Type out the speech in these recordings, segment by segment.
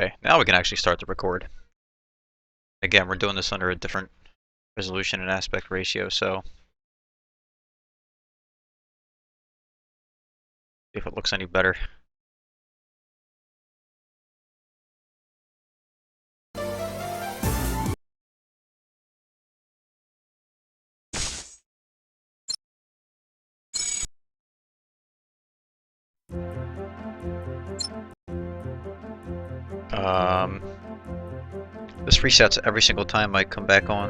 Okay, now we can actually start to record. Again, we're doing this under a different resolution and aspect ratio, so see if it looks any better. This resets every single time I come back on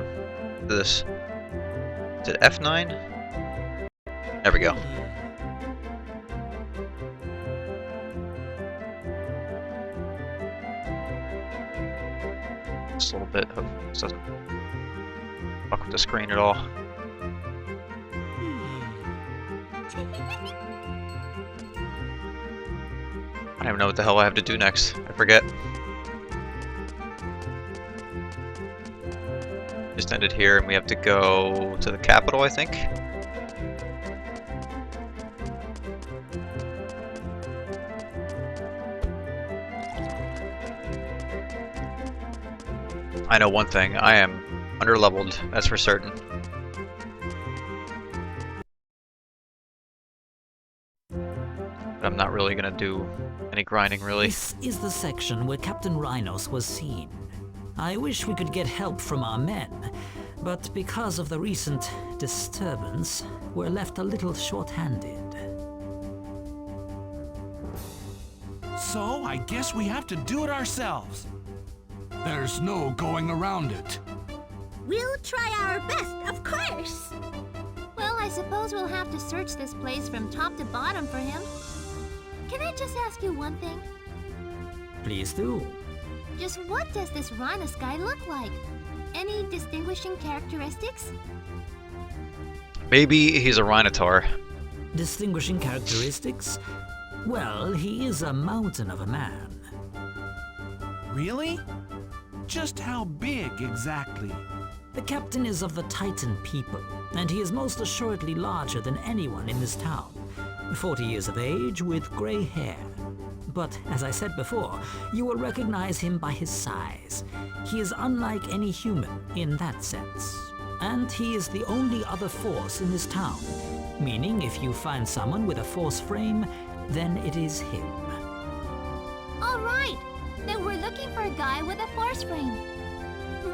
to this. Is it F9? There we go. Just a little bit of this doesn't fuck with the screen at all. I don't even know what the hell I have to do next. I forget. Just ended here, and we have to go to the capital, I think. I know one thing, I am underleveled, that's for certain. But I'm not really gonna do any grinding, really. This is the section where Captain Rhinos was seen. I wish we could get help from our men, but because of the recent disturbance, we're left a little short-handed. So, I guess we have to do it ourselves. There's no going around it. We'll try our best, of course. Well, I suppose we'll have to search this place from top to bottom for him. Can I just ask you one thing? Please do. Just what does this Rhinos guy look like? Any distinguishing characteristics? Maybe he's a Rhinotaur. Distinguishing characteristics? Well, he is a mountain of a man. Really? Just how big exactly? The captain is of the Titan people, and he is most assuredly larger than anyone in this town. 40 years of age with gray hair. But, as I said before, you will recognize him by his size. He is unlike any human in that sense. And he is the only other force in this town, meaning if you find someone with a force frame, then it is him. All right, then we're looking for a guy with a force frame.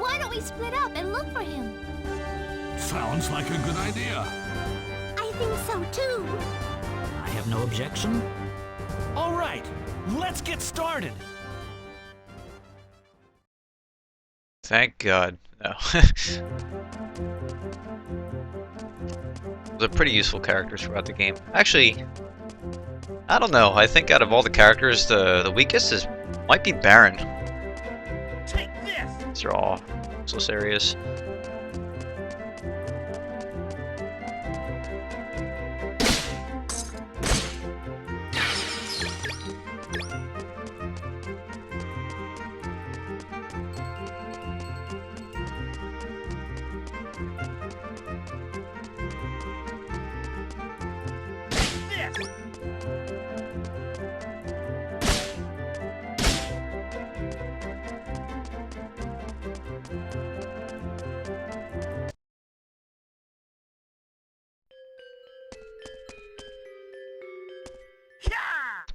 Why don't we split up and look for him? Sounds like a good idea. I think so too. I have no objection. All right, let's get started. Thank God. No. They're pretty useful characters throughout the game. Actually, I don't know. I think out of all the characters, the weakest might be Baron. Take this! These are all useless areas.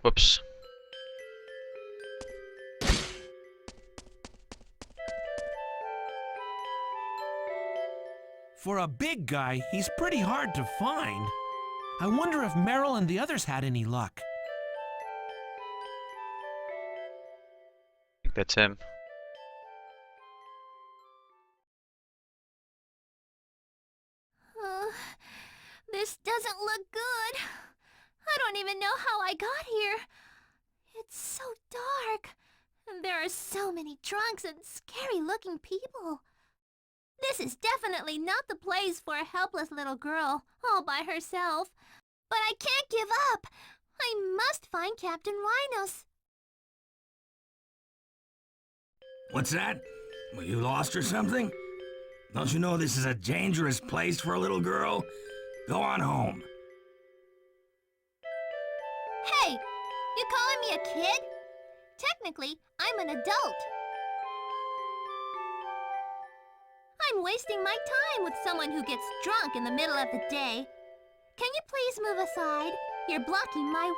Whoops. For a big guy, he's pretty hard to find. I wonder if Meryl and the others had any luck. I think that's him. This doesn't look good. I don't even know how I got here. It's so dark. And there are so many trunks and scary-looking people. This is definitely not the place for a helpless little girl, all by herself. But I can't give up. I must find Captain Rhinos. What's that? Were you lost or something? Don't you know this is a dangerous place for a little girl? Go on home. Hey, you calling me a kid? Technically, I'm an adult. I'm wasting my time with someone who gets drunk in the middle of the day. Can you please move aside? You're blocking my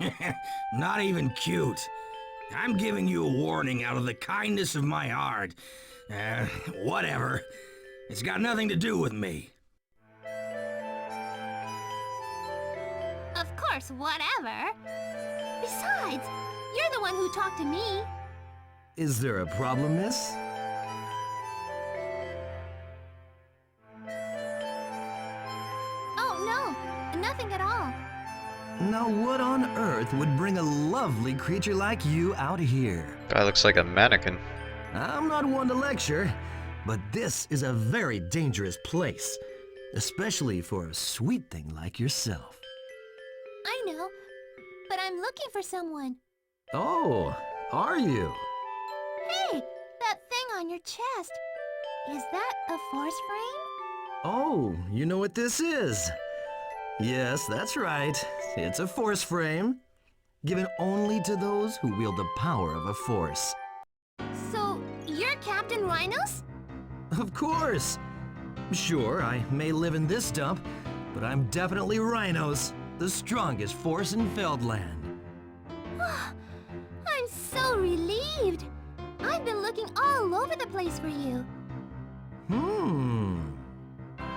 way. Not even cute. I'm giving you a warning out of the kindness of my heart. Whatever. It's got nothing to do with me. Of course, whatever. Besides, you're the one who talked to me. Is there a problem, miss? Oh, no. Nothing at all. Now what on earth would bring a lovely creature like you out here? Guy looks like a mannequin. I'm not one to lecture, but this is a very dangerous place, especially for a sweet thing like yourself. I know, but I'm looking for someone. Oh, are you? Hey, that thing on your chest. Is that a force frame? Oh, you know what this is? Yes, that's right. It's a force frame, given only to those who wield the power of a force. So, you're Captain Rhinos? Of course! Sure, I may live in this dump, but I'm definitely Rhinos, the strongest force in Feldland. I'm so relieved. I've been looking all over the place for you.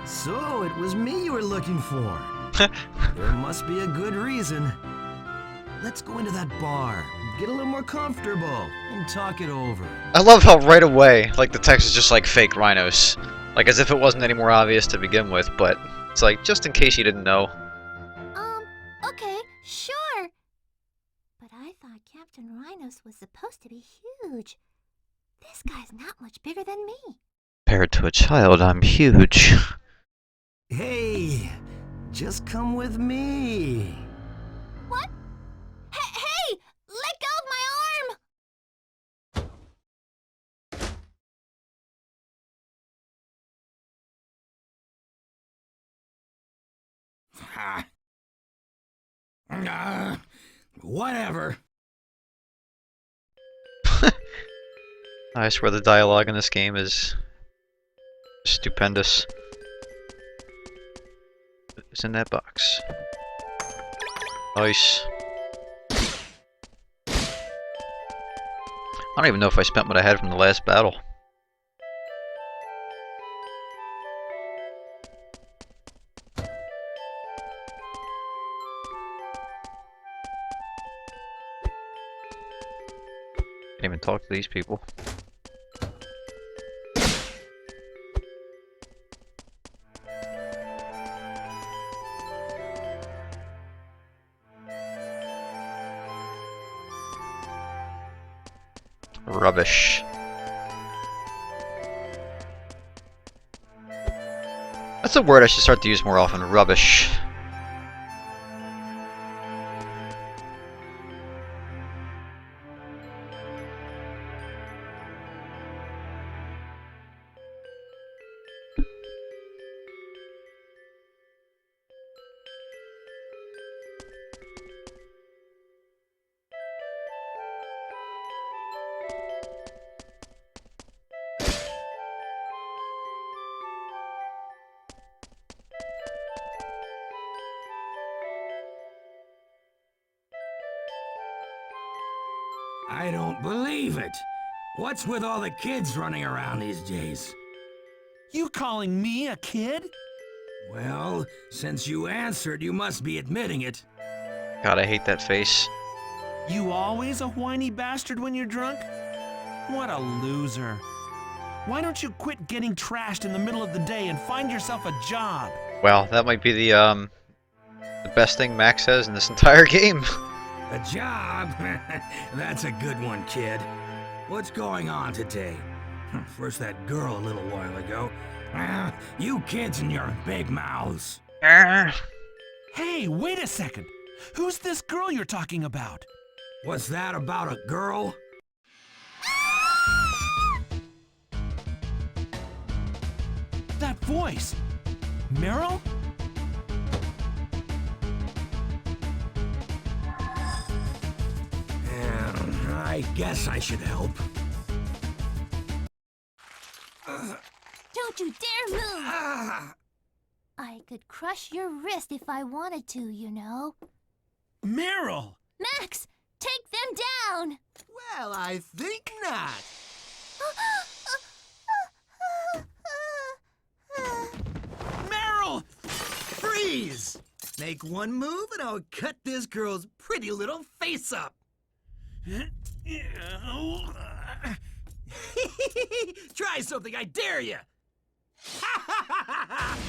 So it was me you were looking for. There must be a good reason. Let's go into that bar, get a little more comfortable, and talk it over. I love how right away, like, the text is just like fake rhinos. Like, as if it wasn't any more obvious to begin with, but it's like, just in case you didn't know. Okay, sure. But I thought Captain Rhinos was supposed to be huge. This guy's not much bigger than me. Compared to a child, I'm huge. Hey, just come with me. What? Hey! Let go of my arm! Ha. Whatever. I swear the dialogue in this game is stupendous. It's in that box. Nice. I don't even know if I spent what I had from the last battle. Can't even talk to these people. Rubbish. That's a word I should start to use more often. Rubbish. I don't believe it. What's with all the kids running around these days? You calling me a kid? Well, since you answered, you must be admitting it. God, I hate that face. You always a whiny bastard when you're drunk? What a loser. Why don't you quit getting trashed in the middle of the day and find yourself a job? Well, that might be the best thing Max has in this entire game. A job? That's a good one, kid. What's going on today? First that girl a little while ago. You kids and your big mouths. Hey, wait a second. Who's this girl you're talking about? What's that about a girl? That voice. Meryl? I guess I should help. Don't you dare move! I could crush your wrist if I wanted to, you know. Meryl! Max, take them down! Well, I think not. Meryl! Freeze! Make one move and I'll cut this girl's pretty little face up. Try something, I dare you!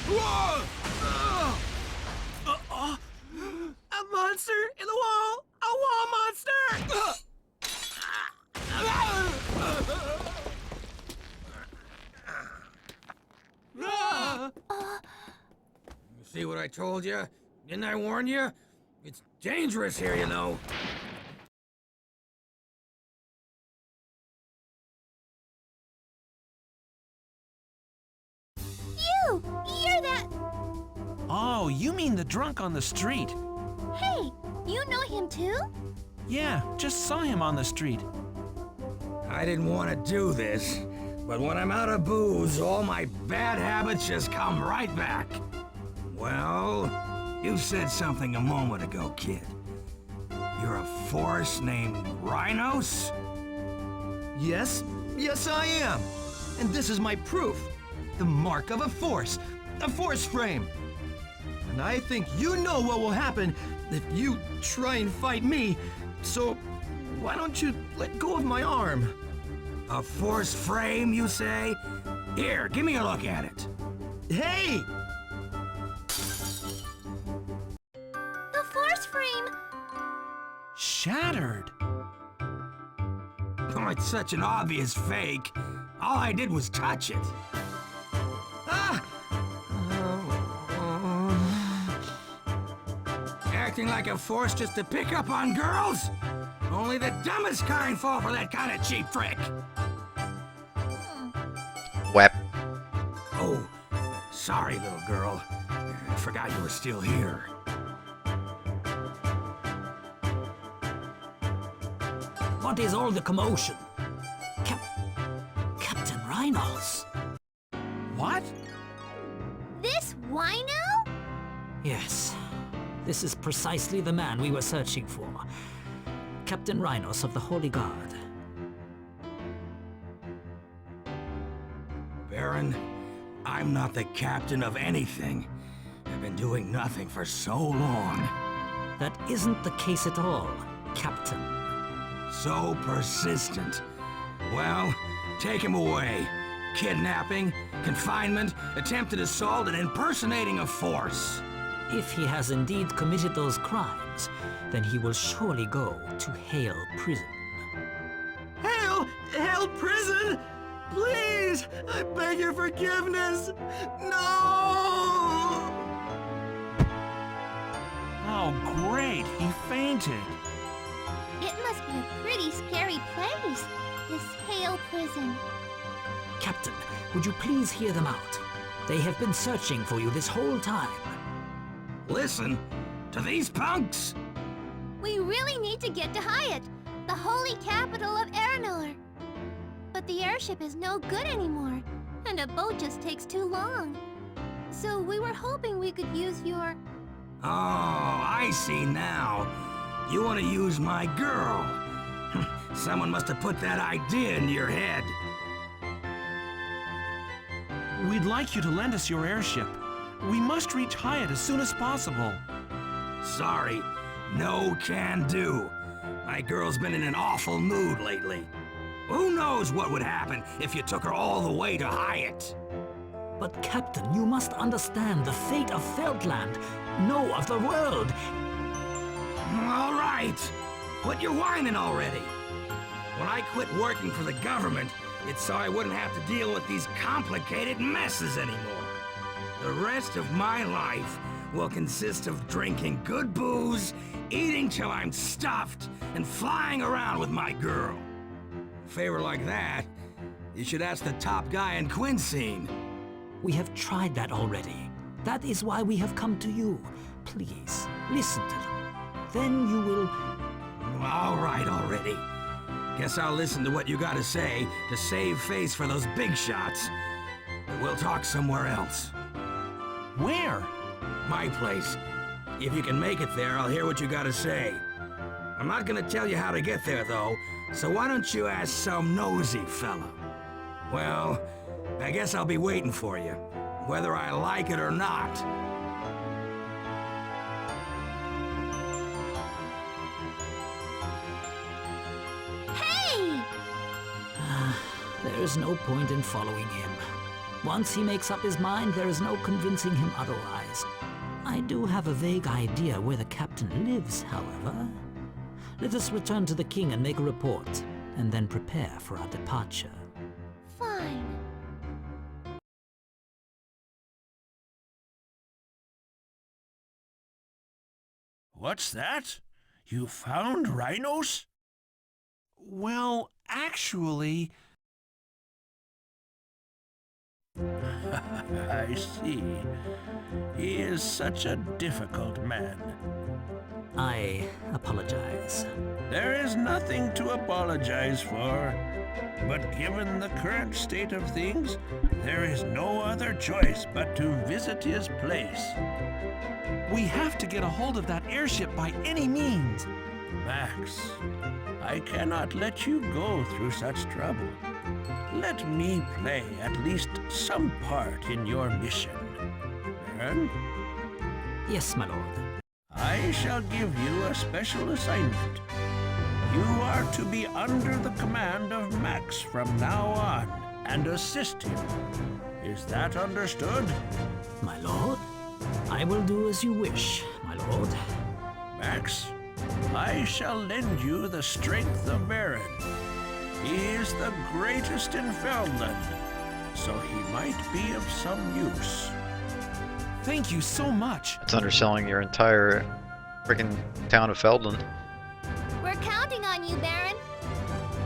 Whoa! A monster in the wall! A wall monster! See what I told you? Didn't I warn you? It's dangerous here, you know. You're that... Oh, you mean the drunk on the street? Hey, you know him too? Yeah, just saw him on the street. I didn't want to do this, but when I'm out of booze, all my bad habits just come right back. Well, you said something a moment ago, kid. You're a force named Rhinos? Yes, I am. And this is my proof. The mark of a force frame. And I think you know what will happen if you try and fight me, so why don't you let go of my arm? A force frame, you say? Here, give me a look at it. Hey! The force frame! Shattered. Oh, it's such an obvious fake. All I did was touch it. Ah! Acting like a force just to pick up on girls? Only the dumbest kind fall for that kind of cheap trick. Wep. Oh, sorry, little girl. I forgot you were still here. What is all the commotion? Captain Rhinos? What? This wino? Yes. This is precisely the man we were searching for. Captain Rhinos of the Holy Guard. Baron, I'm not the captain of anything. I've been doing nothing for so long. That isn't the case at all, Captain. So persistent. Well, take him away. Kidnapping, confinement, attempted assault, and impersonating a force. If he has indeed committed those crimes, then he will surely go to Hale Prison. Hell prison! Please! I beg your forgiveness! No! Oh, great, he fainted. It must be a pretty scary place, this Hale Prison. Captain, would you please hear them out? They have been searching for you this whole time. Listen to these punks. We really need to get to Hyatt, the holy capital of Aranor. But the airship is no good anymore, and a boat just takes too long. So we were hoping we could use your... Oh, I see now. You want to use my girl. Someone must have put that idea into your head. We'd like you to lend us your airship. We must reach Hyatt as soon as possible. Sorry, no can do. My girl's been in an awful mood lately. Who knows what would happen if you took her all the way to Hyatt? But Captain, you must understand the fate of Feldland. No, of the world. All right, quit your whining already. When I quit working for the government, it's so I wouldn't have to deal with these complicated messes anymore. The rest of my life will consist of drinking good booze, eating till I'm stuffed, and flying around with my girl. A favor like that, you should ask the top guy in Quinscene. We have tried that already. That is why we have come to you. Please, listen to them. Then you will... All right already. Guess I'll listen to what you gotta say to save face for those big shots. But we'll talk somewhere else. Where? My place. If you can make it there, I'll hear what you gotta say. I'm not gonna tell you how to get there, though, so why don't you ask some nosy fella? Well, I guess I'll be waiting for you, whether I like it or not. Hey! There is no point in following him. Once he makes up his mind, there is no convincing him otherwise. I do have a vague idea where the captain lives, however. Let us return to the king and make a report, and then prepare for our departure. Fine. What's that? You found rhinos? Well, actually... I see. He is such a difficult man. I apologize. There is nothing to apologize for. But given the current state of things, there is no other choice but to visit his place. We have to get a hold of that airship by any means. Max, I cannot let you go through such trouble. Let me play at least some part in your mission. Baron, Yes, my lord. I shall give you a special assignment. You are to be under the command of Max from now on and assist him. Is that understood? My lord? I will do as you wish, my lord. Max, I shall lend you the strength of Baron. He is the greatest in Feldland, so he might be of some use. Thank you so much. It's underselling your entire freaking town of Feldland. We're counting on you, Baron.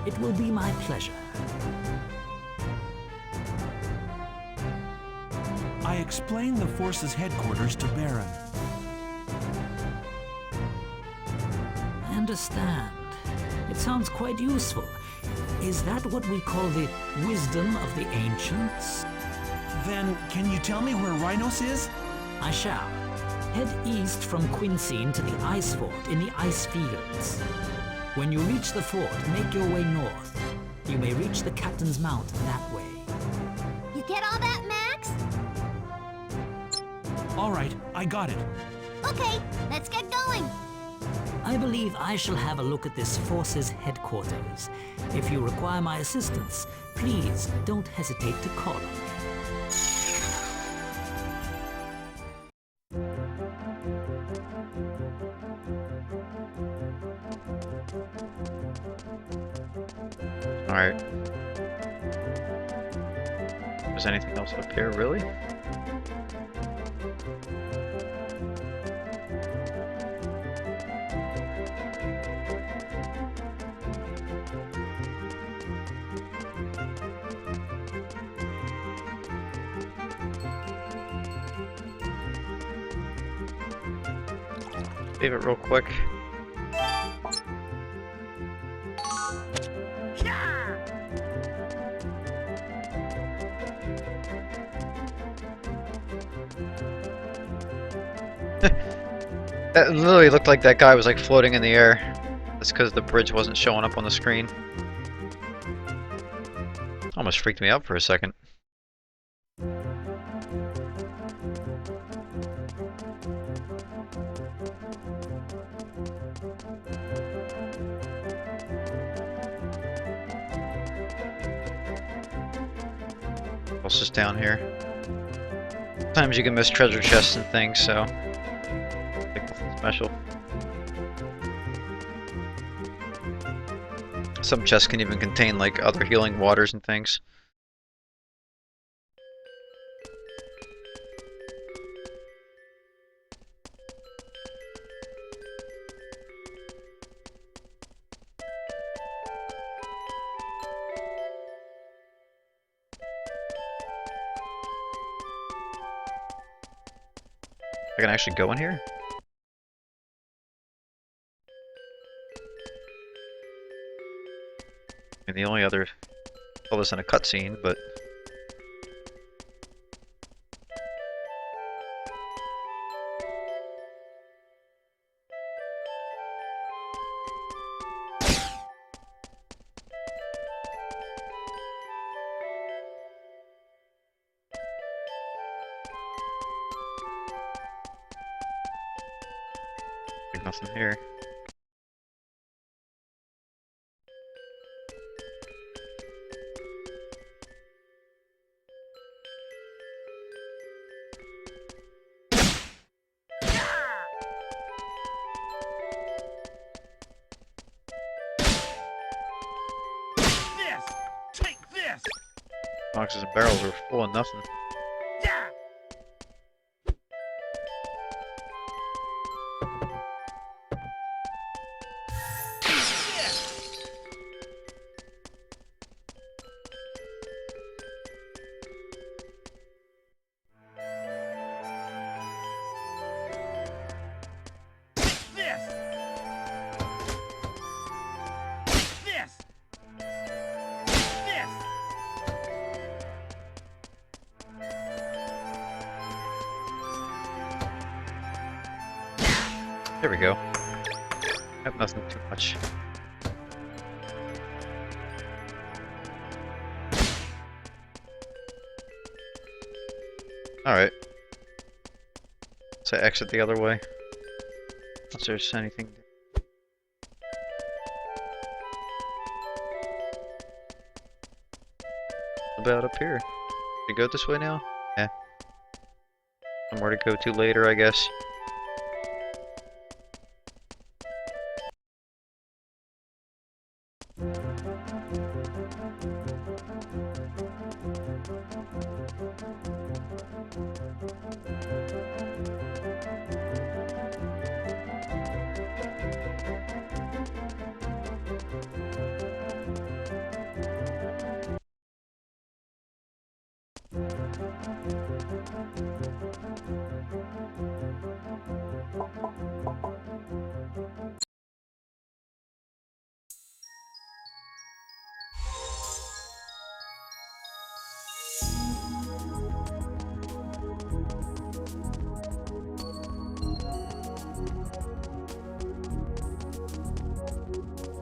It will be my pleasure. I explained the force's headquarters to Baron. I understand. It sounds quite useful. Is that what we call the wisdom of the ancients? Then, can you tell me where Rhinos is? I shall. Head east from Quinseen to the ice fort in the ice fields. When you reach the fort, make your way north. You may reach the captain's mount that way. You get all that, Max? All right, I got it. Okay, let's get going. I believe I shall have a look at this force's headquarters. If you require my assistance, please don't hesitate to call on me. Alright. Is anything else up here, really? Save it real quick. That literally looked like that guy was like floating in the air. That's because the bridge wasn't showing up on the screen. Almost freaked me out for a second. What else is down here? Sometimes you can miss treasure chests and things, so like nothing special. Some chests can even contain like other healing waters and things. I can actually go in here? And the only other... Well, this in a cutscene, but... There's nothing here. This! Take this! Boxes and barrels are full of nothing. Yeah! This! This! This! There we go. Have nothing too much. Alright. So exit the other way. Unless there's anything. About up here. We go this way now? Yeah. Somewhere to go to later, I guess.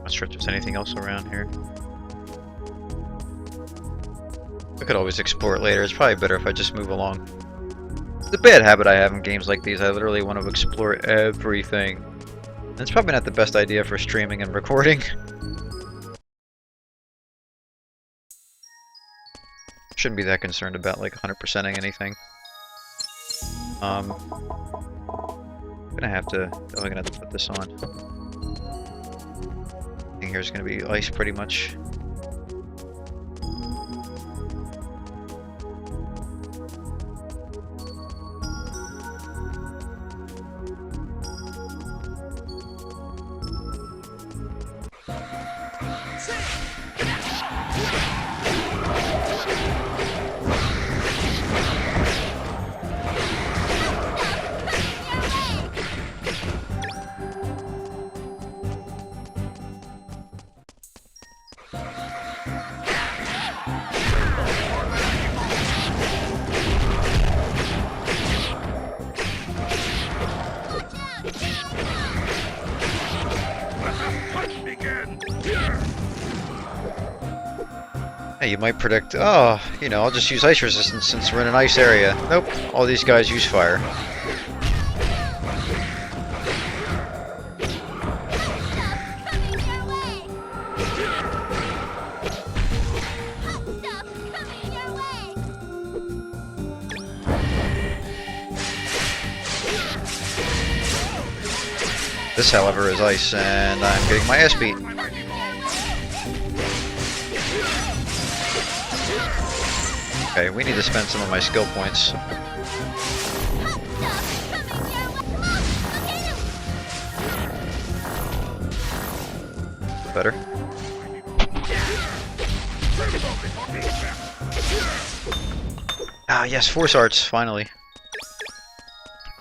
Not sure if there's anything else around here. I could always explore it later. It's probably better if I just move along. It's a bad habit I have in games like these. I literally want to explore everything. And it's probably not the best idea for streaming and recording. Shouldn't be that concerned about like 100%ing anything. I'm gonna have to put this on. I think here's gonna be ice pretty much. Hey, you might predict, oh, you know, I'll just use ice resistance since we're in an ice area. Nope, all these guys use fire. This, however, is ice, and I'm getting my ass beat. Okay, we need to spend some of my skill points. Better. Ah, yes, Force Arts, finally.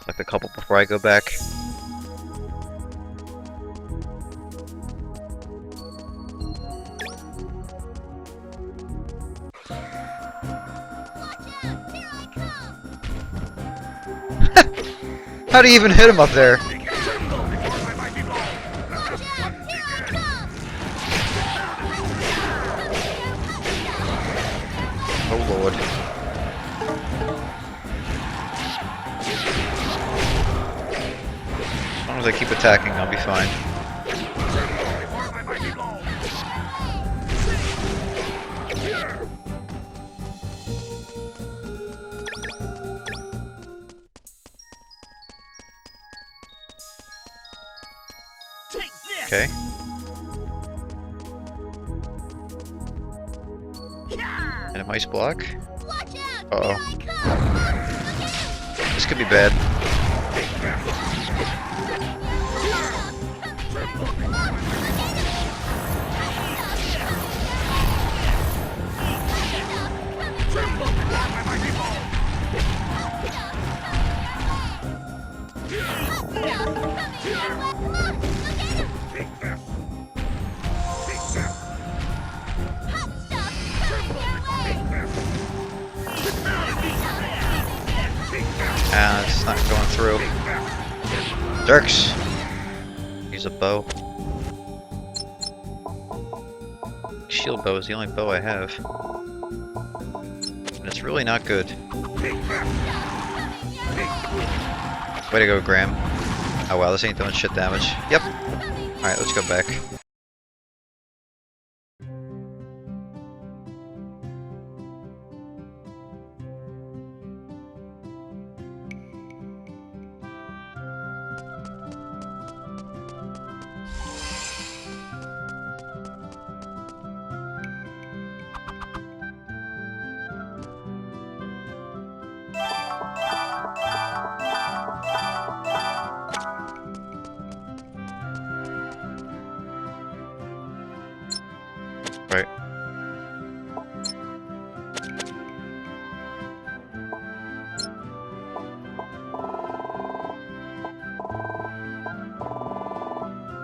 Collect a couple before I go back. How do you even hit him up there? Watch out! Here I come! Oh lord. As long as I keep attacking, I'll be fine. Okay. And a mice block. Watch out! Uh-oh. Here I come! Look at him! This could be bad. Ah, it's not going through. Dirks! Use a bow. Shield bow is the only bow I have. And it's really not good. Way to go, Graham. Oh wow, this ain't doing shit damage. Yep. Alright, let's go back. Right.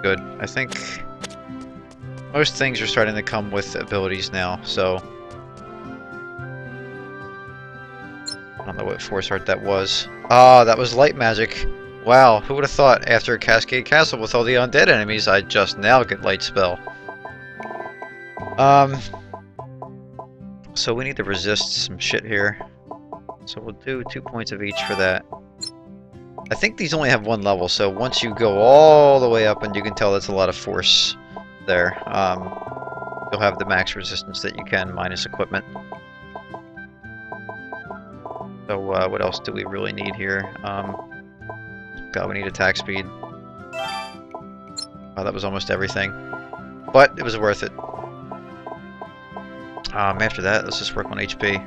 Good. I think most things are starting to come with abilities now, so I don't know what force art that was. Ah, that was light magic. Wow, who would have thought after Cascade Castle with all the undead enemies, I'd just now get light spell. So we need to resist some shit here. So we'll do 2 points of each for that. I think these only have one level, so once you go all the way up, and you can tell that's a lot of force there, you'll have the max resistance that you can, minus equipment. So what else do we really need here? God, we need attack speed. Oh, that was almost everything. But it was worth it. After that, let's just work on HP.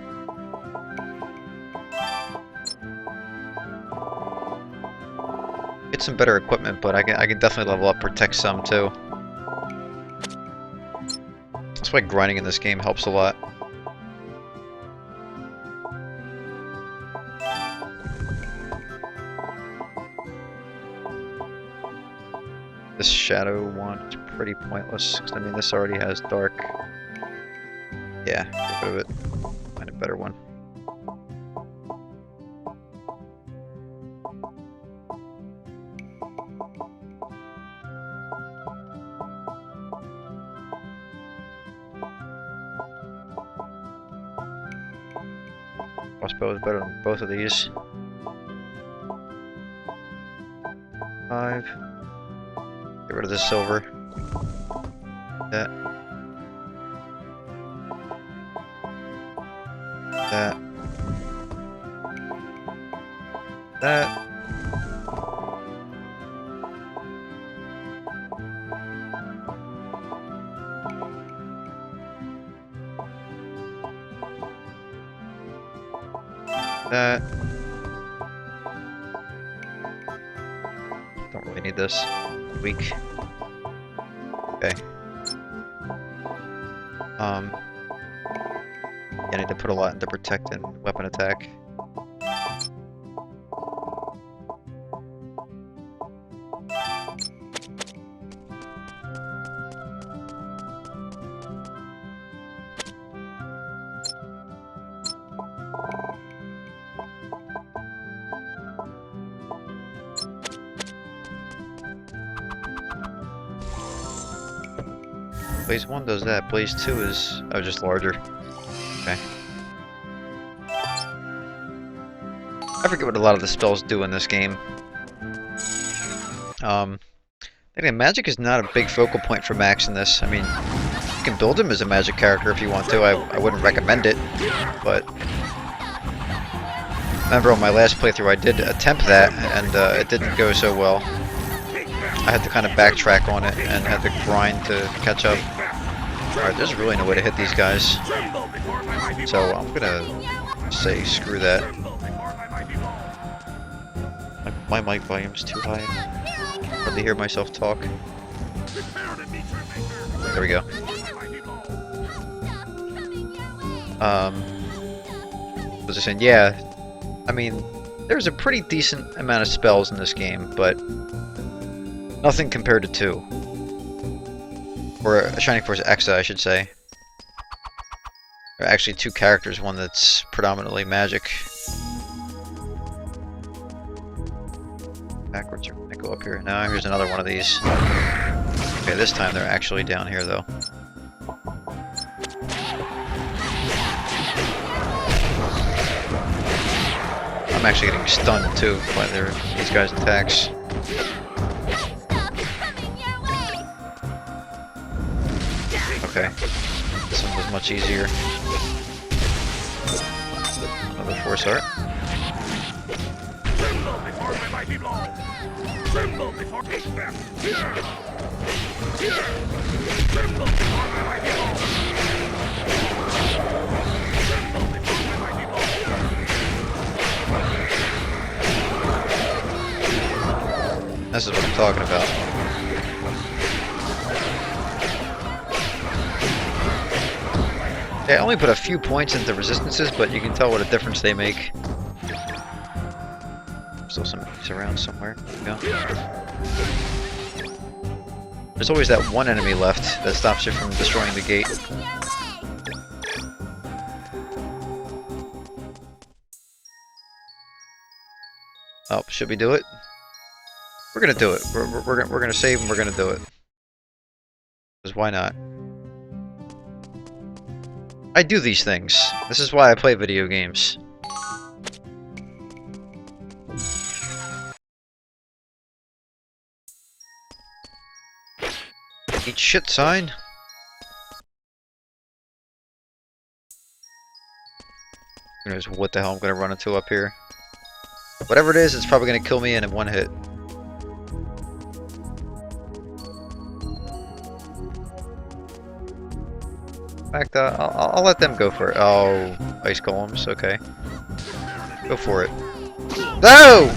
Get some better equipment, but I can definitely level up Protect some too. That's why grinding in this game helps a lot. This shadow one is pretty pointless, because I mean this already has dark. Yeah, get rid of it. Find a better one. Crossbow is better than both of these. 5. Get rid of this silver. That. That. That. That. Don't really need this. Weak. Okay. I need to put a lot into protect and weapon attack. Blaze 1 does that. Blaze 2 is just larger. Okay. I forget what a lot of the spells do in this game. Again, magic is not a big focal point for Max in this. I mean, you can build him as a magic character if you want to. I wouldn't recommend it, but remember on my last playthrough I did attempt that, and it didn't go so well. I had to kind of backtrack on it and had to grind to catch up. Alright, there's really no way to hit these guys. So I'm gonna say screw that. My mic volume's too high. Hardly hear myself talk. There we go. Was I saying? Yeah. I mean, there's a pretty decent amount of spells in this game, but nothing compared to 2. Or Shining Force Exa, I should say. There are actually 2 characters, one that's predominantly magic. Backwards, or can I go up here? No, here's another one of these. Okay, this time they're actually down here, though. I'm actually getting stunned, too, by these guys' attacks. Okay. This one was much easier. Another Force Art. This is what I'm talking about. Yeah, I only put a few points into resistances, but you can tell what a difference they make. Still some enemies around somewhere. There we go. There's always that one enemy left that stops you from destroying the gate. Oh, should we do it? We're gonna do it. We're gonna save and we're gonna do it. Because why not? I do these things. This is why I play video games. Eat shit, sign. Who knows what the hell I'm gonna run into up here. Whatever it is, it's probably gonna kill me in one hit. In fact, I'll let them go for it. Oh, ice golems, okay. Go for it. No!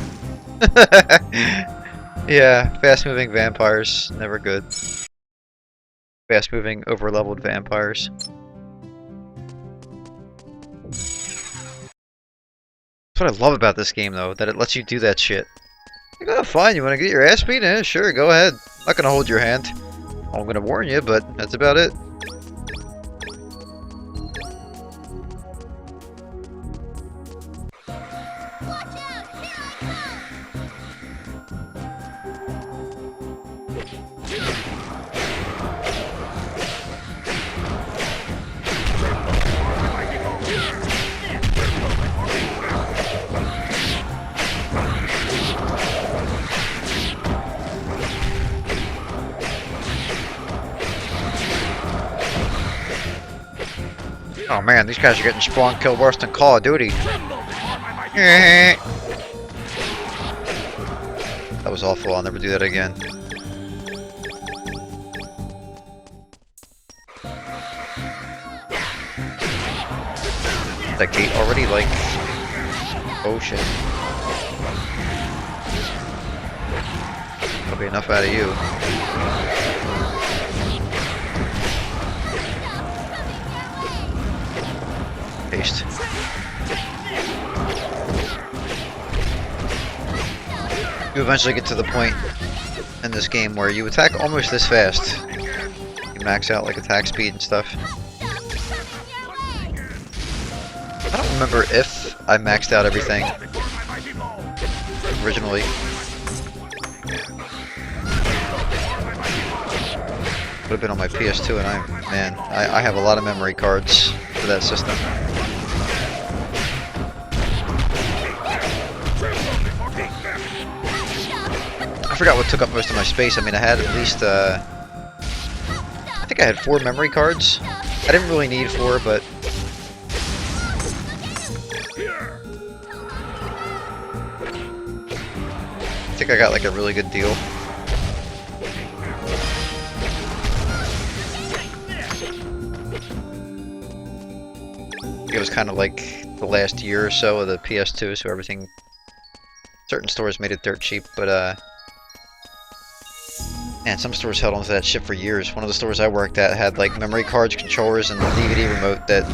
Yeah, fast-moving vampires, never good. Fast-moving, over-leveled vampires. That's what I love about this game, though, that it lets you do that shit. Like, oh, fine, you want to get your ass beat? Sure, go ahead. I'm not gonna hold your hand. I'm gonna warn you, but that's about it. Oh man, these guys are getting spawn kill worse than Call of Duty. That was awful, I'll never do that again. That gate already, like... Oh shit. That'll be enough out of you. Paste. You eventually get to the point in this game where you attack almost this fast. You max out like attack speed and stuff. I don't remember if I maxed out everything originally. have been on my PS2, and I have a lot of memory cards for that system. I forgot what took up most of my space. I mean, I had at least, I think I had 4 memory cards. I didn't really need 4, but I think I got like a really good deal. It was kind of like the last year or so of the PS2, so everything, certain stores made it dirt cheap, but man, some stores held onto that shit for years. One of the stores I worked at had like memory cards, controllers, and the DVD remote that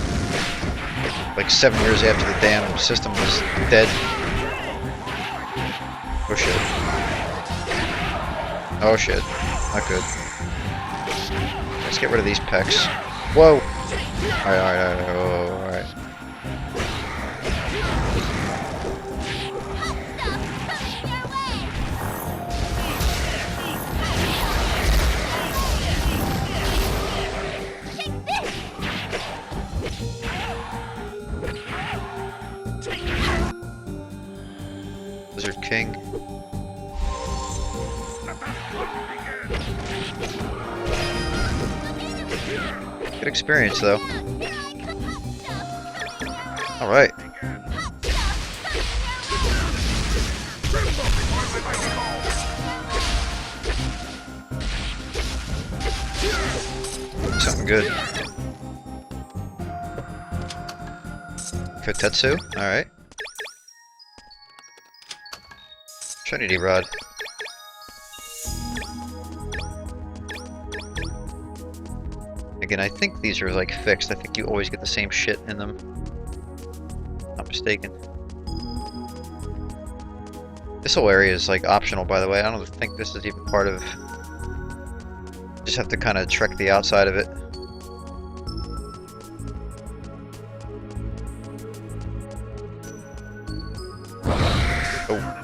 like 7 years after the damn system was dead. Oh shit. Oh shit. Not good. Let's get rid of these pecs. Whoa! Alright. Lizard King. Good experience though. Alright. Something good. Kotetsu? Alright. Trinity Rod. Again, I think these are like fixed. I think you always get the same shit in them. Not mistaken. This whole area is like optional, by the way. I don't think this is even part of... Just have to kind of trek the outside of it. Oh.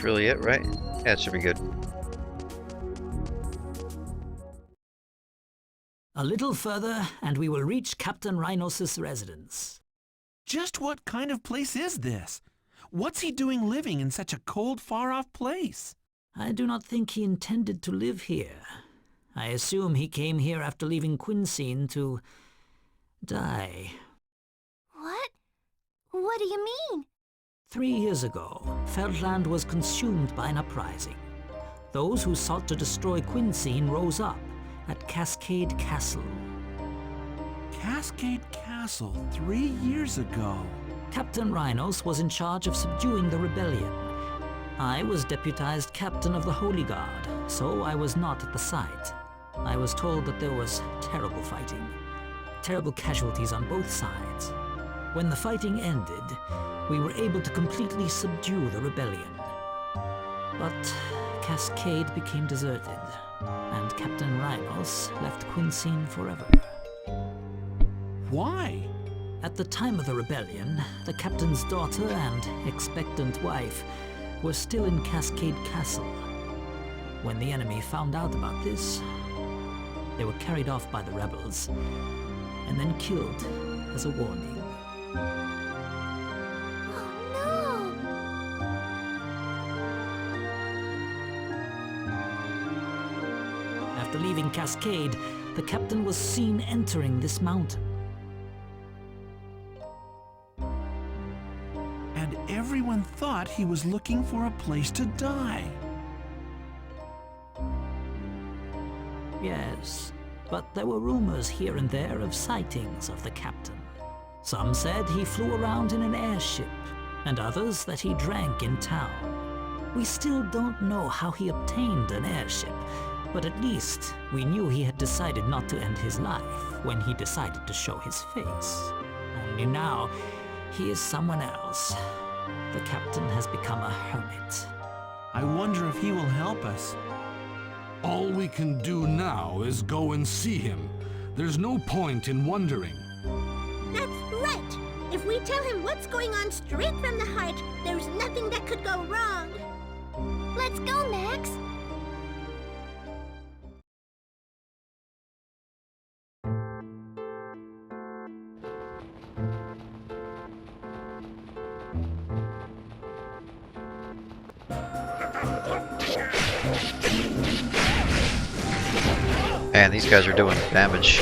Really it, right? Yeah, it should be good. A little further, and we will reach Captain Rhinos' residence. Just what kind of place is this? What's he doing living in such a cold, far-off place? I do not think he intended to live here. I assume he came here after leaving Quinseen to... die. What? What do you mean? 3 years ago, Feldland was consumed by an uprising. Those who sought to destroy Quinseen rose up at Cascade Castle. Cascade Castle 3 years ago. Captain Rhinos was in charge of subduing the rebellion. I was deputized captain of the Holy Guard, so I was not at the site. I was told that there was terrible fighting, terrible casualties on both sides. When the fighting ended, we were able to completely subdue the rebellion. But Cascade became deserted, and Captain Rhinos left Quinseen forever. Why? At the time of the rebellion, the captain's daughter and expectant wife were still in Cascade Castle. When the enemy found out about this, they were carried off by the rebels, and then killed as a warning. After leaving Cascade, the captain was seen entering this mountain. And everyone thought he was looking for a place to die. Yes, but there were rumors here and there of sightings of the captain. Some said he flew around in an airship, and others that he drank in town. We still don't know how he obtained an airship, but at least we knew he had decided not to end his life when he decided to show his face. Only now, he is someone else. The captain has become a hermit. I wonder if he will help us. All we can do now is go and see him. There's no point in wondering. That's right. If we tell him what's going on straight from the heart, there's nothing that could go wrong. Let's go, Max. Man, these guys are doing damage.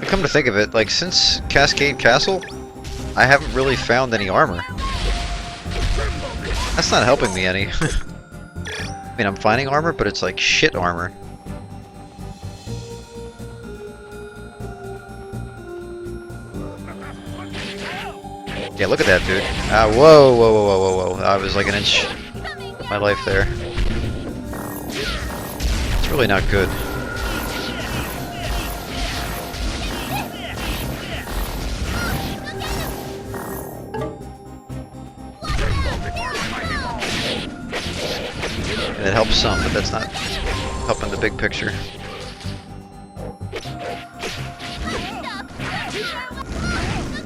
Come to think of it, like, since Cascade Castle, I haven't really found any armor. That's not helping me any. I mean, I'm finding armor, but it's like shit armor. Yeah, look at that, dude. Whoa, whoa, whoa, whoa, whoa, whoa. I was like an inch of my life there. It's really not good. And it helps some, but that's not helping the big picture.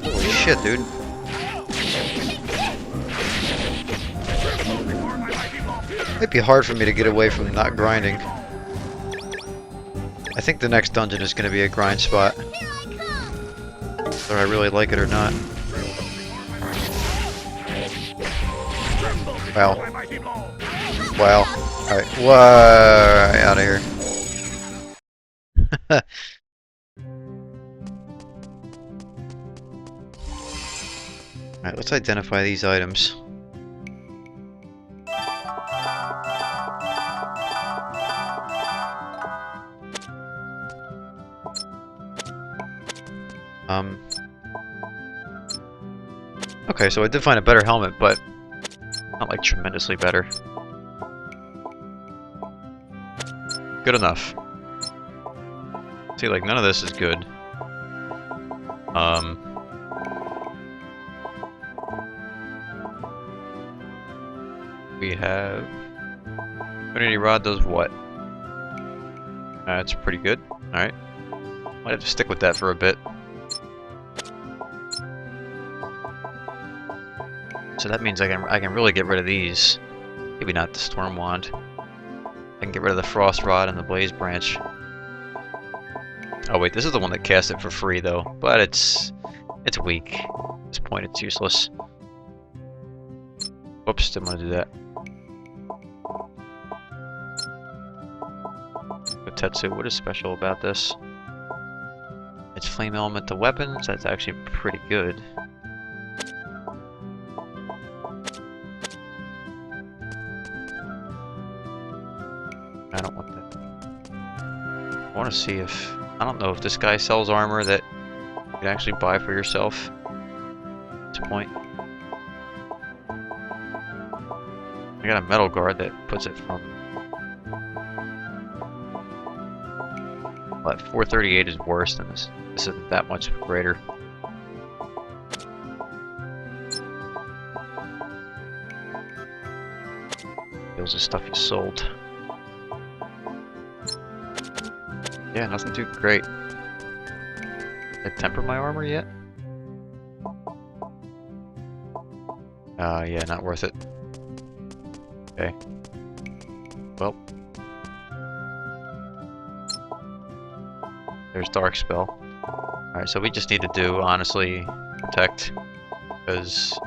Holy shit, dude. Might be hard for me to get away from not grinding. I think the next dungeon is going to be a grind spot. Whether I really like it or not. Wow. Wow. Alright. Whoa! Out of here. Alright, let's identify these items. Okay, so I did find a better helmet, but not like tremendously better. Good enough. See, like, none of this is good. We have... Infinity Rod does what? That's pretty good. Alright. Might have to stick with that for a bit. So that means I can really get rid of these. Maybe not the Storm Wand. I can get rid of the Frost Rod and the Blaze Branch. Oh wait, this is the one that cast it for free though, but it's weak. At this point it's useless. Whoops, didn't want to do that. Tetsu, what is special about this? It's flame element to weapons, that's actually pretty good. I don't want that. I want to see if... I don't know if this guy sells armor that you can actually buy for yourself at this point. I got a metal guard that puts it from... Well, that 438 is worse than this. This isn't that much greater. Heals the stuff you sold. Yeah, nothing too great. Did I temper my armor yet? Yeah, not worth it. Okay. Well. There's Dark Spell. Alright, so we just need to do, honestly, Protect. Because...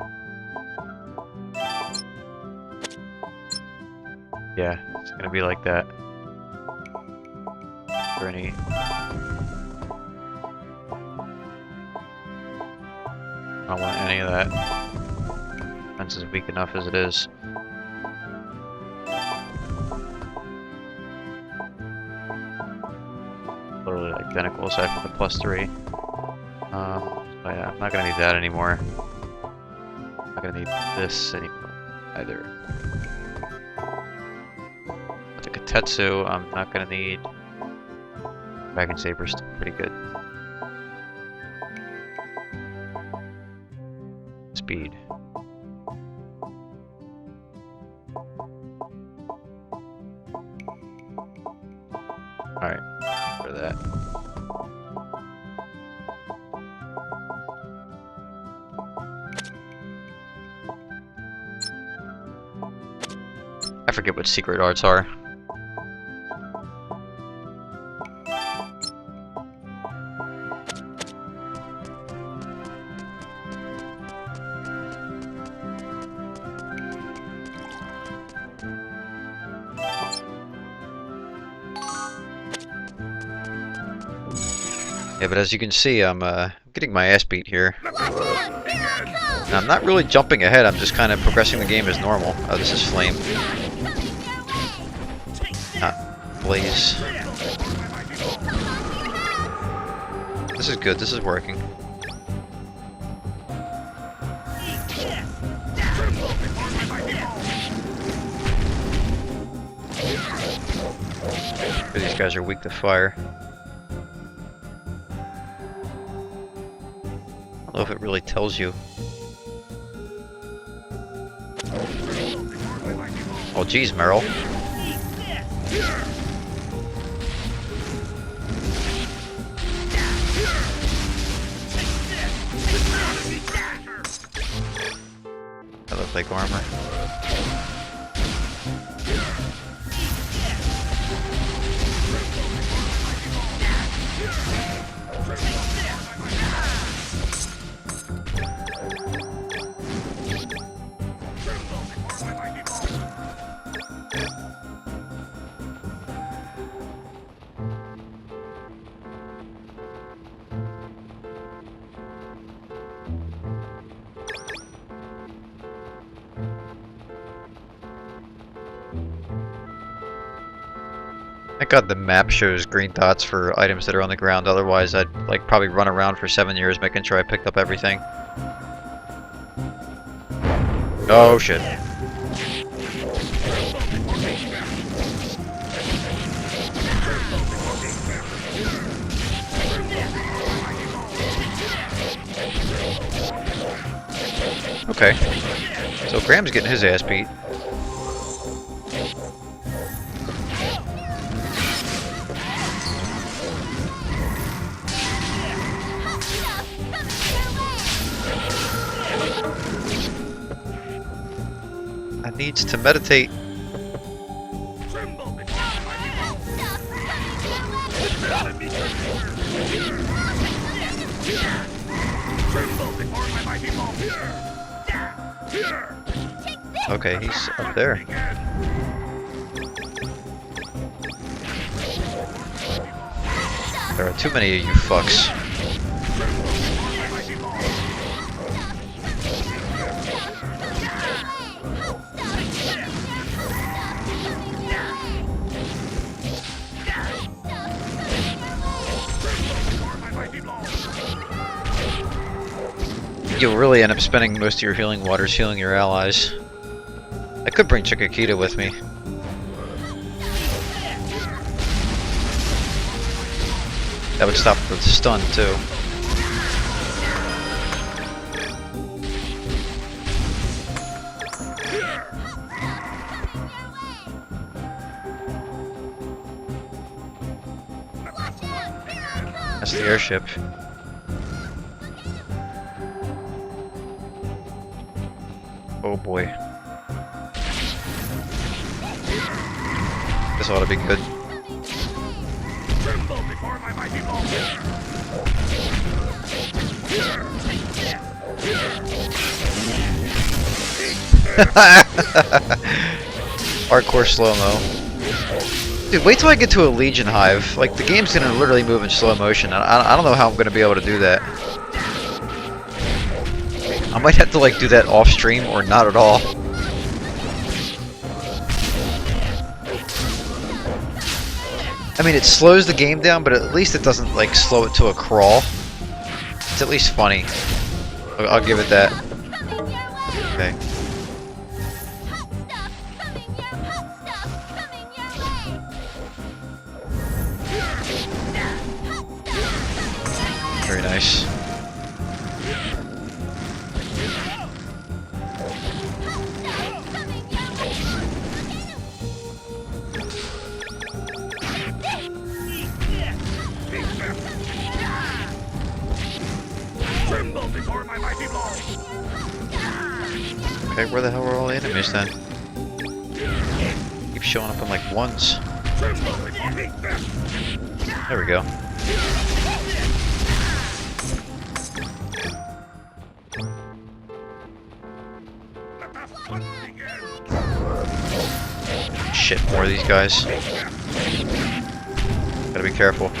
yeah, it's gonna be like that. For any... I don't want any of that. Defense is weak enough as it is. identical aside from the +3. Oh yeah, I'm not gonna need that anymore. I'm not gonna need this anymore either. The Katetsu, I'm not gonna need. Dragon Saber's pretty good. Speed. Alright, for that. I forget what secret arts are. Yeah, but as you can see, I'm getting my ass beat here. And I'm not really jumping ahead, I'm just kind of progressing the game as normal. Oh, this is Flame. Not Blaze. This is good, this is working. These guys are weak to fire. I don't know if it really tells you. Oh geez, Meryl. That looks like armor. Thank God the map shows green dots for items that are on the ground, otherwise I'd like probably run around for 7 years making sure I picked up everything. Oh shit. Okay. So Graham's getting his ass beat. Needs to meditate. Okay, he's up there. There are too many of you fucks. You'll really end up spending most of your healing waters healing your allies. I could bring Chiquita with me. That would stop the stun too. That's the airship. Oh boy. This ought to be good. Hardcore slow-mo. Dude, wait till I get to a Legion Hive. Like, the game's gonna literally move in slow motion. I don't know how I'm gonna be able to do that. I might have to like do that off stream or not at all. I mean, it slows the game down, but at least it doesn't like slow it to a crawl. It's at least funny. I'll give it that. Okay. Very nice. Okay, where the hell are all the enemies then? Keep showing up in like ones. There we go. Shit, more of these guys. Gotta be careful.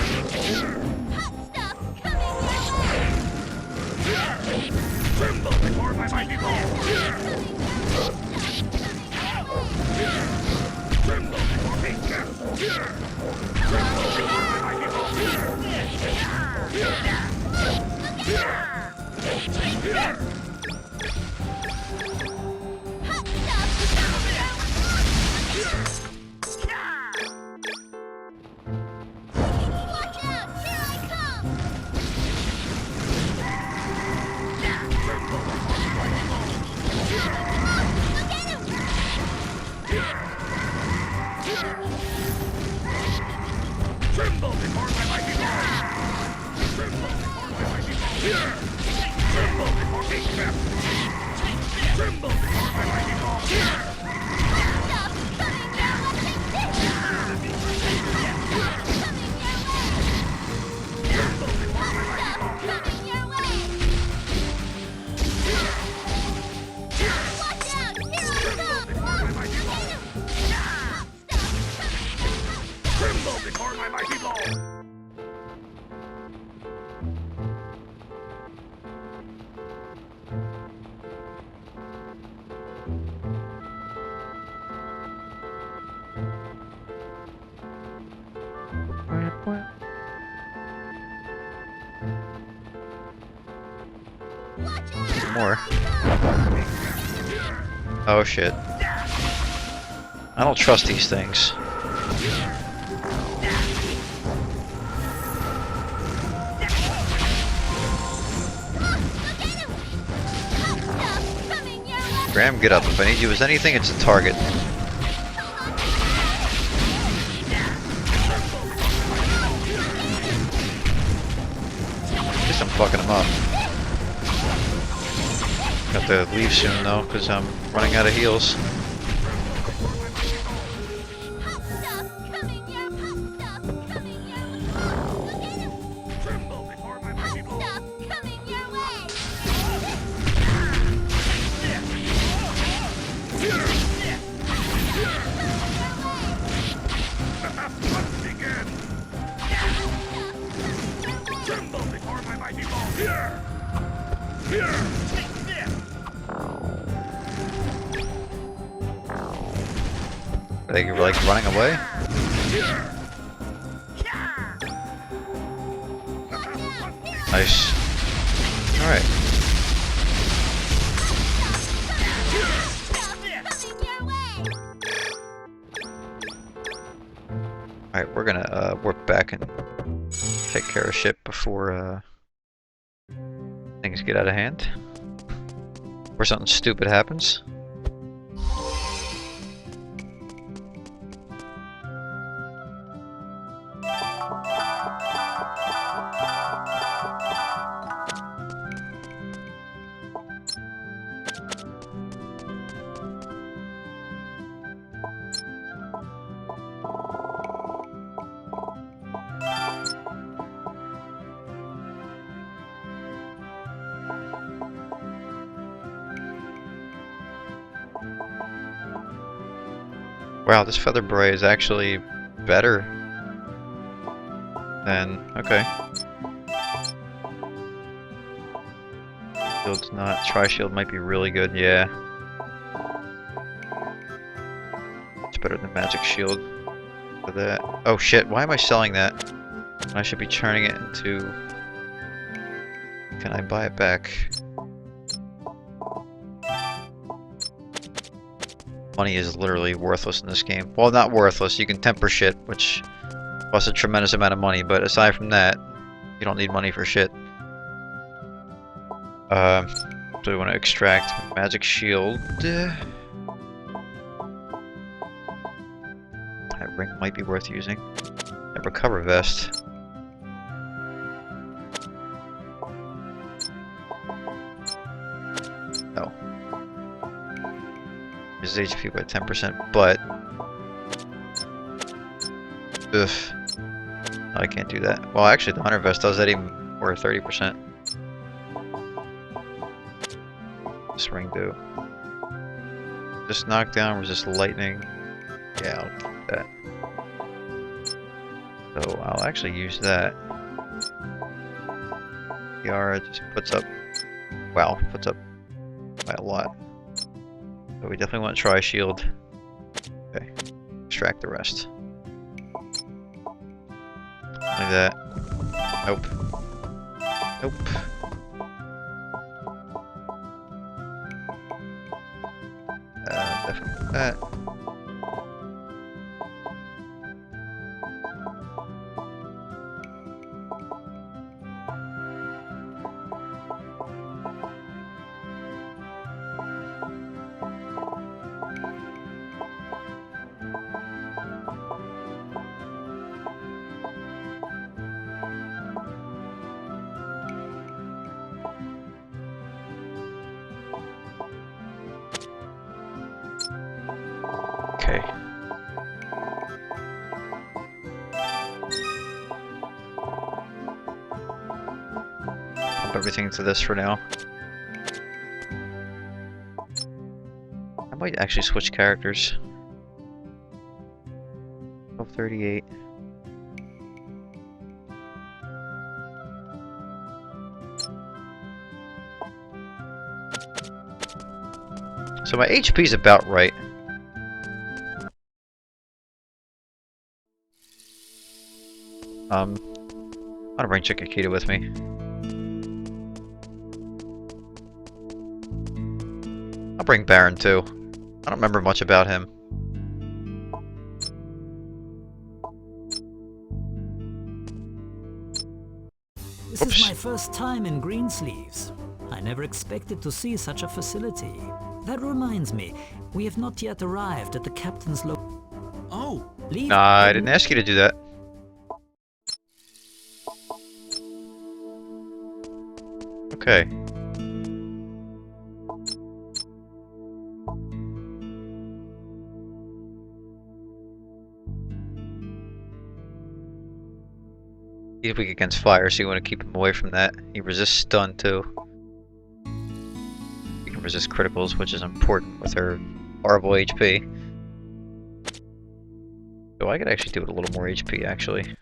More. Oh shit. I don't trust these things. Graham, get up. If I need you as anything, it's a target. At least I'm fucking him up. Got to leave soon though, because I'm running out of heals. Are they like running away? Nice. Alright. Alright, we're gonna warp back and take care of shit before things get out of hand. Or something stupid happens. Wow, this feather beret is actually better than... okay. Shield's not... Tri-shield might be really good, yeah. It's better than magic shield. For that. Oh shit, why am I selling that? I should be turning it into... Can I buy it back? Money is literally worthless in this game. Well, not worthless, you can temper shit, which costs a tremendous amount of money, but aside from that, you don't need money for shit. So we want to extract magic shield. That ring might be worth using. A recover vest. No. His HP by 10%, but... Ugh. No, I can't do that. Well, actually, the hunter vest does that even more 30%. This ring do. Just knockdown, resist lightning. Yeah, I'll keep that. So I'll actually use that. Yara just puts up... Wow, puts up by a lot. So we definitely want to try shield. Okay, extract the rest. Like that. Nope. Nope. Definitely that. Okay. Pump everything to this for now. I might actually switch characters. 1238. So my HP is about right. I'm gonna bring Chiquita with me. I'll bring Baron too. I don't remember much about him. This is my first time in Greensleeves. I never expected to see such a facility. That reminds me, we have not yet arrived at the captain's Oh, Nah, I didn't ask you to do that. Okay. He's weak against fire, so you want to keep him away from that. He resists stun too. You can resist criticals, which is important with her horrible HP. So I could actually do it a little more HP, actually.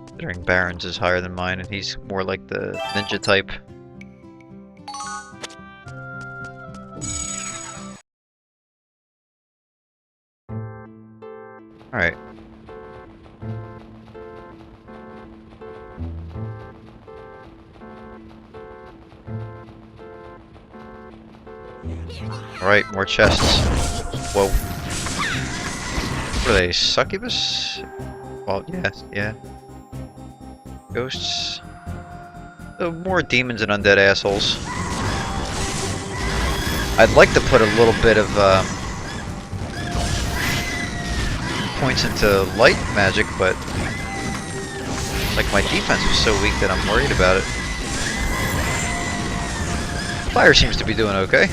Considering Baron's is higher than mine, and he's more like the ninja type. Alright. Alright, more chests. Whoa. What are they, succubus? Well, yes, yeah. Ghosts. So more demons and undead assholes. I'd like to put a little bit of points into light magic, but like my defense was so weak that I'm worried about it. Fire seems to be doing okay.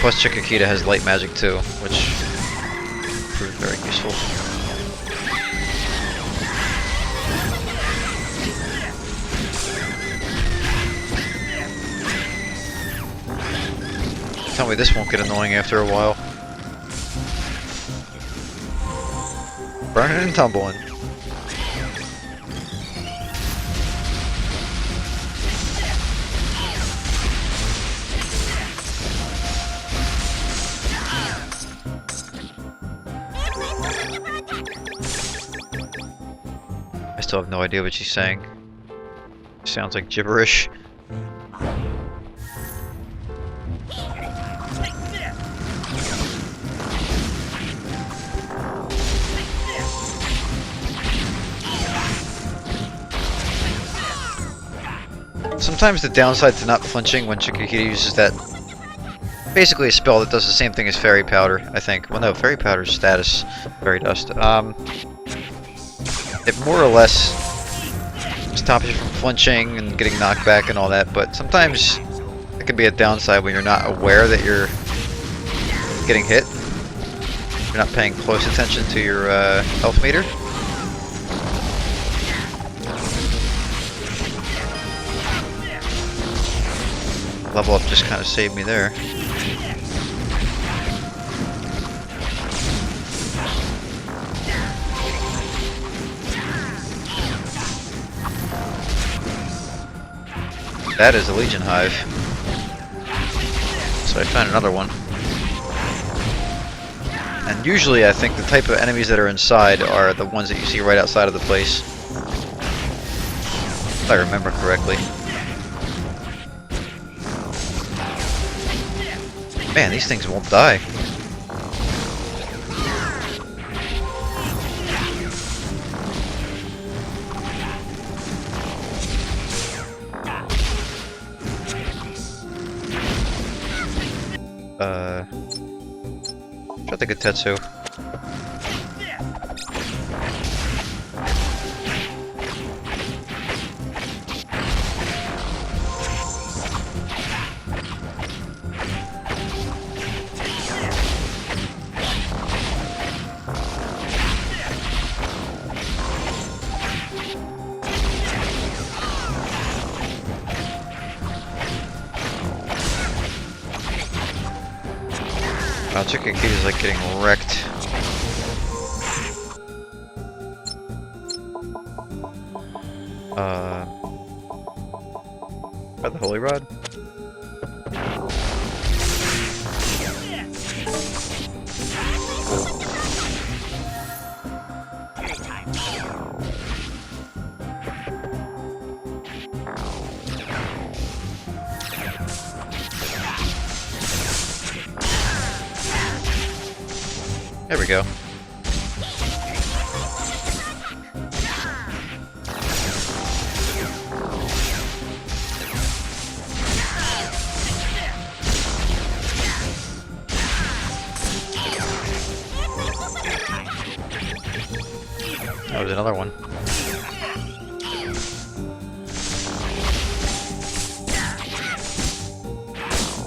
Plus Chiquita has light magic too, which proved very useful. Tell me this won't get annoying after a while. Burning and tumbling. still have no idea what she's saying. Sounds like gibberish. Sometimes the downside to not flinching when Chikakita uses that, basically a spell that does the same thing as Fairy Powder, I think. Well, no, Fairy Powder's status, Fairy Dust. It more or less stops you from flinching and getting knocked back and all that, but sometimes it can be a downside when you're not aware that you're getting hit. You're not paying close attention to your health meter. Level up just kind of saved me there. That is a Legion Hive. So I found another one. And usually I think the type of enemies that are inside are the ones that you see right outside of the place. If I remember correctly. Man, these things won't die. Try the Getetsu. Wow, Chikakita's like getting wrecked. By the Holy Rod? There we go. That was another one.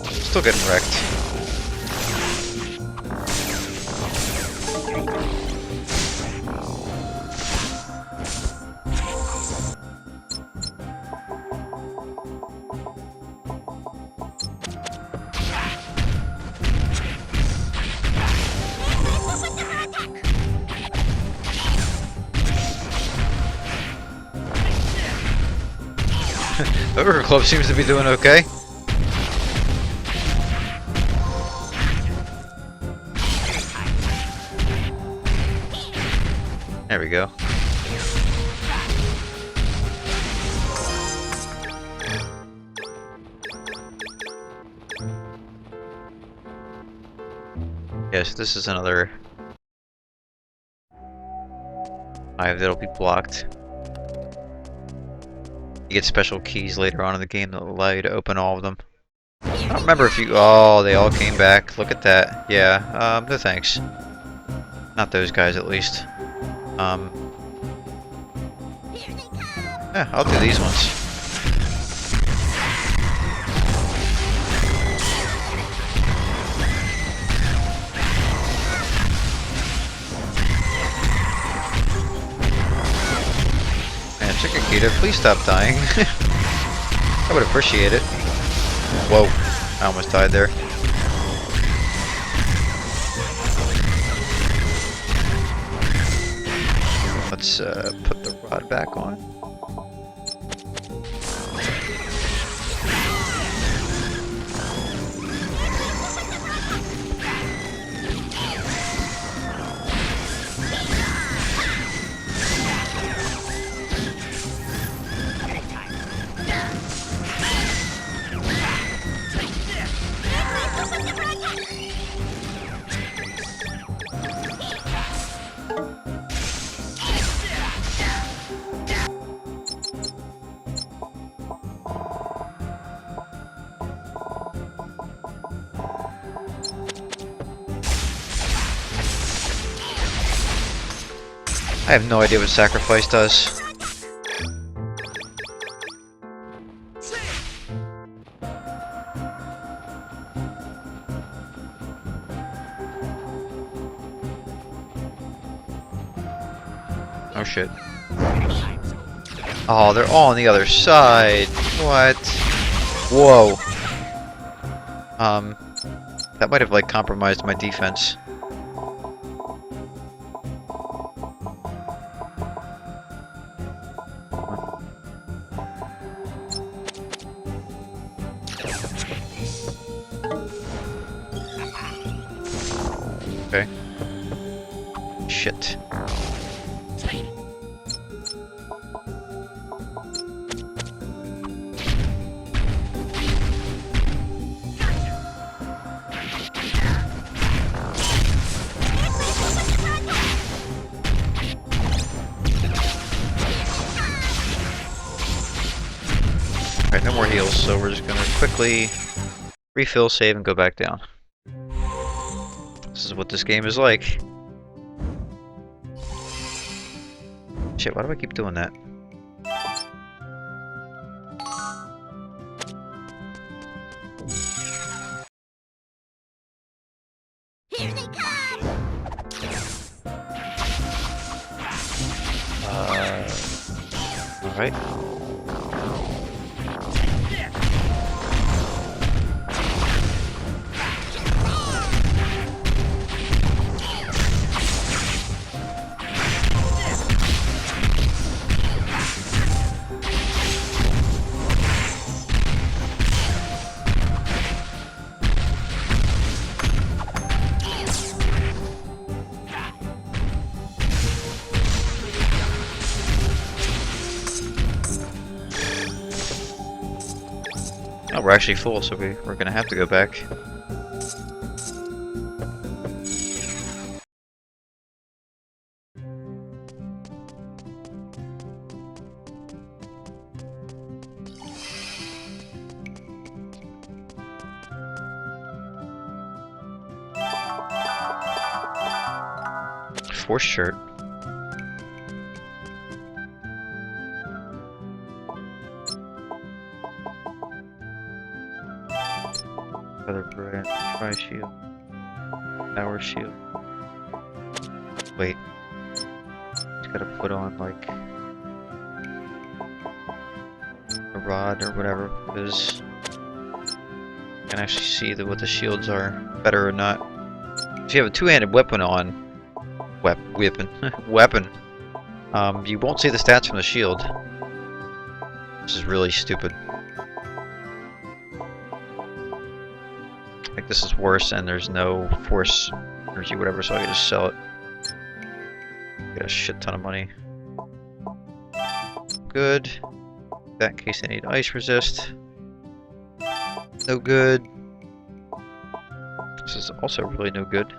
Still getting wrecked. Ogre Club seems to be doing okay. There we go. Yes, this is another hive that'll be blocked. You get special keys later on in the game that will allow you to open all of them. I don't remember if you... Oh, they all came back. Look at that. Yeah, no thanks. Not those guys, at least. Yeah, I'll do these ones. Man, Chikakita, please stop dying. I would appreciate it. Whoa, I almost died there. Let's put the rod back on. I have no idea what sacrifice does. Oh shit. Oh, they're all on the other side. What? Whoa. That might have like compromised my defense. Okay. Shit. Alright, no more heals, so we're just gonna quickly refill, save, and go back down. This is what this game is like. Shit, why do I keep doing that? Here they come! Alright. Oh, we're actually full, so we're gonna have to go back. Force shirt. Feather brand, tri shield, power shield. Wait, just gotta put on like a rod or whatever, because you can actually see what the shields are, better or not. If you have a two-handed weapon on, weapon, you won't see the stats from the shield. This is really stupid. I think this is worse, and there's no force energy, whatever, so I can just sell it. Get a shit ton of money. Good. That in case I need ice resist. No good. This is also really no good.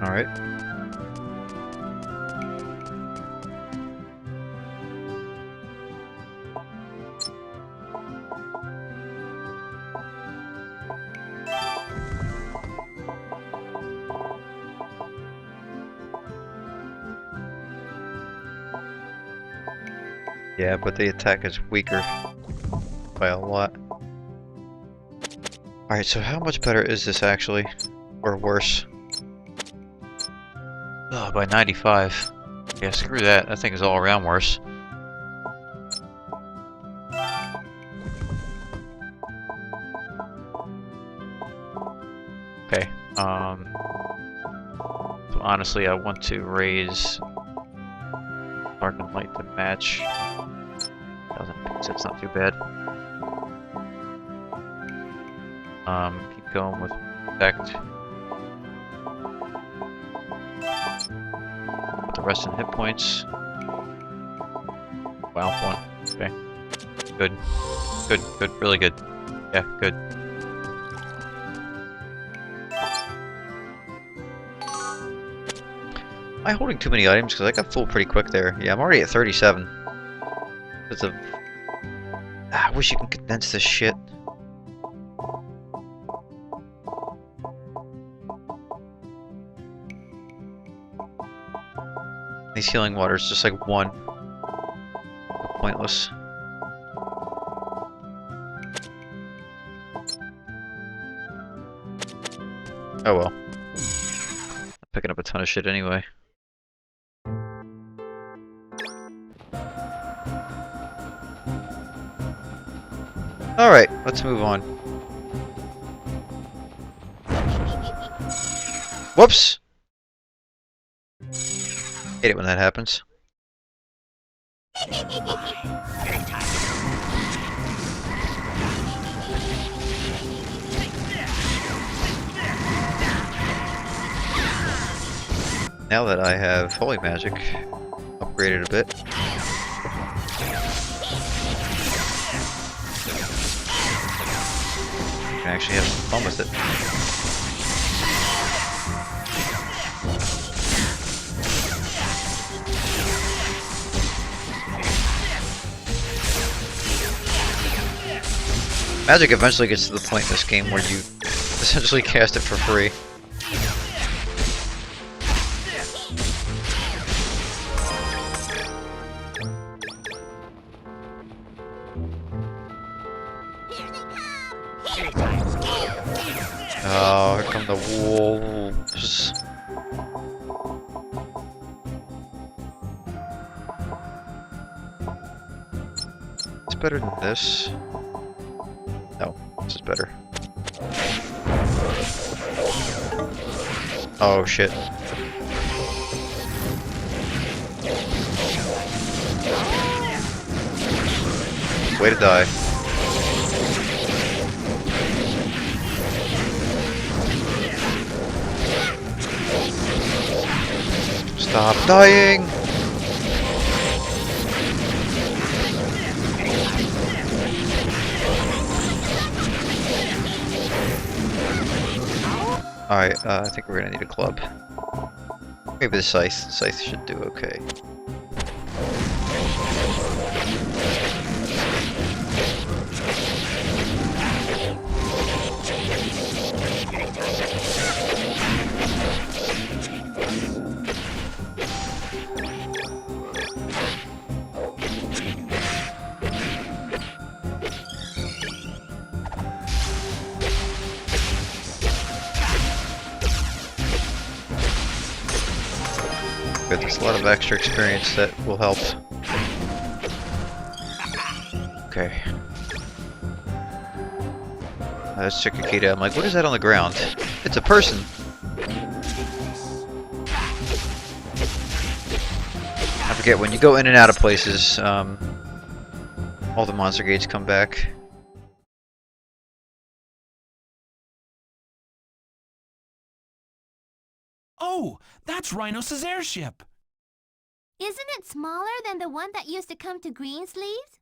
Alright. Yeah, but the attack is weaker by a lot. Alright, so how much better is this actually? Or worse? Oh, by 95. Yeah, screw that. That thing is all around worse. Okay, so honestly, I want to raise Dark and Light to match. So it's not too bad. Keep going with Protect. Put the rest in hit points. Wow, one. Okay. Good. Good, good, really good. Yeah, good. Am I holding too many items? Because I got full pretty quick there. Yeah, I'm already at 37. Because of... I wish you can condense this shit. These healing waters, just like one. Pointless. Oh well. I'm picking up a ton of shit anyway. Alright, let's move on. Whoops! Hate it when that happens. Now that I have Holy Magic upgraded a bit. I can actually have some fun with it. Magic eventually gets to the point in this game where you essentially cast it for free. Oh, here come the wolves. It's better than this. No, this is better. Oh shit. Way to die. Stop dying! Alright, I think we're gonna need a club. Maybe the scythe. Scythe should do okay. Good, there's a lot of extra experience that will help. Okay. Let's check Akita. I'm like, what is that on the ground? It's a person! I forget, when you go in and out of places, all the monster gates come back. Oh, that's Rhinos' airship. Isn't it smaller than the one that used to come to Greensleeves?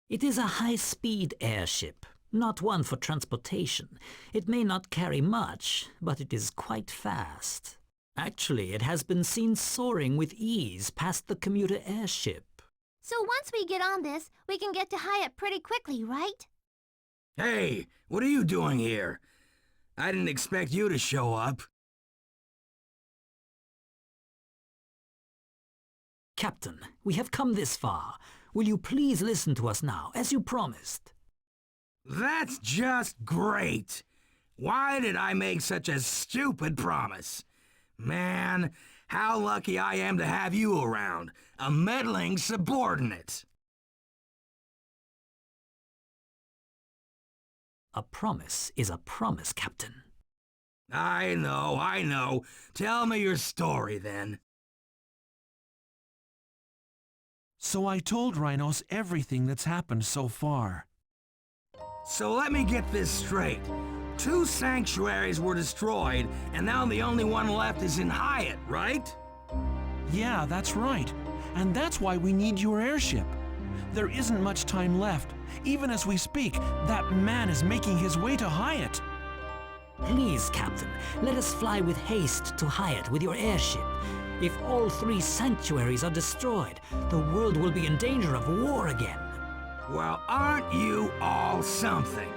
It is a high-speed airship, not one for transportation. It may not carry much, but it is quite fast. Actually, it has been seen soaring with ease past the commuter airship. So once we get on this, we can get to Hyatt pretty quickly, right? Hey, what are you doing here? I didn't expect you to show up. Captain, we have come this far. Will you please listen to us now, as you promised? That's just great. Why did I make such a stupid promise? Man, how lucky I am to have you around, a meddling subordinate. A promise is a promise, Captain. I know. Tell me your story, then. So I told Rhinos everything that's happened so far. So let me get this straight. 2 sanctuaries were destroyed, and now the only one left is in Hyatt, right? Yeah, that's right. And that's why we need your airship. There isn't much time left. Even as we speak, that man is making his way to Hyatt. Please, Captain, let us fly with haste to Hyatt with your airship. If all 3 sanctuaries are destroyed, the world will be in danger of war again. Well, aren't you all something?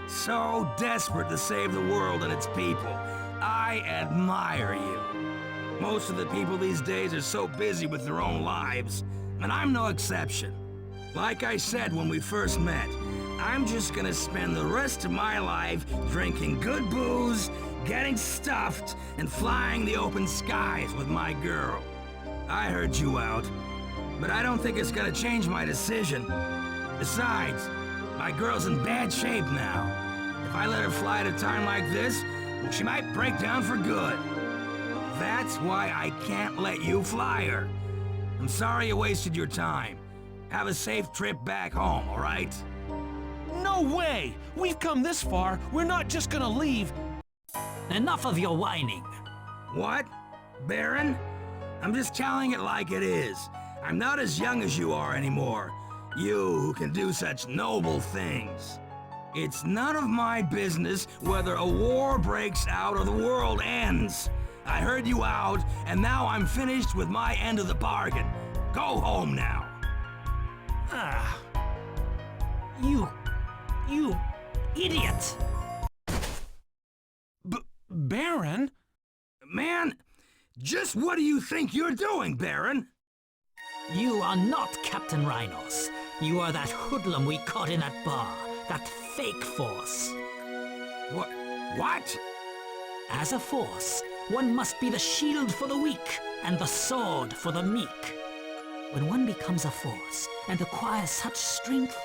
So desperate to save the world and its people. I admire you. Most of the people these days are so busy with their own lives, and I'm no exception. Like I said when we first met, I'm just gonna spend the rest of my life drinking good booze, getting stuffed, and flying the open skies with my girl. I heard you out, but I don't think it's gonna change my decision. Besides, my girl's in bad shape now. If I let her fly at a time like this, she might break down for good. That's why I can't let you fly her. I'm sorry you wasted your time. Have a safe trip back home, all right? No way! We've come this far. We're not just gonna leave. Enough of your whining. What? Baron? I'm just telling it like it is. I'm not as young as you are anymore. You who can do such noble things. It's none of my business whether a war breaks out or the world ends. I heard you out, and now I'm finished with my end of the bargain. Go home now. Ah. You idiot! Baron? Man, just what do you think you're doing, Baron? You are not Captain Rhinos. You are that hoodlum we caught in that bar. That fake force. What? As a force, one must be the shield for the weak and the sword for the meek. When one becomes a force and acquires such strength,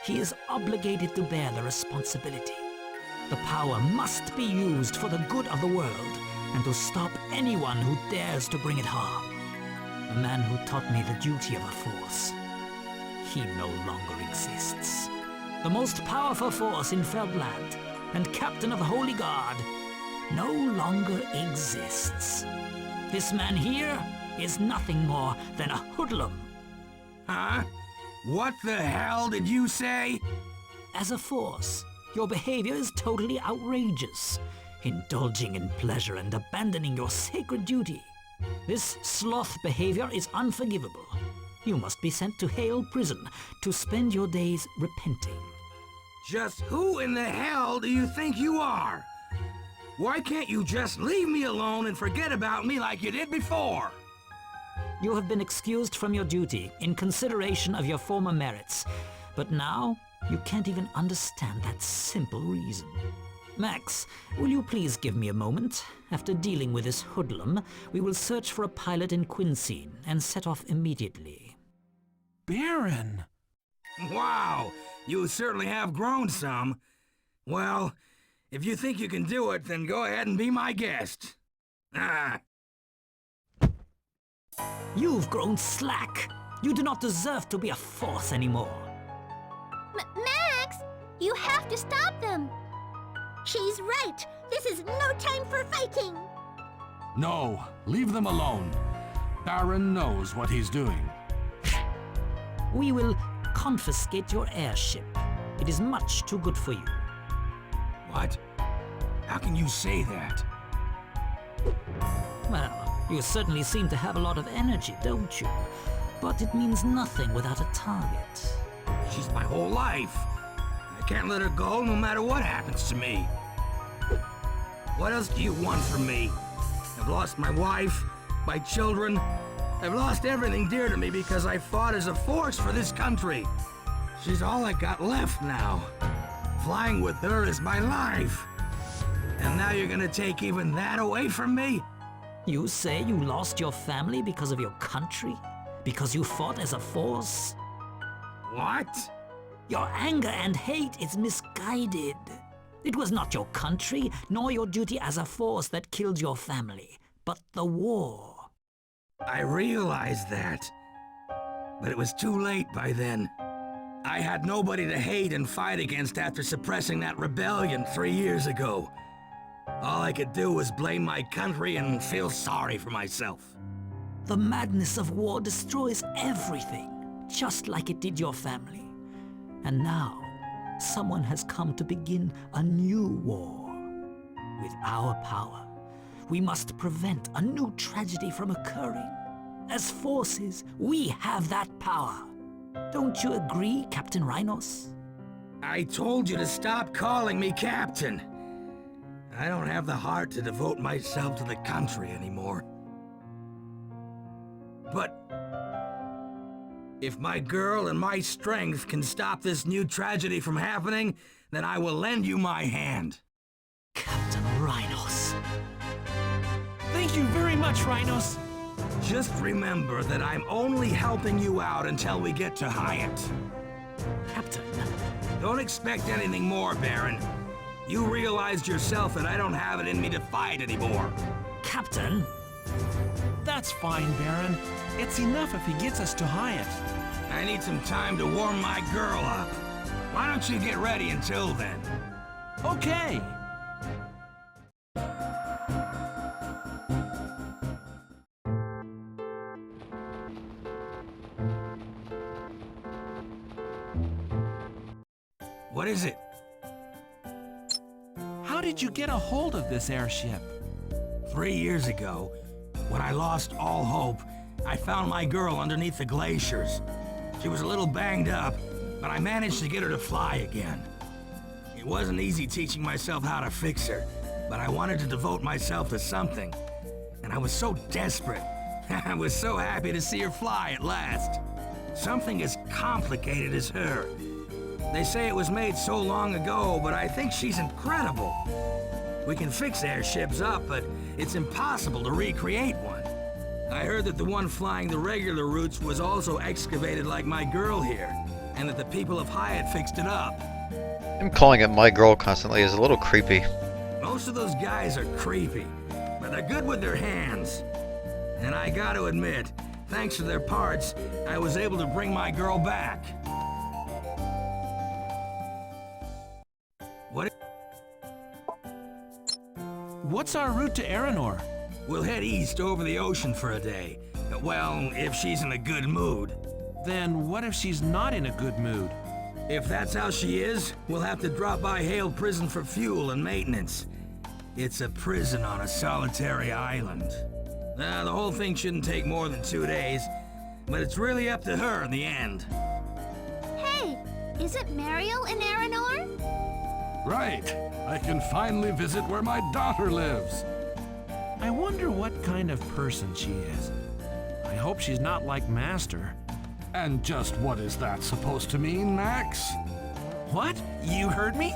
he is obligated to bear the responsibility. The power must be used for the good of the world and to stop anyone who dares to bring it harm. The man who taught me the duty of a force, he no longer exists. The most powerful force in Feldland and captain of the Holy Guard no longer exists. This man here is nothing more than a hoodlum. Huh? What the hell did you say? As a force, your behavior is totally outrageous, indulging in pleasure and abandoning your sacred duty. This sloth behavior is unforgivable. You must be sent to Hale Prison to spend your days repenting. Just who in the hell do you think you are? Why can't you just leave me alone and forget about me like you did before? You have been excused from your duty in consideration of your former merits, but now you can't even understand that simple reason. Max, will you please give me a moment? After dealing with this hoodlum, we will search for a pilot in Quincy and set off immediately. Baron! Wow, you certainly have grown some. Well, if you think you can do it, then go ahead and be my guest. Ah. You've grown slack. You do not deserve to be a force anymore. Max! You have to stop them! She's right. This is no time for fighting. No, leave them alone. Baron knows what he's doing. We will confiscate your airship. It is much too good for you. What? How can you say that? Well, you certainly seem to have a lot of energy, don't you? But it means nothing without a target. She's my whole life. I can't let her go no matter what happens to me. What else do you want from me? I've lost my wife, my children. I've lost everything dear to me because I fought as a force for this country. She's all I got left now. Flying with her is my life. And now you're gonna take even that away from me? You say you lost your family because of your country? Because you fought as a force? What? Your anger and hate is misguided. It was not your country, nor your duty as a force that killed your family, but the war. I realized that. But it was too late by then. I had nobody to hate and fight against after suppressing that rebellion 3 years ago. All I could do was blame my country and feel sorry for myself. The madness of war destroys everything. just like it did your family. And now, someone has come to begin a new war. With our power, we must prevent a new tragedy from occurring. As forces, we have that power. Don't you agree, Captain Rhinos? I told you to stop calling me Captain. I don't have the heart to devote myself to the country anymore. But if my girl and my strength can stop this new tragedy from happening, then I will lend you my hand. Captain Rhinos. Thank you very much, Rhinos. Just remember that I'm only helping you out until we get to Hyatt. Captain, Don't expect anything more, Baron. You realized yourself that I don't have it in me to fight anymore. Captain, That's fine, Baron. It's enough if he gets us to Hyatt. I need some time to warm my girl up. Why don't you get ready until then? Okay. What is it? How did you get a hold of this airship? 3 years ago, when I lost all hope, I found my girl underneath the glaciers. She was a little banged up, but I managed to get her to fly again. It wasn't easy teaching myself how to fix her, but I wanted to devote myself to something. And I was so desperate. I was so happy to see her fly at last. Something as complicated as her. They say it was made so long ago, but I think she's incredible. We can fix airships up, but it's impossible to recreate one. I heard that the one flying the regular routes was also excavated like my girl here, and that the people of Hyatt fixed it up. Him calling it my girl constantly is a little creepy. Most of those guys are creepy, but they're good with their hands. And I gotta admit, thanks to their parts, I was able to bring my girl back. What's our route to Aranor? We'll head east over the ocean for a day. Well, if she's in a good mood. Then what if she's not in a good mood? If that's how she is, we'll have to drop by Hale Prison for fuel and maintenance. It's a prison on a solitary island. The whole thing shouldn't take more than 2 days, but it's really up to her in the end. Hey, isn't Mariel in Aranor? Right. I can finally visit where my daughter lives. I wonder what kind of person she is. I hope she's not like Master. And just what is that supposed to mean, Max? What? You heard me?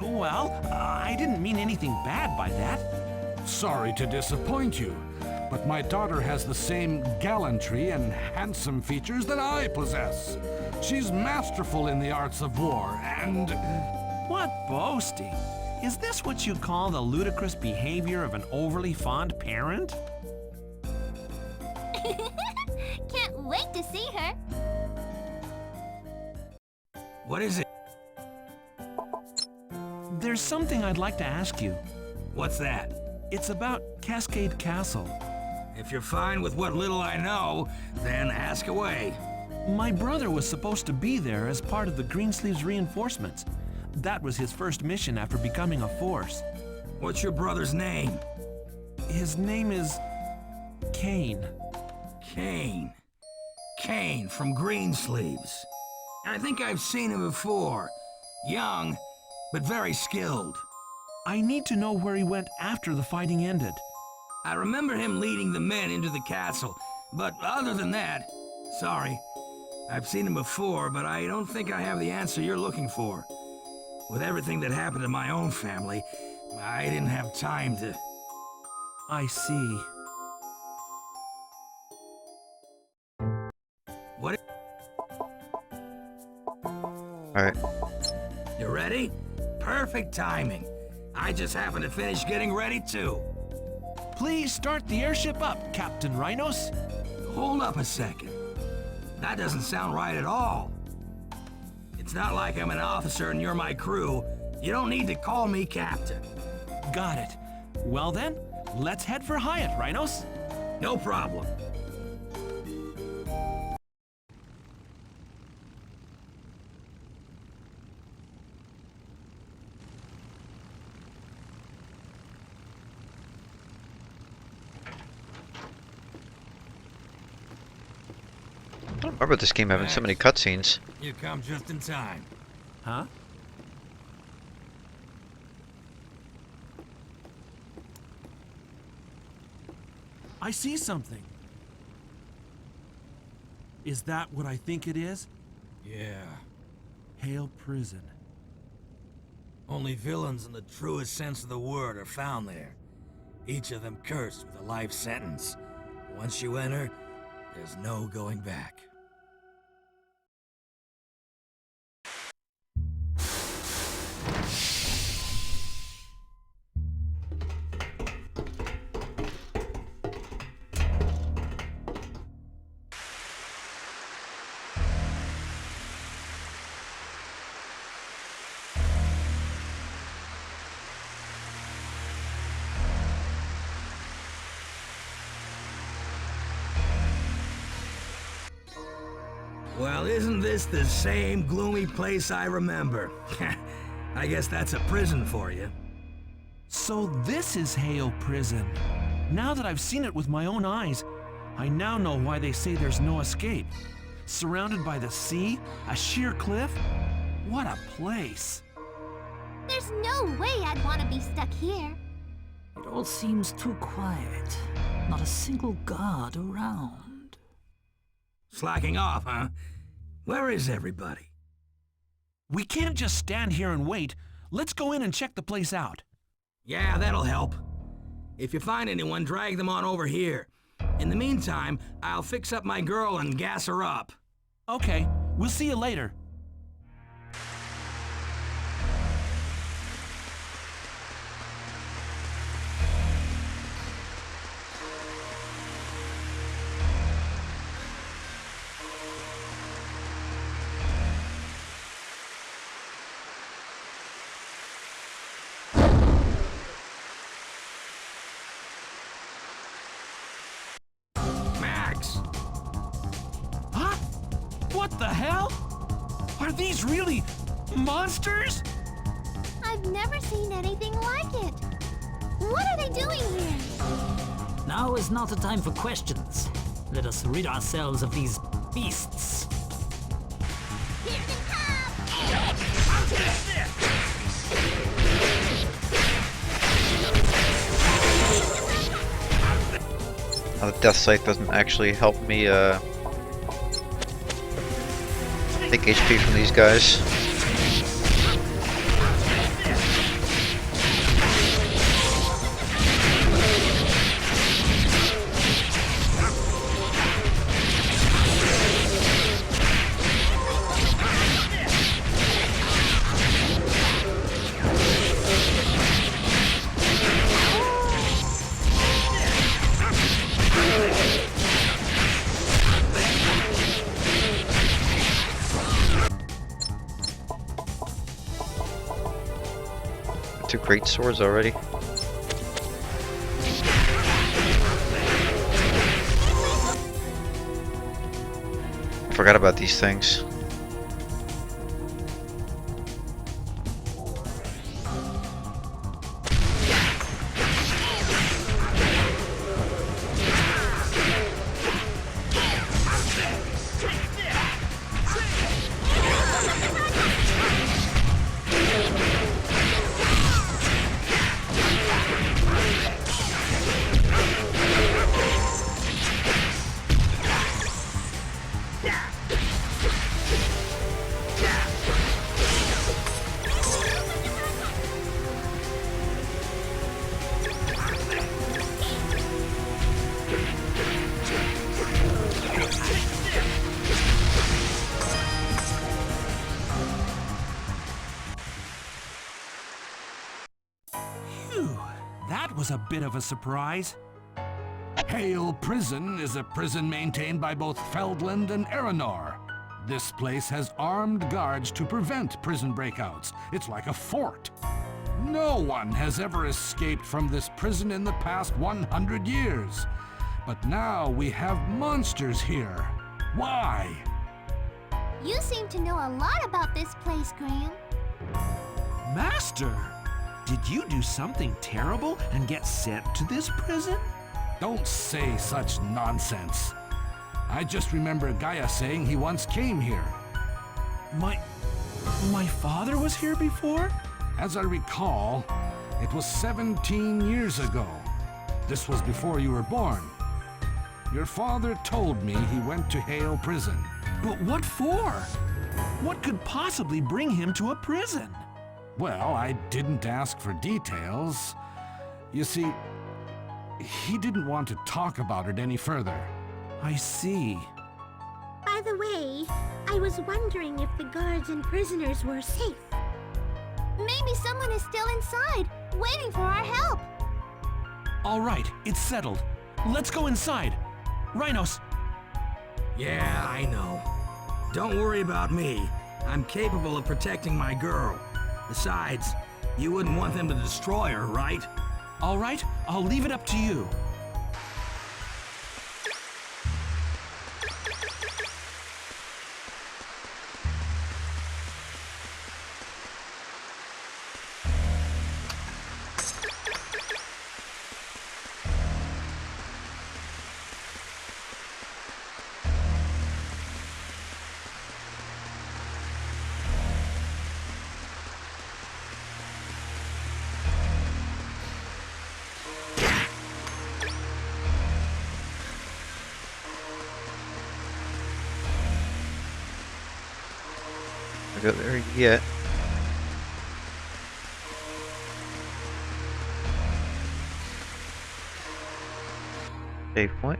Well, I didn't mean anything bad by that. Sorry to disappoint you, but my daughter has the same gallantry and handsome features that I possess. She's masterful in the arts of war, and... What boasting? Is this what you call the ludicrous behavior of an overly fond parent? Can't wait to see her. What is it? There's something I'd like to ask you. What's that? It's about Cascade Castle. If you're fine with what little I know, then ask away. My brother was supposed to be there as part of the Greensleeves reinforcements. That was his first mission after becoming a force. What's your brother's name? His name is... Kane. Kane. Kane from Greensleeves. I think I've seen him before. Young, but very skilled. I need to know where he went after the fighting ended. I remember him leading the men into the castle, but other than that, sorry. I've seen him before, but I don't think I have the answer you're looking for. With everything that happened to my own family, I didn't have time to... I see. What? Alright. You ready? Perfect timing. I just happened to finish getting ready too. Please start the airship up, Captain Rhinos. Hold up a second. That doesn't sound right at all. It's not like I'm an officer and you're my crew. You don't need to call me captain. Got it. Well then, let's head for Hyatt, Rhinos. No problem. I don't remember this game having so many cutscenes. You come just in time. Huh? I see something. Is that what I think it is? Yeah. Hale Prison. Only villains in the truest sense of the word are found there. Each of them cursed with a life sentence. Once you enter, there's no going back. Well, isn't this the same gloomy place I remember? I guess that's a prison for you. So this is Hale Prison. Now that I've seen it with my own eyes, I now know why they say there's no escape. Surrounded by the sea, a sheer cliff. What a place. There's no way I'd want to be stuck here. It all seems too quiet. Not a single guard around. Slacking off, huh? Where is everybody? We can't just stand here and wait. Let's go in and check the place out. Yeah, that'll help. If you find anyone, drag them on over here. In the meantime, I'll fix up my girl and gas her up. Okay, we'll see you later. Max! Huh? What the hell? Are these really monsters? I've never seen anything like it. What are they doing here? Now is not the time for questions. Let us rid ourselves of these beasts. Here they come! The death sight doesn't actually help me take HP from these guys. Two great swords already. Forgot about these things. Phew, that was a bit of a surprise. Hale Prison is a prison maintained by both Feldland and Aranor. This place has armed guards to prevent prison breakouts. It's like a fort. No one has ever escaped from this prison in the past 100 years. But now we have monsters here. Why? You seem to know a lot about this place, Graham. Master, did you do something terrible and get sent to this prison? Don't say such nonsense. I just remember Gaia saying he once came here. My father was here before? As I recall, it was 17 years ago. This was before you were born. Your father told me he went to Hale Prison. But what for? What could possibly bring him to a prison? Well, I didn't ask for details. You see, he didn't want to talk about it any further. I see. By the way, I was wondering if the guards and prisoners were safe. Maybe someone is still inside, waiting for our help. All right, it's settled. Let's go inside. Rhinos. Yeah, I know. Don't worry about me. I'm capable of protecting my girl. Besides, you wouldn't want them to destroy her, right? All right, I'll leave it up to you. I go there yet. Save point.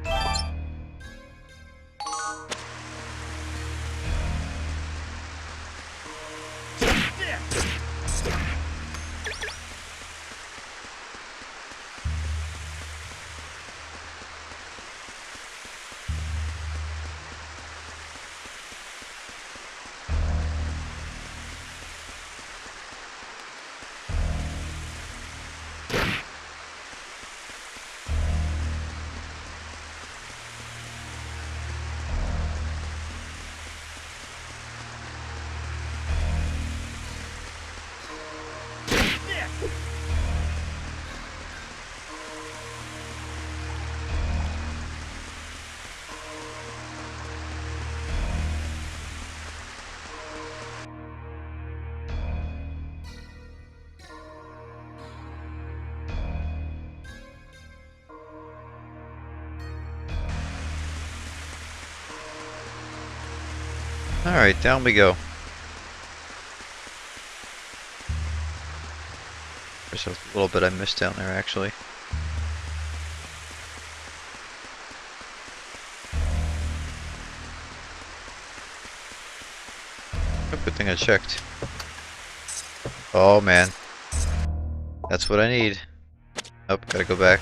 Alright, down we go. There's a little bit I missed down there, actually. Oh, good thing I checked. Oh man. That's what I need. Oh, gotta go back.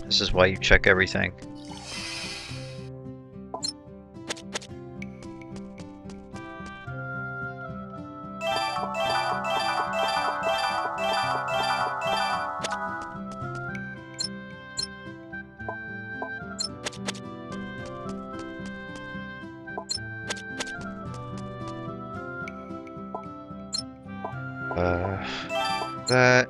This is why you check everything. That.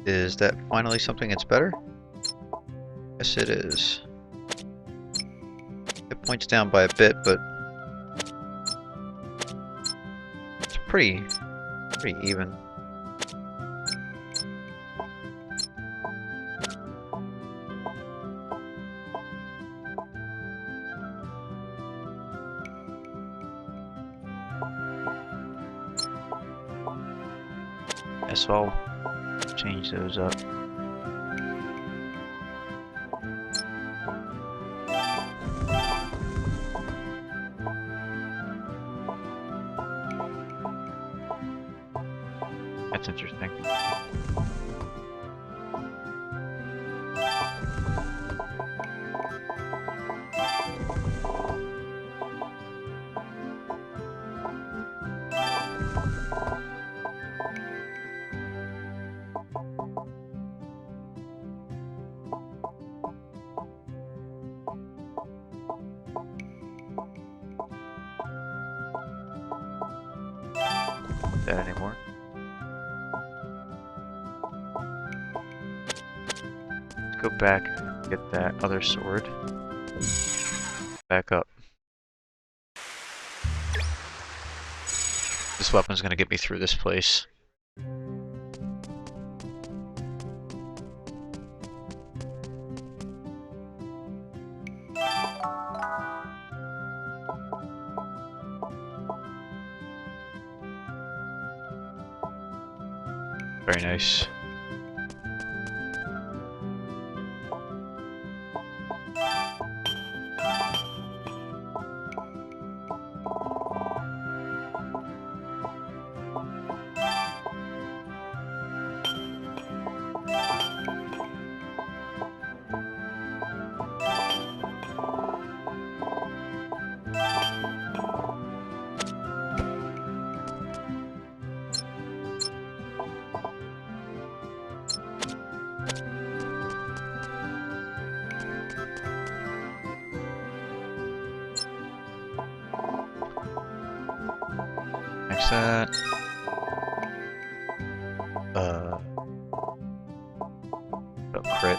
Is that finally something that's better? Yes, it is. It points down by a bit, but it's pretty even. So I'll change those up. That's interesting. That anymore. Let's go back and get that other sword. Back up. This weapon's gonna get me through this place. Very nice. Fix that. Oh, crit.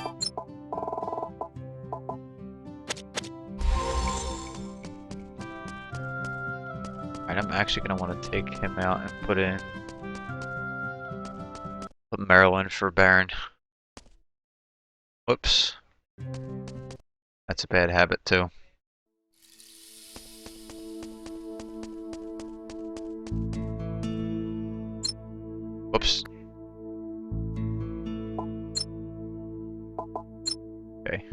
Alright, I'm actually gonna want to take him out and put Marilyn for Baron. Whoops. That's a bad habit too. Whoops. Okay.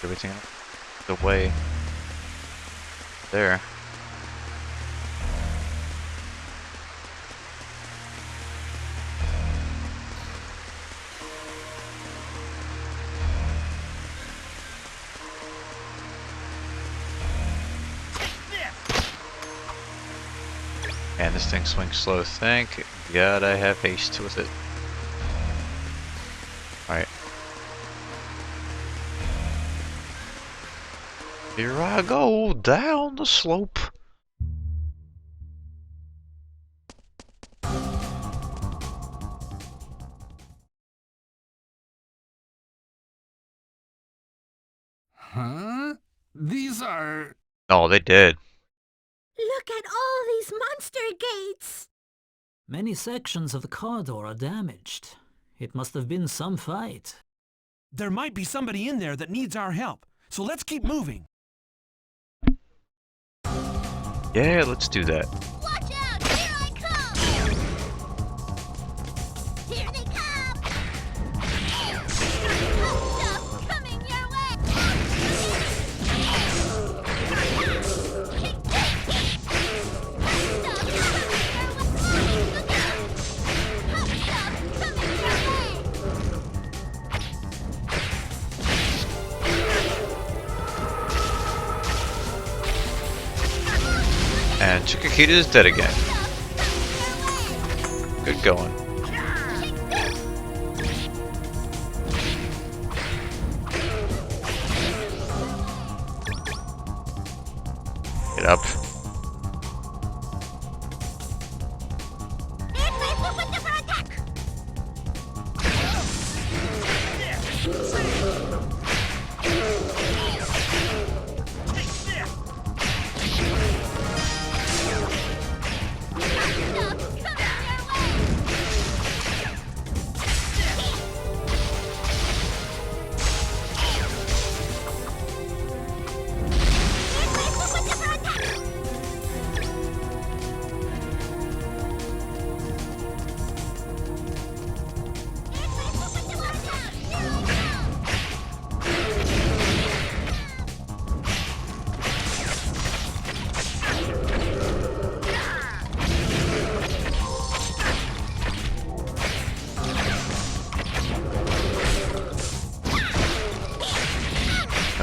Everything the way there. And this thing swings slow. Thank God I have haste with it. Alright. Here I go down the slope. Huh? These are... Oh, they did. Look at all these monster gates! Many sections of the corridor are damaged. It must have been some fight. There might be somebody in there that needs our help, so let's keep moving. Yeah, let's do that. Watch out! Here I come! Here they come! Hot stuff coming your way! And Chikakita is dead again. Good going. Get up. There's my super duper attack!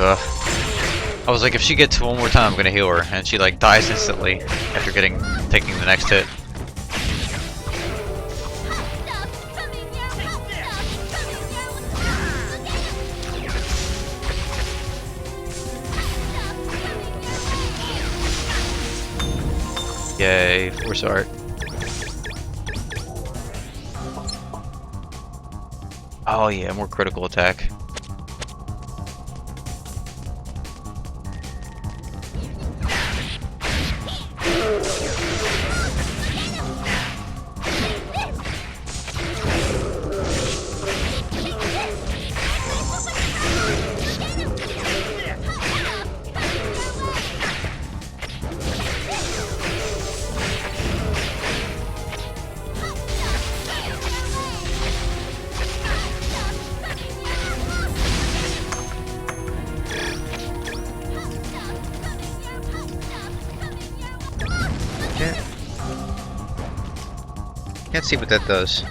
Ugh. I was like, if she gets one more time, I'm gonna heal her, and she like dies instantly after taking the next hit. Yay, force art. Oh yeah, more critical attack. Can't see what that does.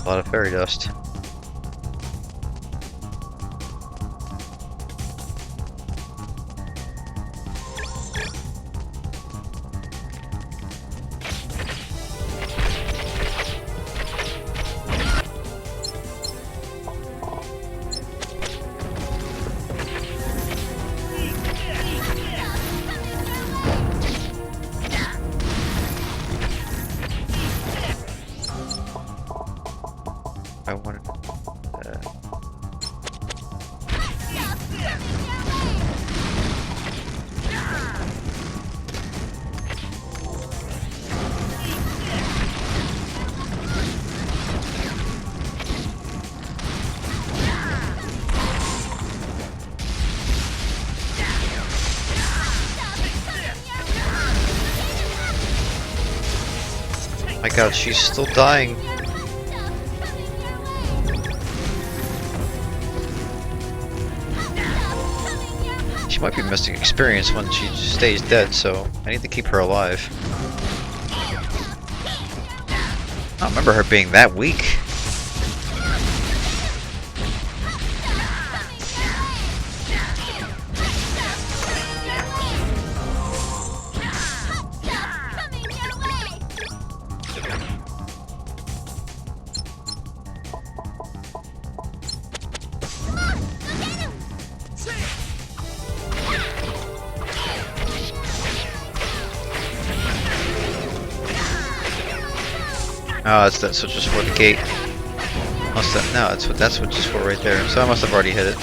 A lot of fairy dust. I wanted. My God, she's still dying. She might be missing experience when she stays dead, so I need to keep her alive. I don't remember her being that weak. Oh, that's what just for the gate. Must have, no, that's what just for right there. So I must have already hit it.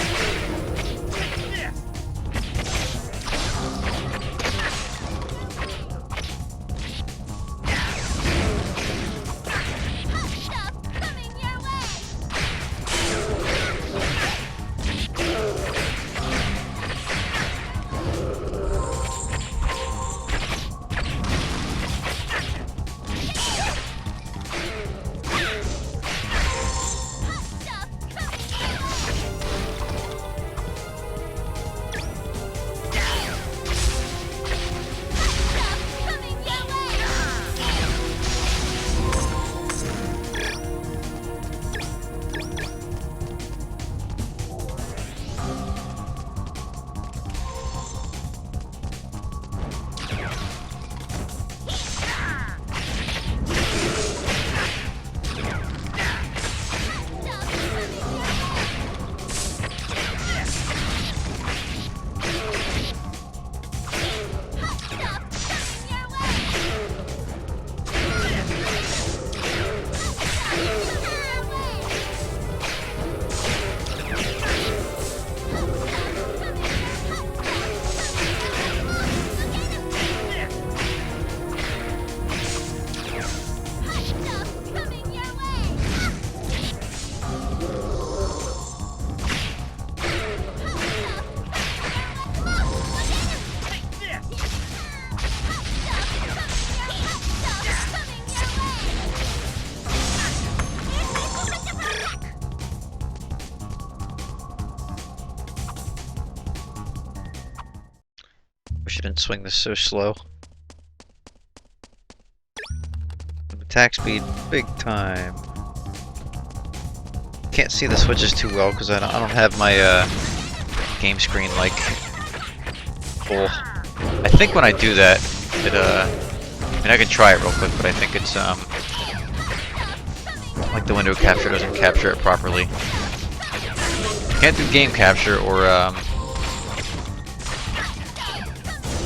Wish I didn't swing this so slow. Attack speed, big time. Can't see the switches too well because I don't have my game screen like full. I think when I do that, it I mean I can try it real quick, but I think it's like the window capture doesn't capture it properly. Can't do game capture or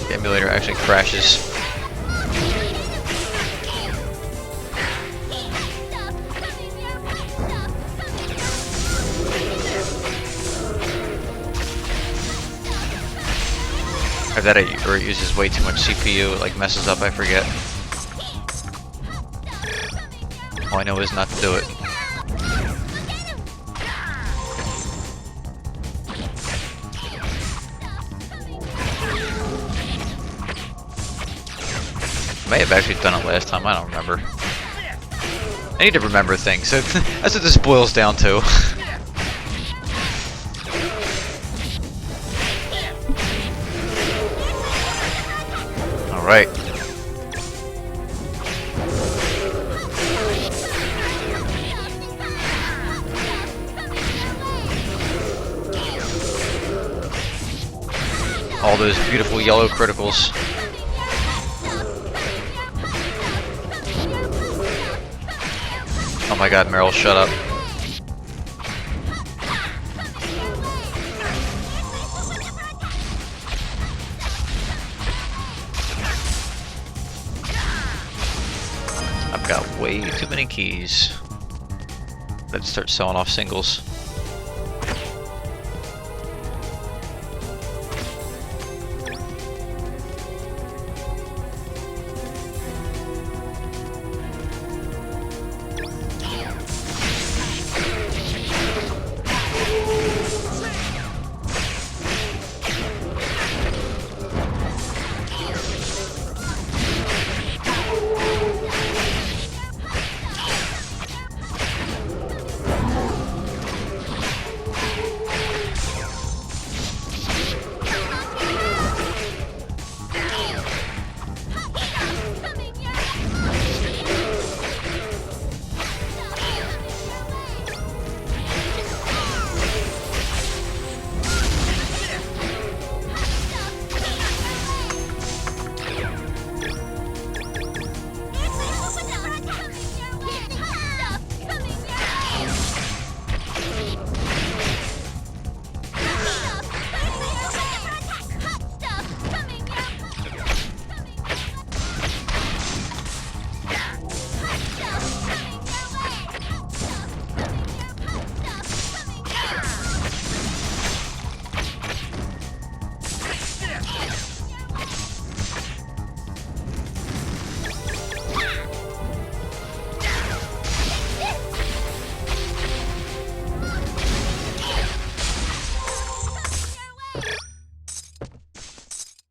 the emulator actually crashes. Or that or it uses way too much CPU, it like messes up, I forget. All I know is not to do it. I may have actually done it last time, I don't remember. I need to remember things, so that's what this boils down to. Alright. All those beautiful yellow criticals. Oh my god, Meryl, shut up. I've got way too many keys. Let's start selling off singles.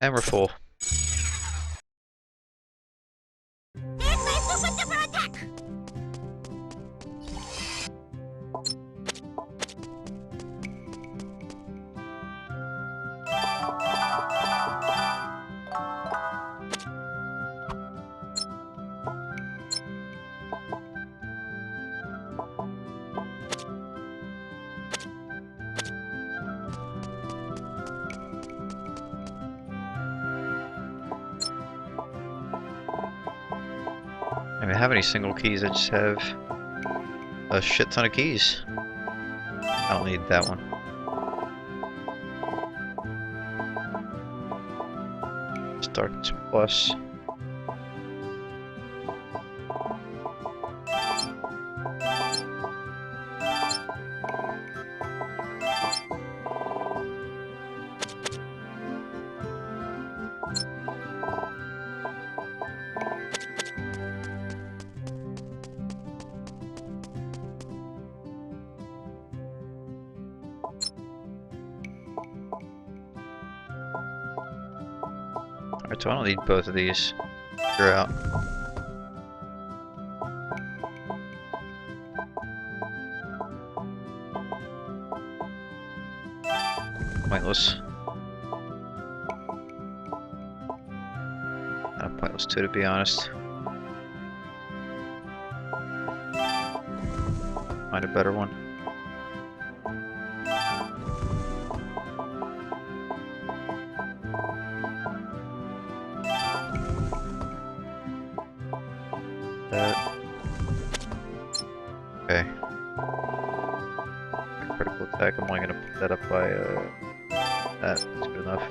And we're full. Here's my super duper attack! I don't have any single keys, I just have a shit ton of keys. I don't need that one. Darkness Plus. Alright, so I don't need both of these. You're out. Kind of pointless too, to be honest. Find a better one. Okay. My critical attack, I'm only gonna put that up by that. That's good enough.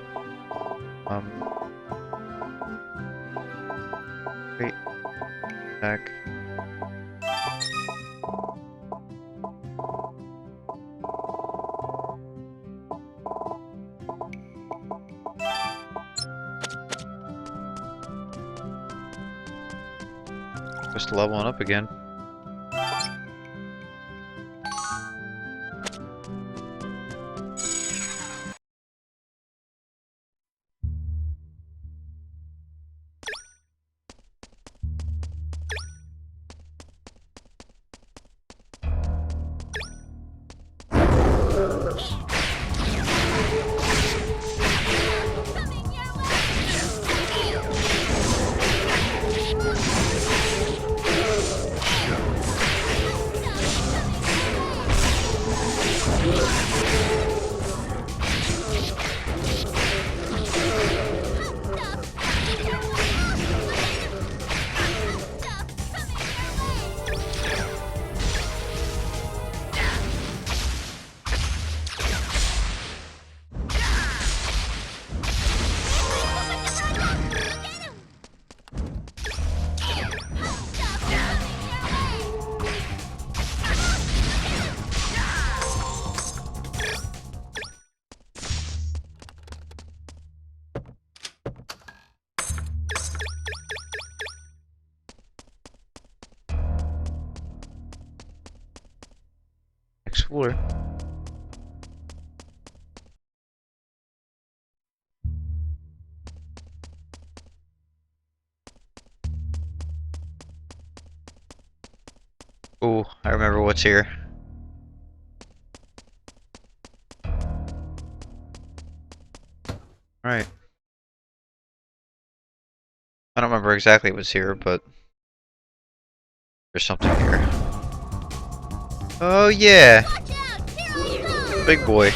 Great attack. Just leveling up again. Explore. Oh, I remember what's here. Right. I don't remember exactly what's here, but there's something here. Oh yeah! Big boy.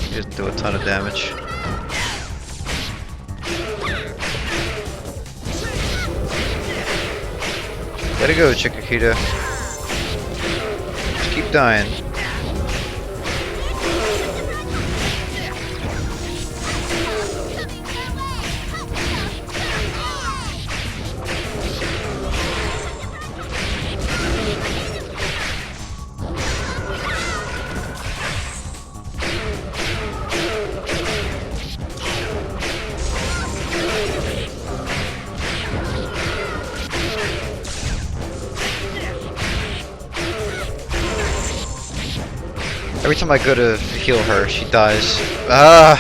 He doesn't do a ton of damage. Let it go, Chiquita. Just keep dying. Every time I go to heal her, she dies. Ah!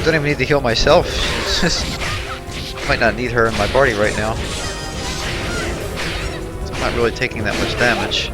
Don't even need to heal myself. It's just, might not need her in my party right now. So I'm not really taking that much damage.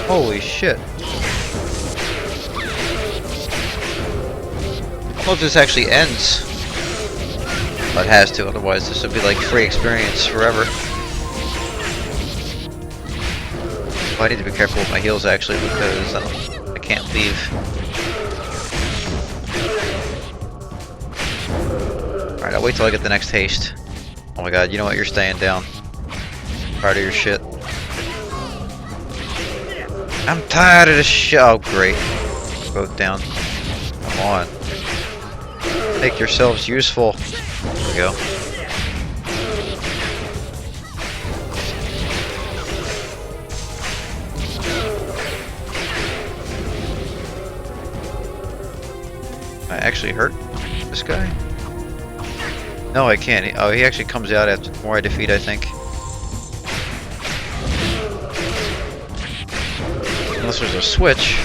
Holy shit. I hope this actually ends. But it has to, otherwise this would be like free experience forever. Oh, I need to be careful with my heals actually because I can't leave. Alright, I'll wait till I get the next haste. Oh my god, you know what? You're staying down. Tired of your shit. I'm tired of this shit. Oh, great. Both down. Come on. Make yourselves useful. There we go. I actually hurt this guy? No, I can't. Oh, he actually comes out after the more I defeat, I think. Unless there's a switch.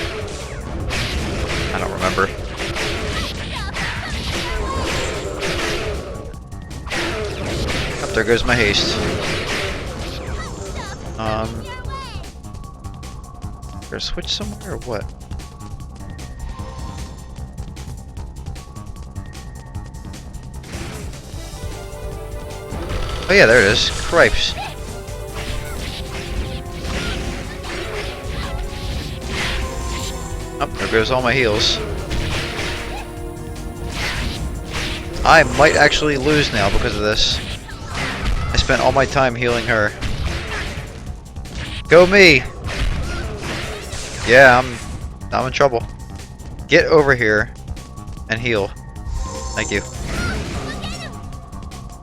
I don't remember. Oh, there goes my haste. Is there a switch somewhere or what? Oh yeah, there it is. Cripes. Oh, there goes all my heals. I might actually lose now because of this. I spent all my time healing her. Go me! Yeah, I'm in trouble. Get over here and heal. Thank you.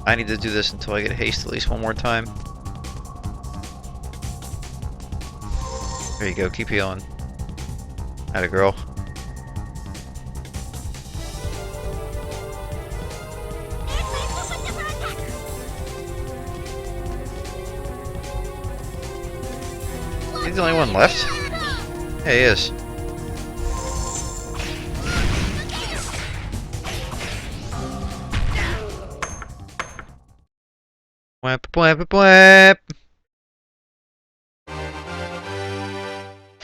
I need to do this until I get haste at least one more time. There you go, keep healing. Atta girl. He's the only one left? Yeah, he is. Whap, whap, whap.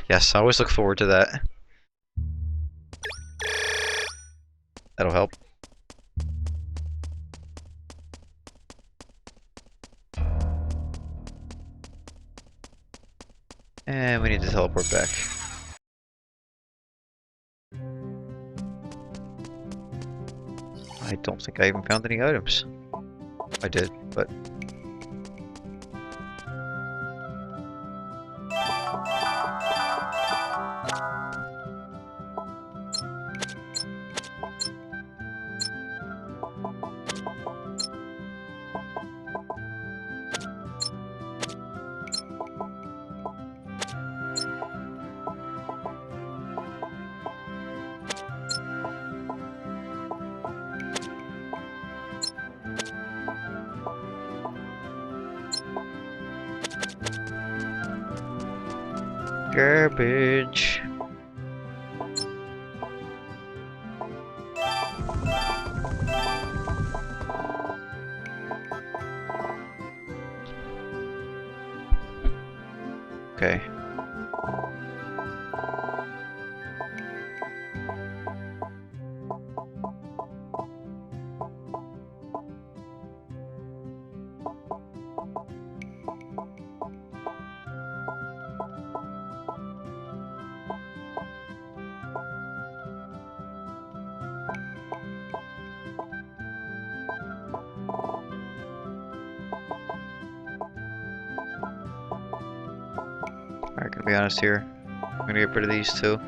Yes, I always look forward to that. That'll help. And we need to teleport back. I don't think I even found any items. I did, but... Garbage. Okay. Alright, gonna be honest here. I'm gonna get rid of these two.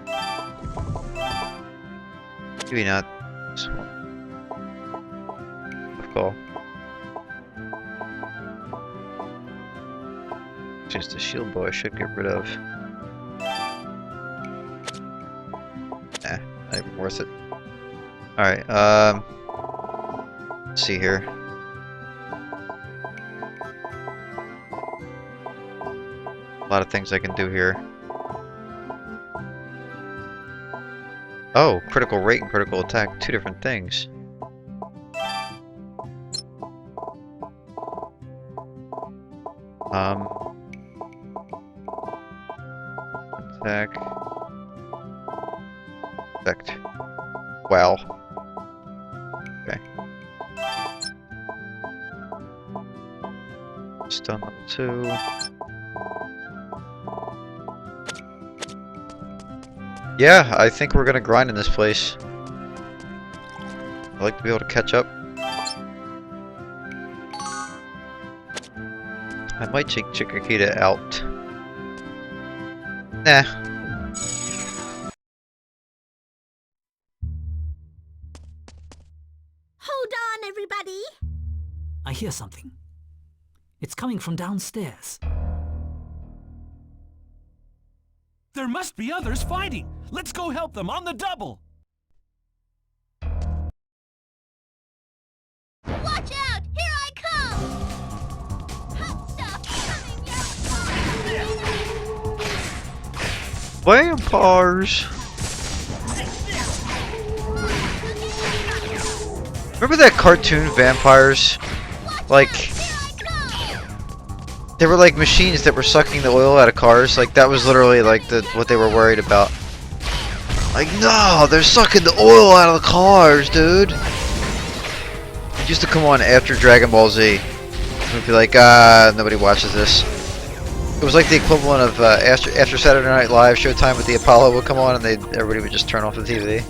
Maybe not this one. Tough call. Just the shield bow I should get rid of. Nah, not even worth it. Alright, let's see here. A lot of things I can do here. Oh, critical rate and critical attack, two different things. Attack. Effect. Wow. Okay. Stun level 2. Yeah, I think we're gonna grind in this place. I'd like to be able to catch up. I might take Chiquita out. Nah. on, everybody. I hear something. It's coming from downstairs. There must be others fighting. Let's go help them on the double. Watch out! Here I come! Hot stuff coming your Vampires! Remember that cartoon Vampires? Like, they were like machines that were sucking the oil out of cars. Like, that was literally like what they were worried about. Like, no, they're sucking the oil out of the cars, dude. It used to come on after Dragon Ball Z. We'd be like, nobody watches this. It was like the equivalent of after Saturday Night Live, Showtime with the Apollo would come on, and everybody would just turn off the TV.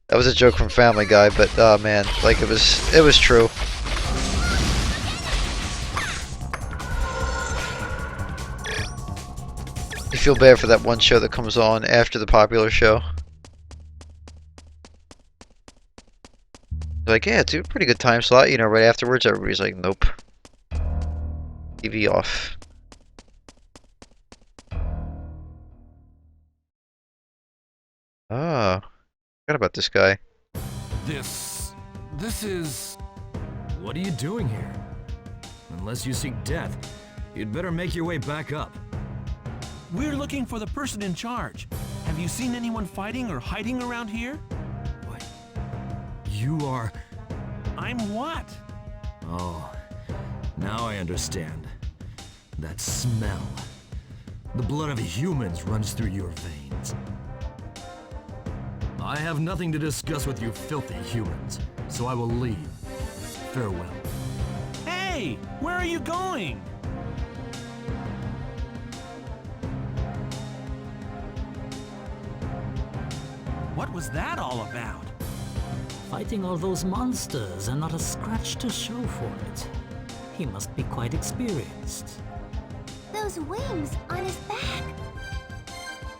That was a joke from Family Guy, but oh man, like it was true. You feel bad for that one show that comes on after the popular show. Like, yeah, it's a pretty good time slot, you know, right afterwards everybody's like, nope. TV off. Ah, forgot about this guy. This is... What are you doing here? Unless you seek death, you'd better make your way back up. We're looking for the person in charge. Have you seen anyone fighting or hiding around here? What? You are... I'm what? Oh, now I understand. That smell. The blood of humans runs through your veins. I have nothing to discuss with you filthy humans, so I will leave. Farewell. Hey, where are you going? What was that all about? Fighting all those monsters and not a scratch to show for it. He must be quite experienced. Those wings on his back.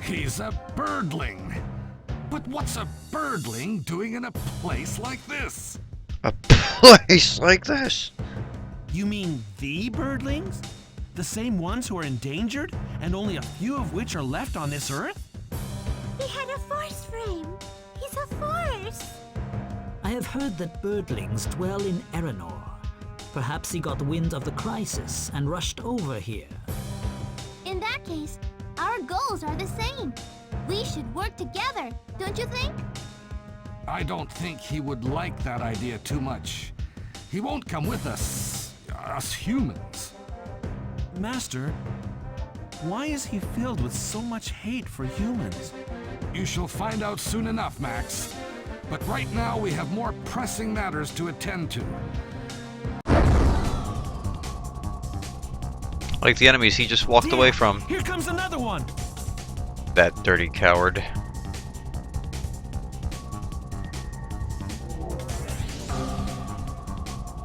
He's a birdling. But what's a birdling doing in a place like this? A place like this? You mean the birdlings? The same ones who are endangered, and only a few of which are left on this earth? He had a force frame. He's a force. I have heard that birdlings dwell in Erenor. Perhaps he got wind of the crisis and rushed over here. In that case, our goals are the same. We should work together, don't you think? I don't think he would like that idea too much. He won't come with us humans. Master, why is he filled with so much hate for humans? You shall find out soon enough, Max. But right now we have more pressing matters to attend to. Like the enemies he just walked away from. Here comes another one! That dirty coward.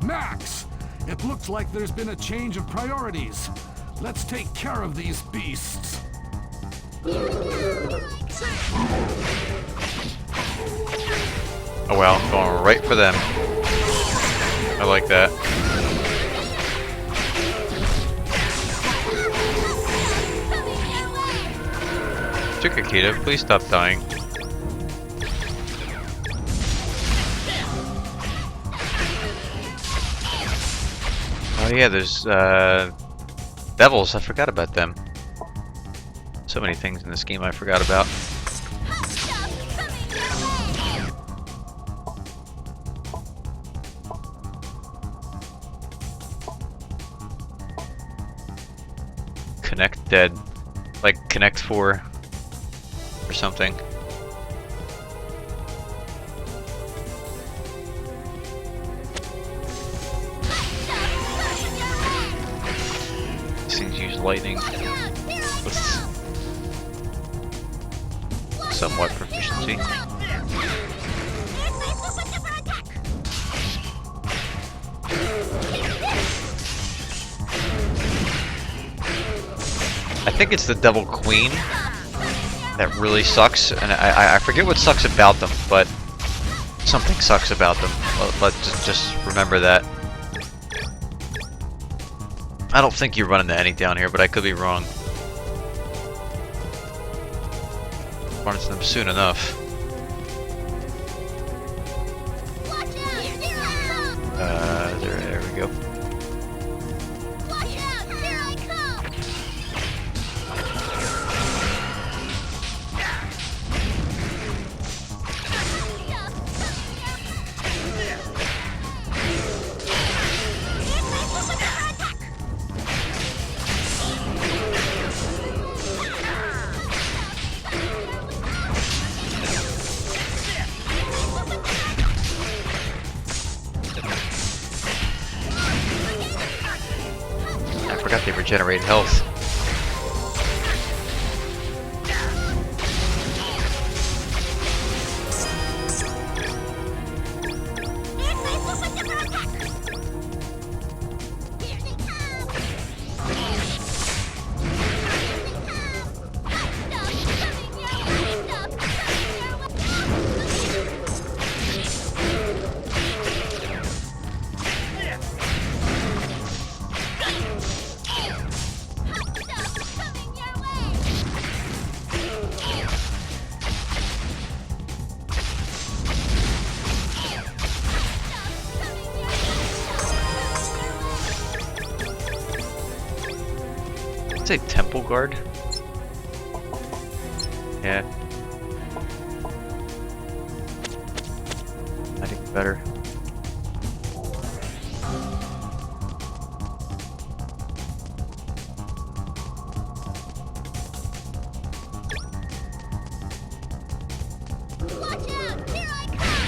Max! It looks like there's been a change of priorities. Let's take care of these beasts. Oh well, going right for them. I like that. Chikakita, please stop dying. Oh yeah, there's devils, I forgot about them. So many things in this game I forgot about. Connect dead. Like Connect 4 or something. These things use lightning with somewhat proficiency. I think it's the Devil Queen that really sucks, and I forget what sucks about them, but something sucks about them. Let's just remember that. I don't think you run into any down here, but I could be wrong. Run into them soon enough. Watch out! Here I come! There we go. Watch out! Here I come! I forgot they regenerate health. Say temple guard? Yeah. I think better. Watch out! Here I come!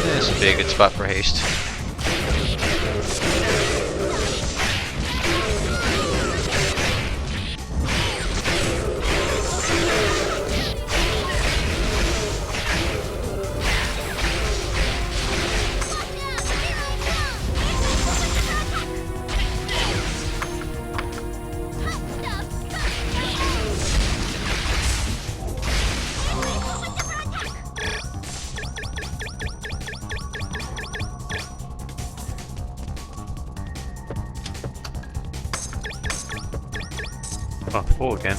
This would be a good spot for haste. Oh, full again.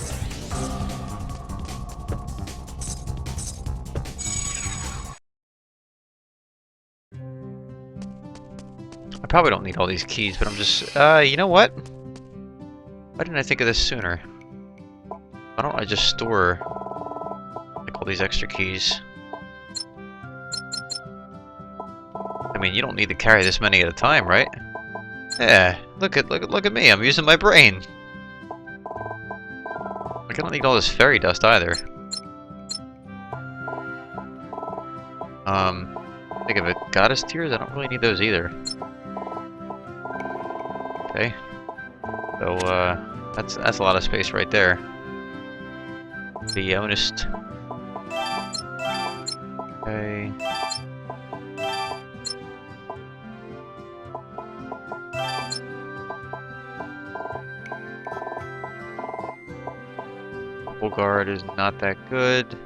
I probably don't need all these keys, but I'm just, you know what? Why didn't I think of this sooner? Why don't I just store, like, all these extra keys? I mean, you don't need to carry this many at a time, right? Yeah, look at me, I'm using my brain. Like, I don't need all this fairy dust either. Think of it, goddess tears, I don't really need those either. Okay. So, that's a lot of space right there. Be honest. Okay. Full guard is not that good.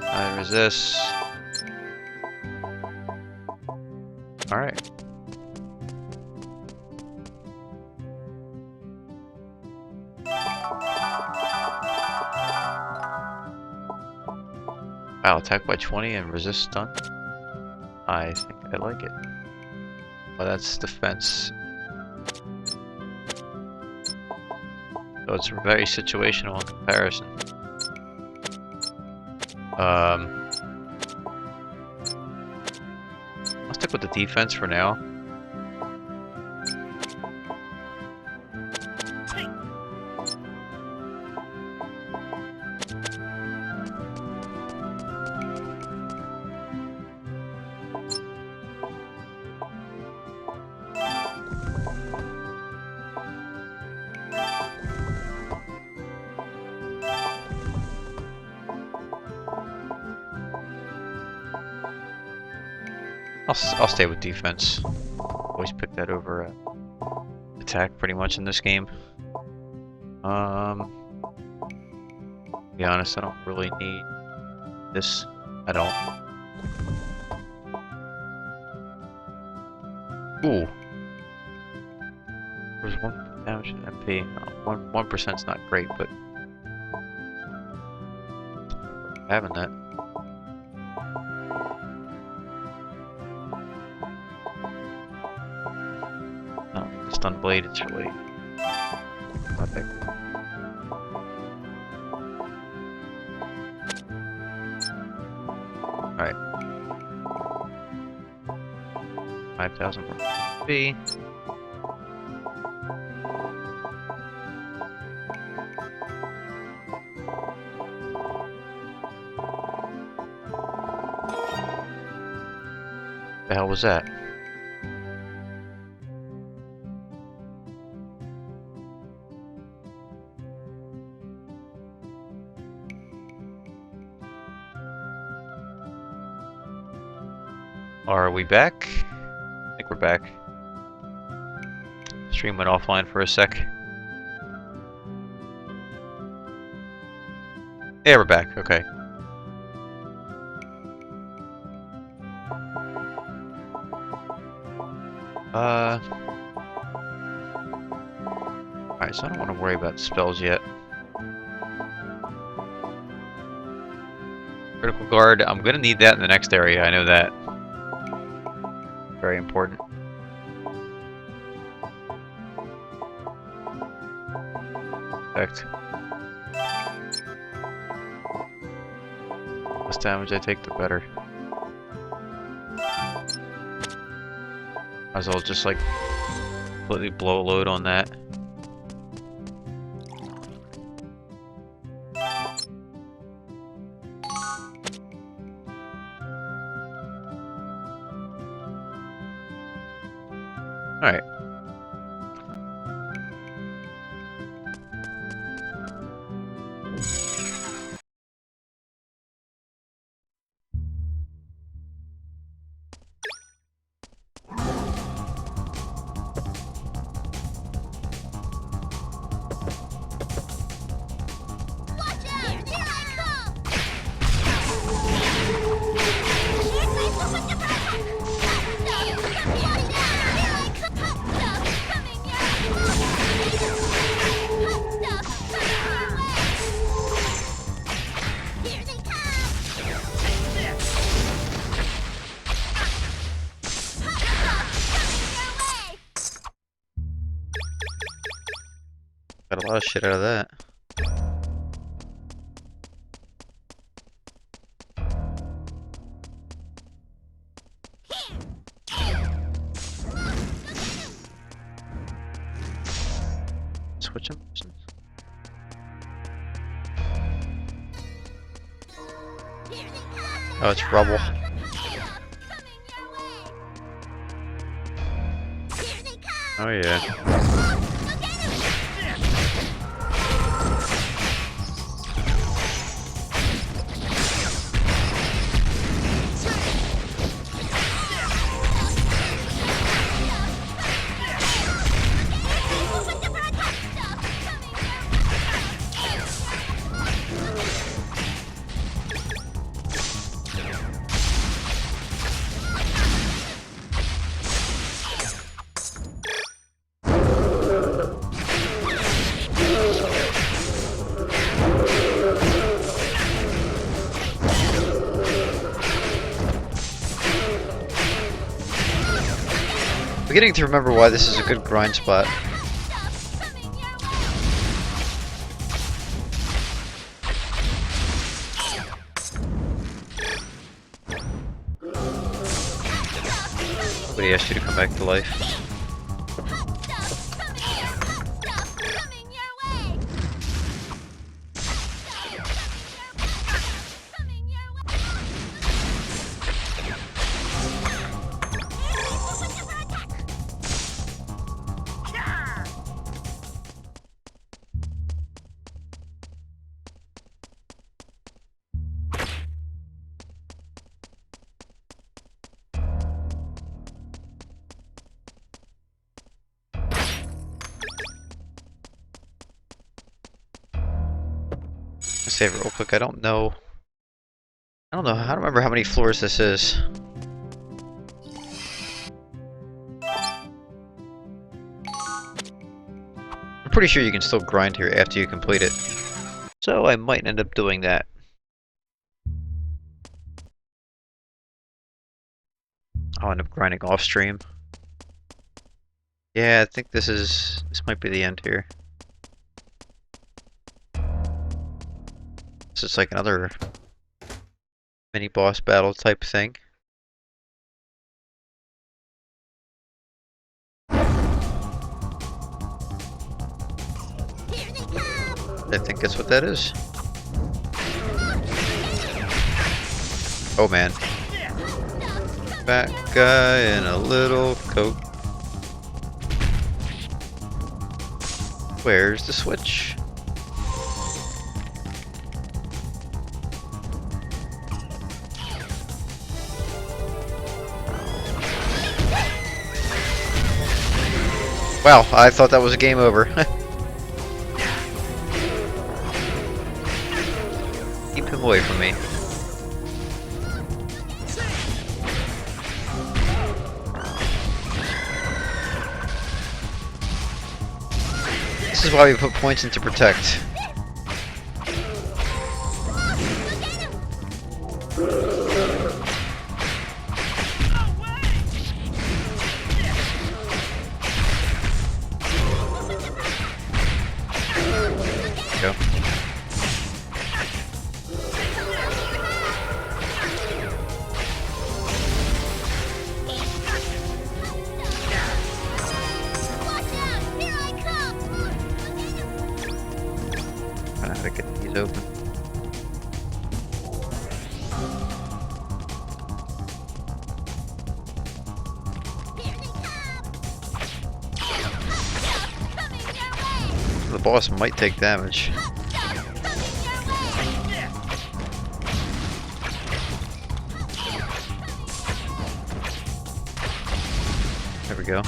Neither is this. Alright. Wow, attack by 20 and resist stun. I think I like it. Well, that's defense. So it's very situational in comparison. I'll stick with the defense for now. I'll stay with defense. Always pick that over attack pretty much in this game. be honest, I don't really need this at all. Ooh. There's 1 damage to MP. 1%'s not great, but having that. No, the stun blade is really not that good. Alright. 5,000 for MP. The hell was that? Are we back? I think we're back. Stream went offline for a sec. Yeah, we're back. Okay. Alright, so I don't want to worry about spells yet. Critical guard, I'm gonna need that in the next area, I know that. Very important. Effect. Less damage I take, the better. Might as well just like completely blow a load on that. Alright. Got a lot of shit out of that. Switch them. Oh, it's rubble. Oh yeah. Beginning to remember why this is a good grind spot. Nobody asked you to come back to life. Save it real quick. I don't know. I don't remember how many floors this is. I'm pretty sure you can still grind here after you complete it. So I might end up doing that. I'll end up grinding off stream. Yeah, I think this might be the end here. This is like another mini boss battle type thing. Here they come! I think that's what that is. Oh man. Fat guy in a little coat. Where's the switch? Wow, I thought that was a game over. Keep him away from me. This is why we put points into protect. Go. I don't know how to get these open. The boss might take damage. There we go.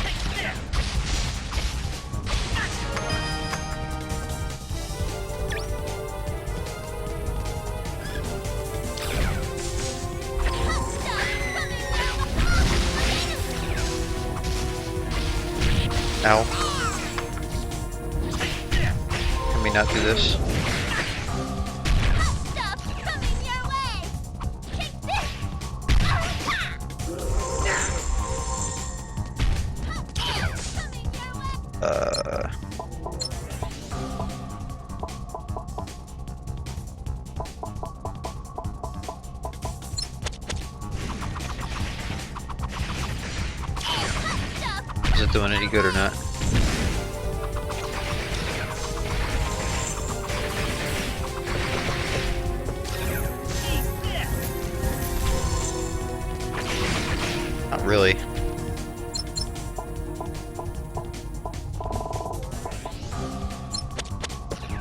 Ow. Can we not do this? Is it doing any good or not? Not really.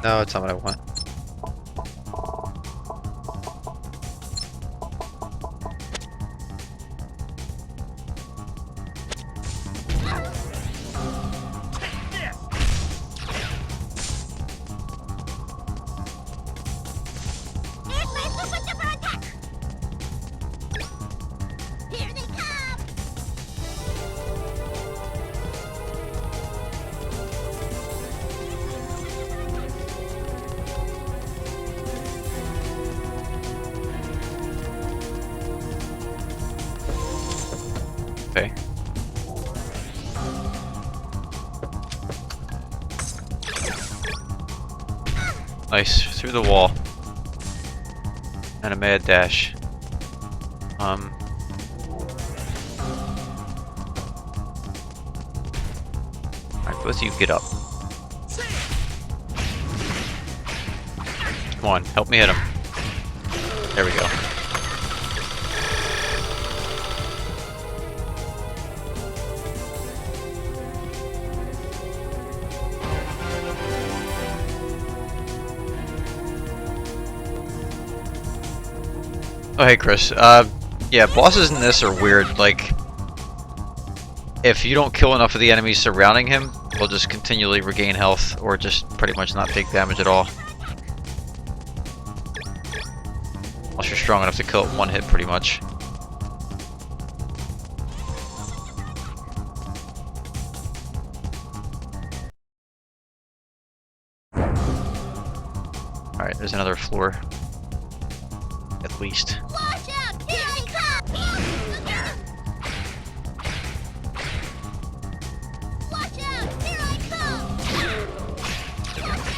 No, it's not what I want. Here's my super duper attack! Here they come! Okay. Nice, through the wall. And a mad dash. Alright, both of you get up. Come on, help me hit him. There we go. Oh hey Chris, yeah, bosses in this are weird, like, if you don't kill enough of the enemies surrounding him, he'll just continually regain health, or just pretty much not take damage at all. monster strong enough to kill it one hit pretty much. Alright, there's another floor. At least. Watch out! Here I come! Watch out! Here I come! Watch out! Here I come! Watch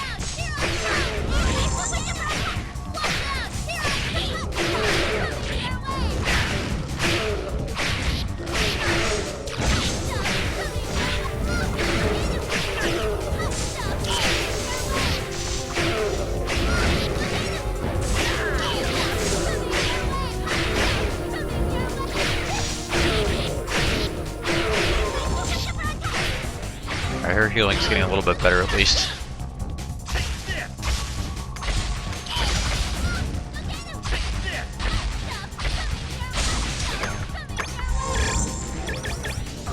out! Here Alright, her healing's getting a little bit better at least.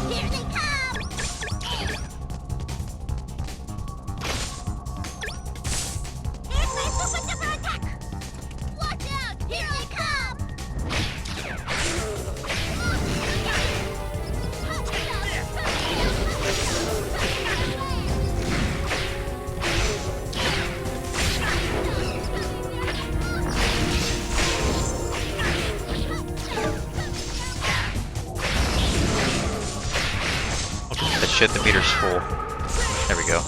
Here they come! Here's my super attack! Watch out! Here I come! That shit, the meter's full. There we go.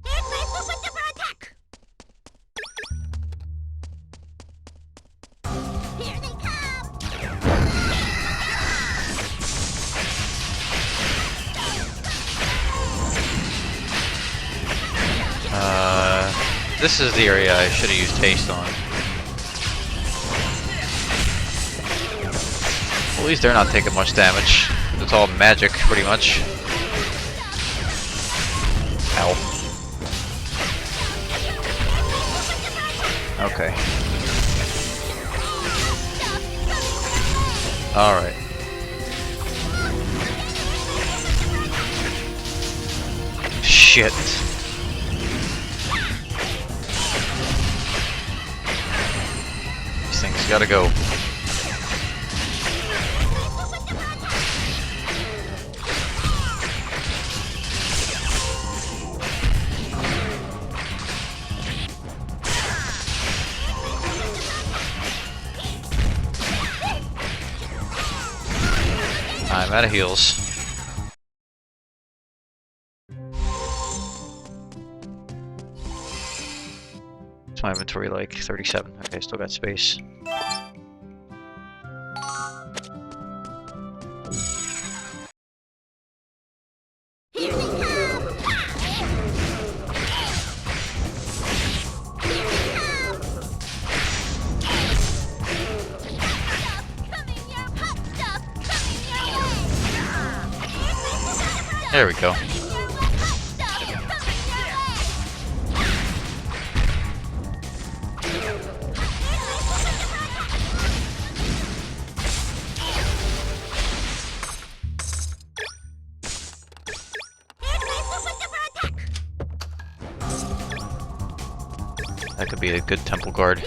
Here's my super attack! Here they come! This is the area I should have used haste on. Well, at least they're not taking much damage. It's all magic, pretty much. Ow. Okay. Alright. Shit. These things gotta go. I'm out of heals. What's my inventory like? 37. Okay, still got space. Here they come! There we go. That could be a good temple guard.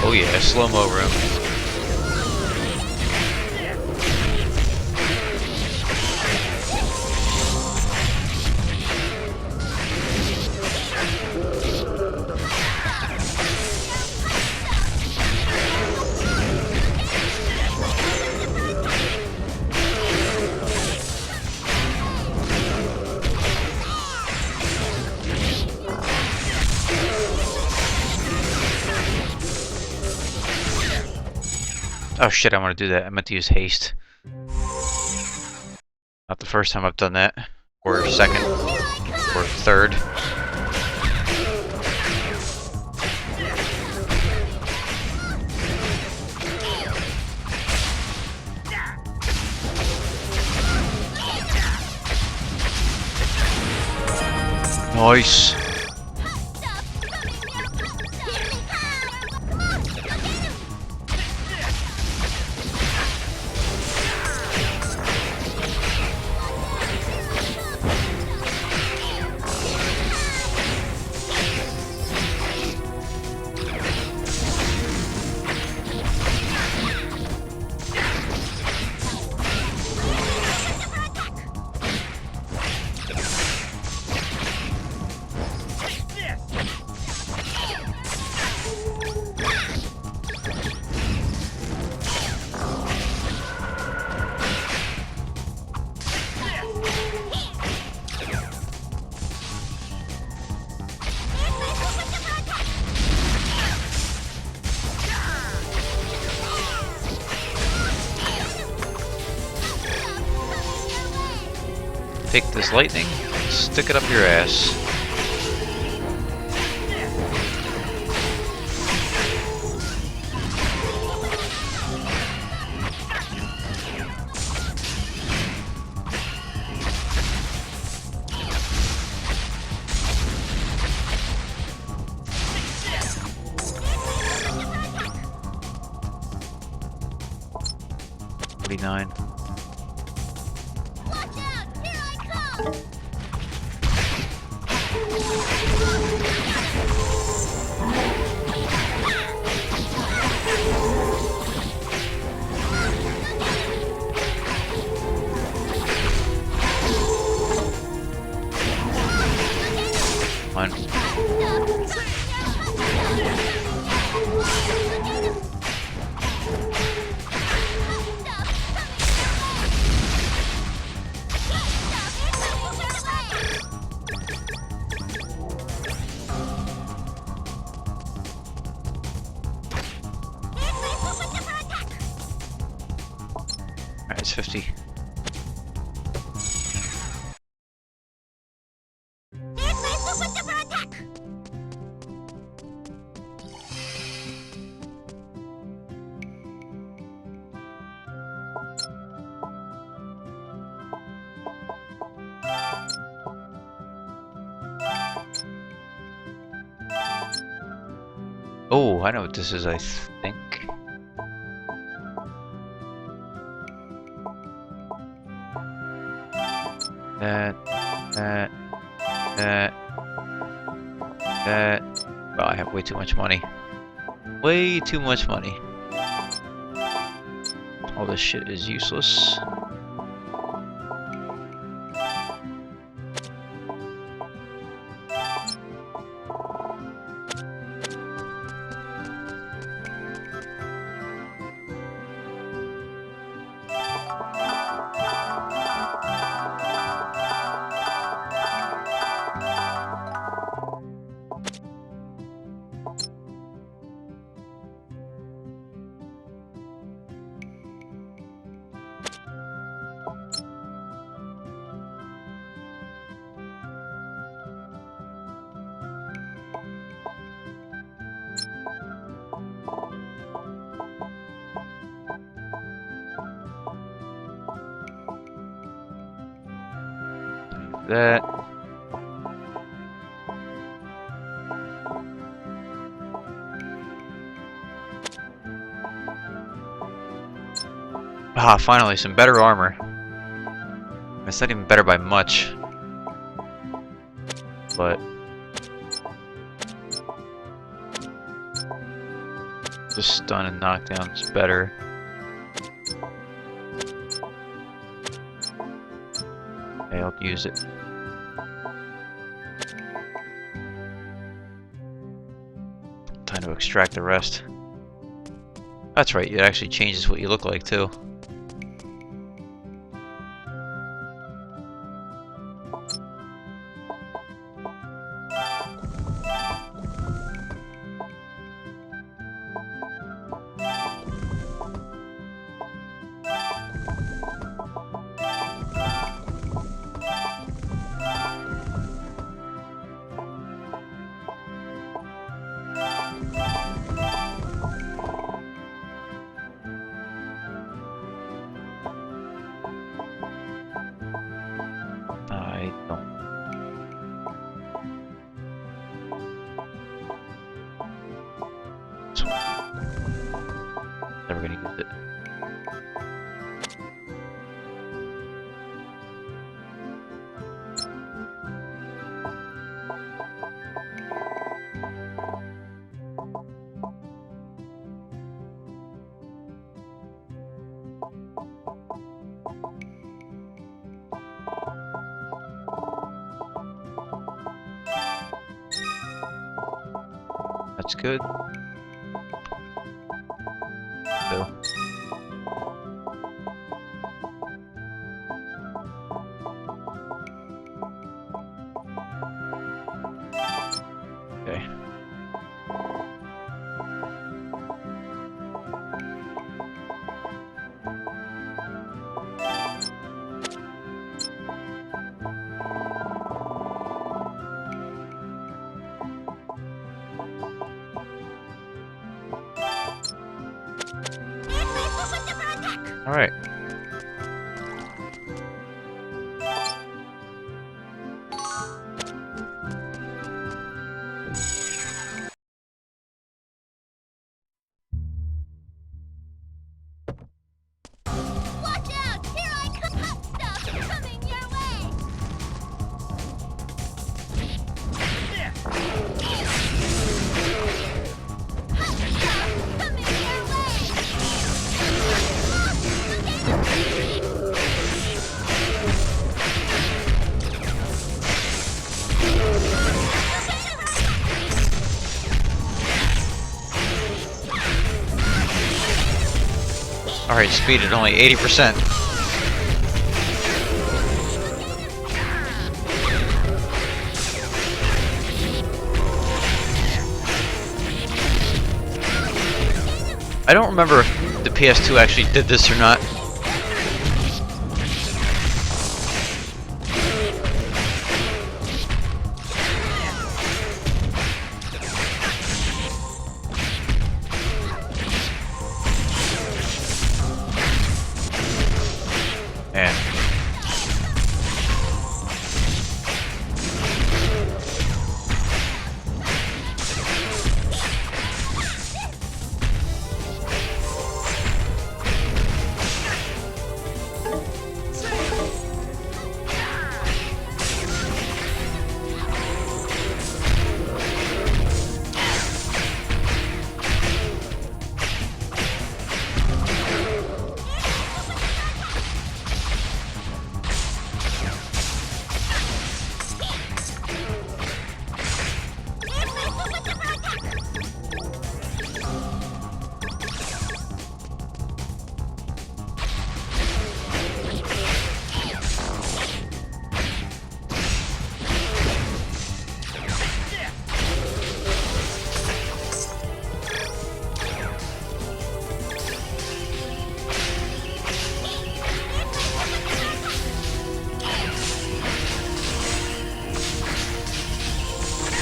Oh yeah, slow-mo room. Oh shit, I want to do that. I meant to use haste. Not the first time I've done that. Or second. Or third. Nice. Take this lightning, stick it up your ass. $49. Alright, it's 50. Oh, I know what this is, I think. That. Well, I have way too much money. Way too much money. All this shit is useless. That. Ah, finally, some better armor. It's not even better by much. But the stun and knockdown is better. Okay, I'll use it. Time to extract the rest. That's right, it actually changes what you look like too. gonna use it. That's good. So. Okay. All right. Watch out! Here I come! Hot stuff coming your way! Hot stuff coming your All right, speed at only 80%. I don't remember if the PS2 actually did this or not. And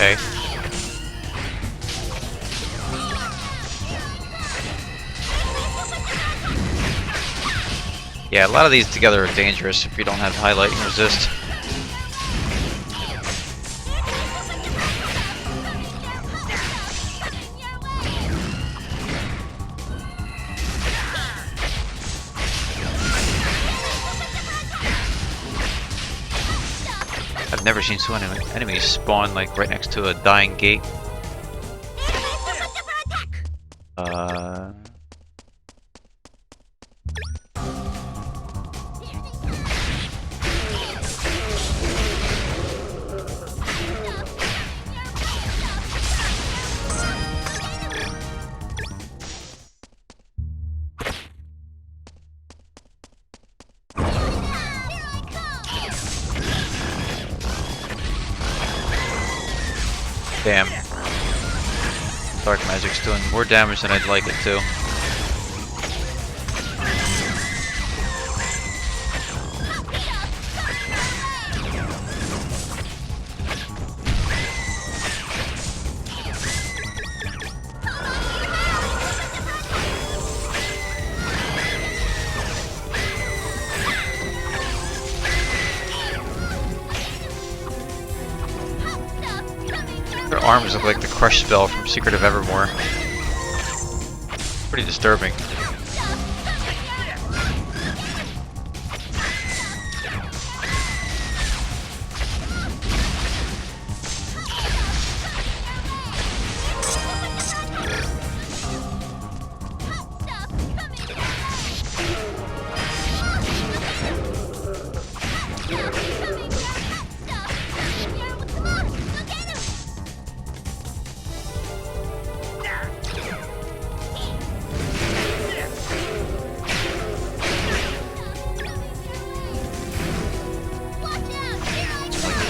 okay. Yeah, a lot of these together are dangerous if you don't have highlight and resist. I've never seen so many enemies spawn like right next to a dying gate. Damn. Dark Magic's doing more damage than I'd like it to. Their arms look like the crush spell from Secret of Evermore. Pretty disturbing.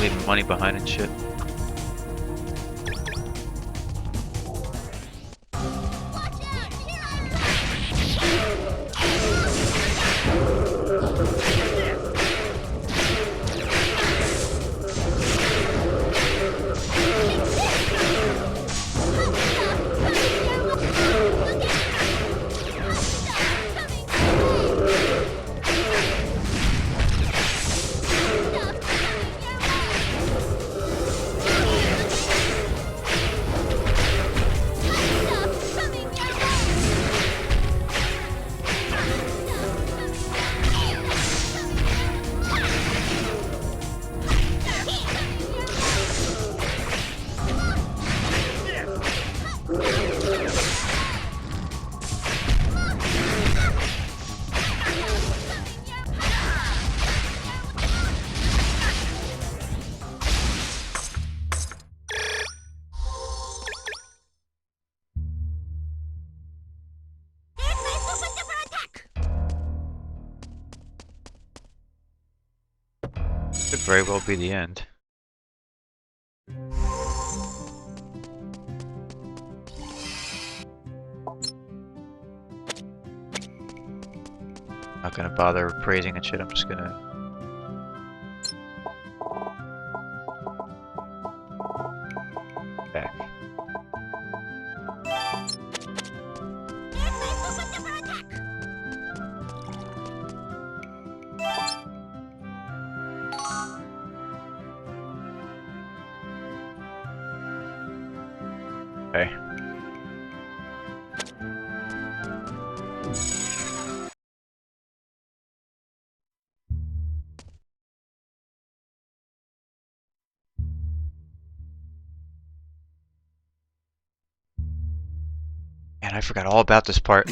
leaving money behind and shit. Could very well be the end. Not gonna bother praising and shit, I'm just gonna... back. Okay. Man, I forgot all about this part.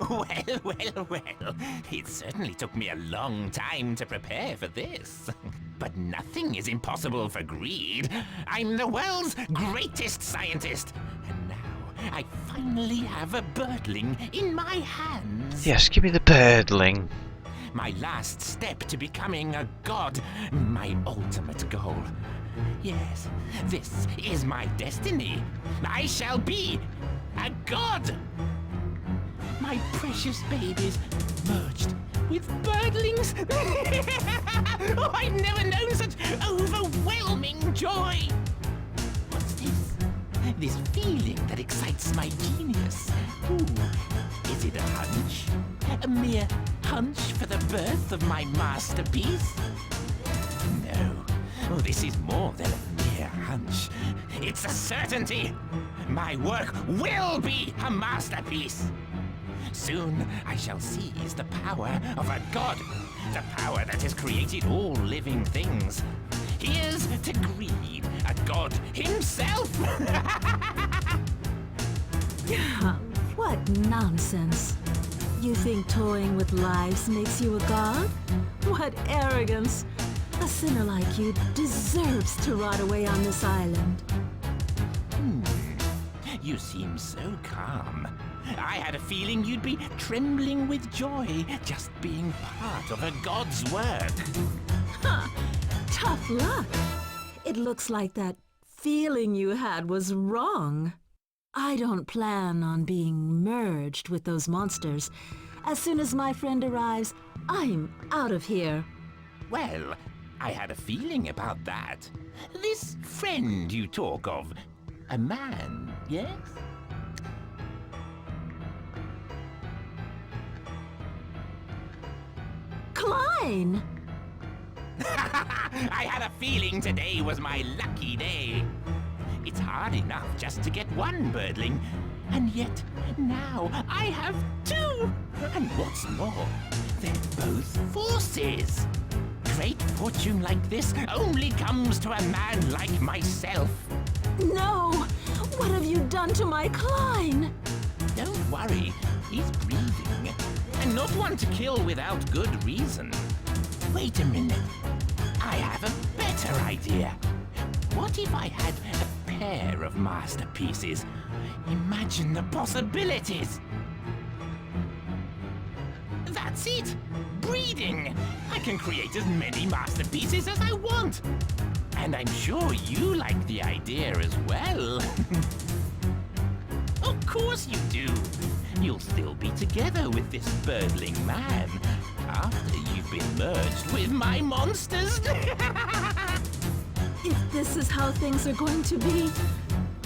Well, it certainly took me a long time to prepare for this. But nothing is impossible for greed. I'm the world's greatest scientist. And now I finally have a birdling in my hands. Yes, give me the birdling. My last step to becoming a god. My ultimate goal. Yes, this is my destiny. I shall be a god. My precious babies merged with birdlings. Oh, I've never known such overwhelming joy. What's this? This feeling that excites my genius. Ooh, is it a hunch? A mere hunch for the birth of my masterpiece? No, oh, this is more than a mere hunch. It's a certainty. My work will be a masterpiece. Soon I shall seize the power of a god, the power that has created all living things. Here's to greed, a god himself! What nonsense. You think toying with lives makes you a god? What arrogance. A sinner like you deserves to rot away on this island. You seem so calm. I had a feeling you'd be trembling with joy just being part of a god's word. Huh. Tough luck. It looks like that feeling you had was wrong. I don't plan on being merged with those monsters. As soon as my friend arrives, I'm out of here. Well, I had a feeling about that. This friend you talk of, a man, yes? Klein! I had a feeling today was my lucky day. It's hard enough just to get one birdling, and yet now I have two! And what's more, they're both forces. Great fortune like this only comes to a man like myself. No! What have you done to my Klein? Don't worry, he's breathing. And not one to kill without good reason. Wait a minute. I have a better idea. What if I had a pair of masterpieces? Imagine the possibilities. That's it! Breeding! I can create as many masterpieces as I want! And I'm sure you like the idea as well. Of course you do! You'll still be together with this birdling man after you've been merged with my monsters! If this is how things are going to be,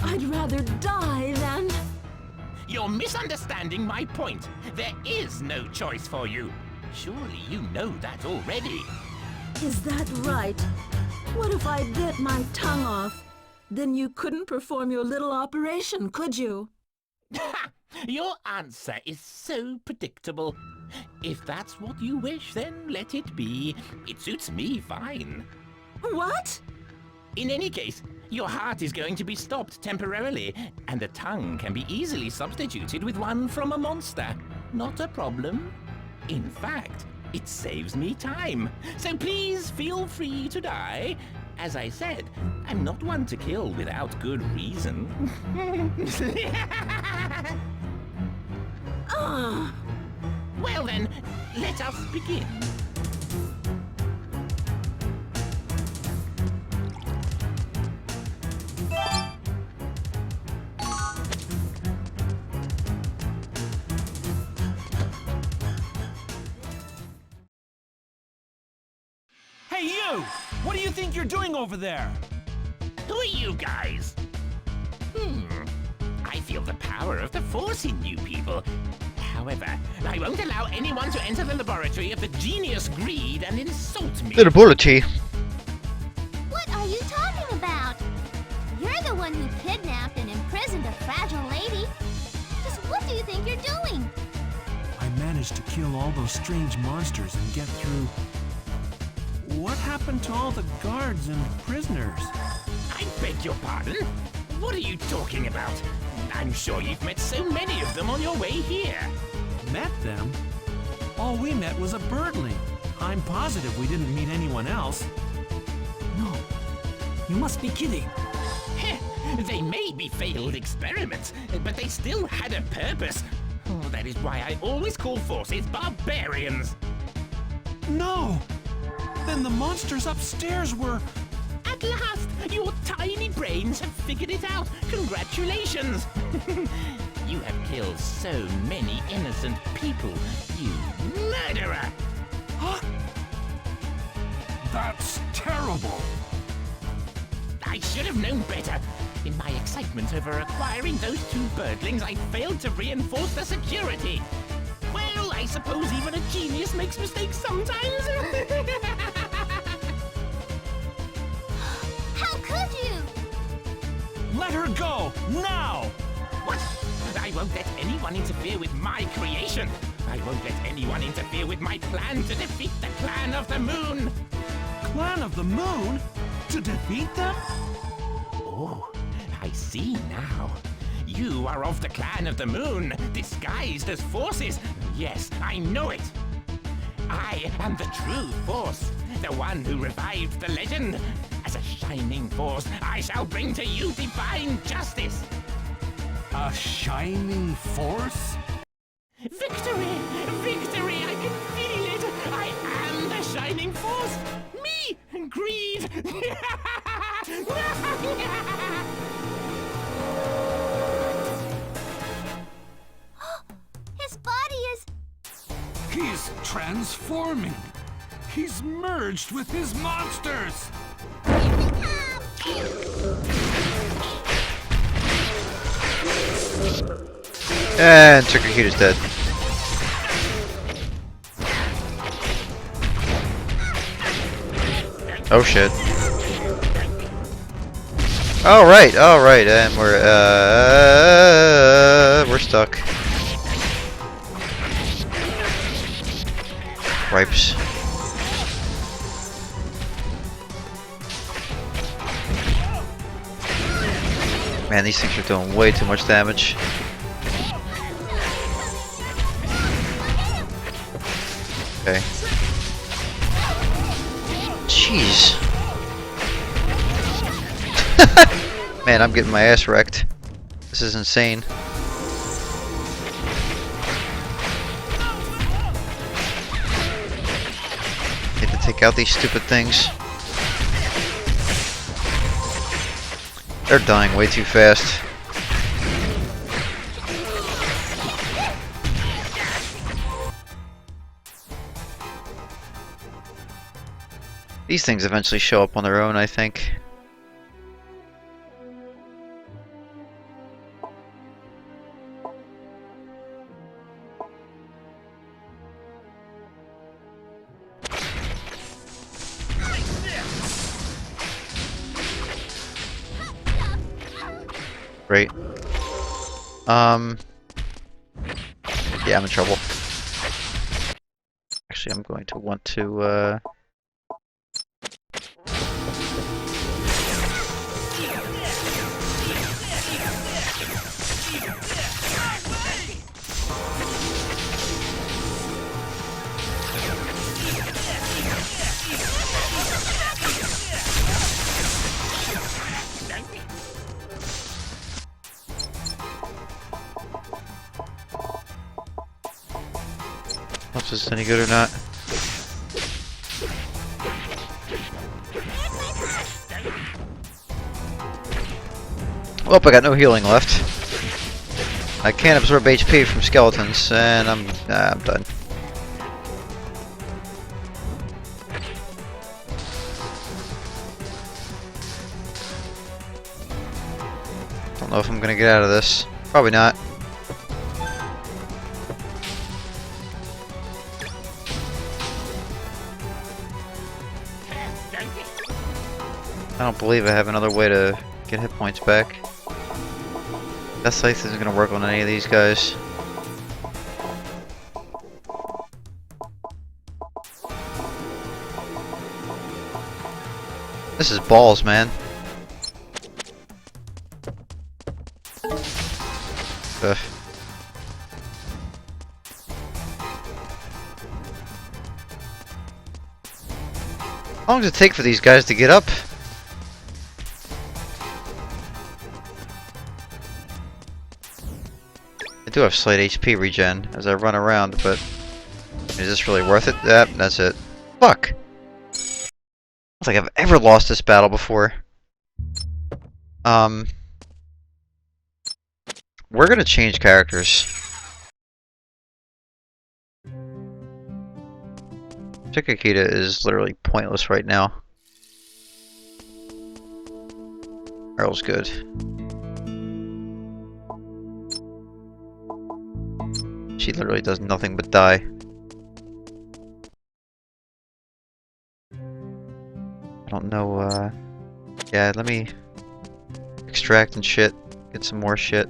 I'd rather die than... You're misunderstanding my point. There is no choice for you. Surely you know that already. Is that right? What if I bit my tongue off? Then you couldn't perform your little operation, could you? Your answer is so predictable. If that's what you wish, then let it be. It suits me fine. What? In any case, your heart is going to be stopped temporarily, and the tongue can be easily substituted with one from a monster. Not a problem. In fact, it saves me time. So please feel free to die. As I said, I'm not one to kill without good reason. Well then, let us begin. Hey, you! What do you think you're doing over there? Who are you guys? I feel the power of the Force in you people. However, I won't allow anyone to enter the laboratory of the genius Greed and insult me. The laboratory. What are you talking about? You're the one who kidnapped and imprisoned a fragile lady. Just what do you think you're doing? I managed to kill all those strange monsters and get through. What happened to all the guards and prisoners? I beg your pardon? What are you talking about? I'm sure you've met so many of them on your way here. Met them? All we met was a birdling. I'm positive we didn't meet anyone else. No, you must be kidding. They may be failed experiments, but they still had a purpose. Oh, that is why I always call forces barbarians. No! Then the monsters upstairs were... At last, your tiny brains have figured it out. Congratulations! You have killed so many innocent people, you murderer! Huh? That's terrible. I should have known better. In my excitement over acquiring those two birdlings, I failed to reinforce the security. Well, I suppose even a genius makes mistakes sometimes. How could you? Let her go! Now! What? I won't let anyone interfere with my creation. I won't let anyone interfere with my plan to defeat the Clan of the Moon. Clan of the Moon? To defeat them? Oh, I see now. You are of the Clan of the Moon, disguised as forces. Yes, I know it. I am the true Force, the one who revived the legend. As a shining force, I shall bring to you divine justice. A shining force? Victory! Victory! I can feel it! I am the shining force! Me! Greed! His body is... He's transforming. He's merged with his monsters. And Takahita's dead. Oh shit. Alright, and we're stuck. Ripes. Man, these things are doing way too much damage. Okay. Jeez. Man, I'm getting my ass wrecked. This is insane. take out these stupid things. They're dying way too fast. These things eventually show up on their own, I think. Great. Yeah, I'm in trouble. Actually, I'm going to want to, if this is any good or not. Well, I got no healing left. I can't absorb HP from skeletons, and I'm done. Don't know if I'm gonna get out of this. Probably not. I don't believe I have another way to get hit points back. That scythe isn't gonna work on any of these guys. This is balls, man. Ugh. How long does it take for these guys to get up? I do have slight HP regen as I run around, but is this really worth it? Yep, that's it. Fuck! I don't think I've ever lost this battle before. We're gonna change characters. Chiquita is literally pointless right now. Earl's good. She literally does nothing but die. I don't know, yeah, let me extract and shit. Get some more shit.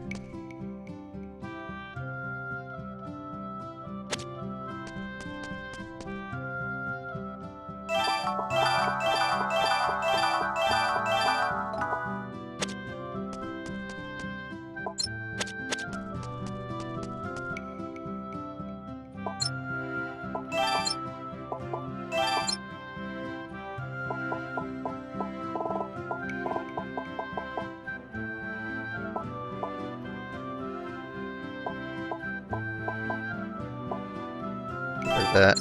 That.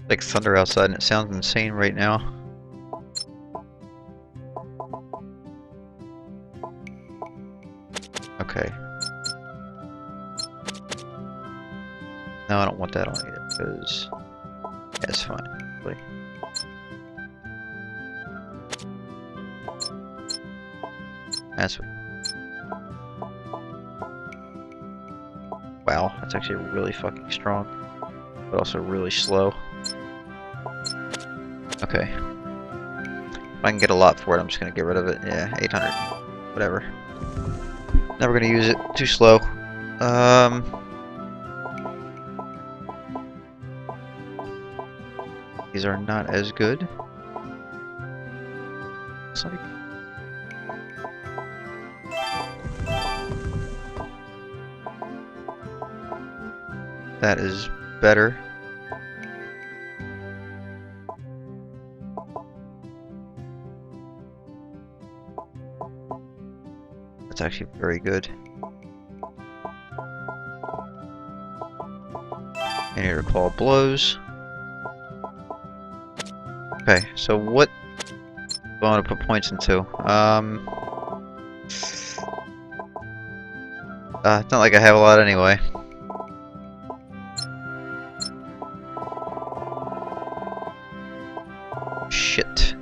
Like thunder outside and it sounds insane right now. Okay. No, I don't want that on either, because yeah, it's fine. Really. That's wow, that's actually really fucking strong, but also really slow. Okay. If I can get a lot for it, I'm just gonna get rid of it. Yeah, 800. Whatever. Never gonna use it. Too slow. These are not as good. Looks like. That is better. That's actually very good. I need to recall blows. Okay, so what do I want to put points into? It's not like I have a lot anyway. Shit.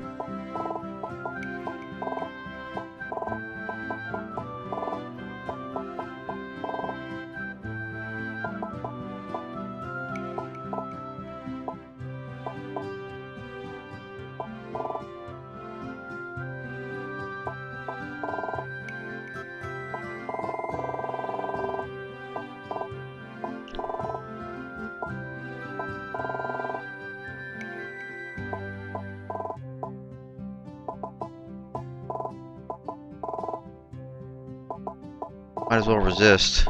Might as well resist.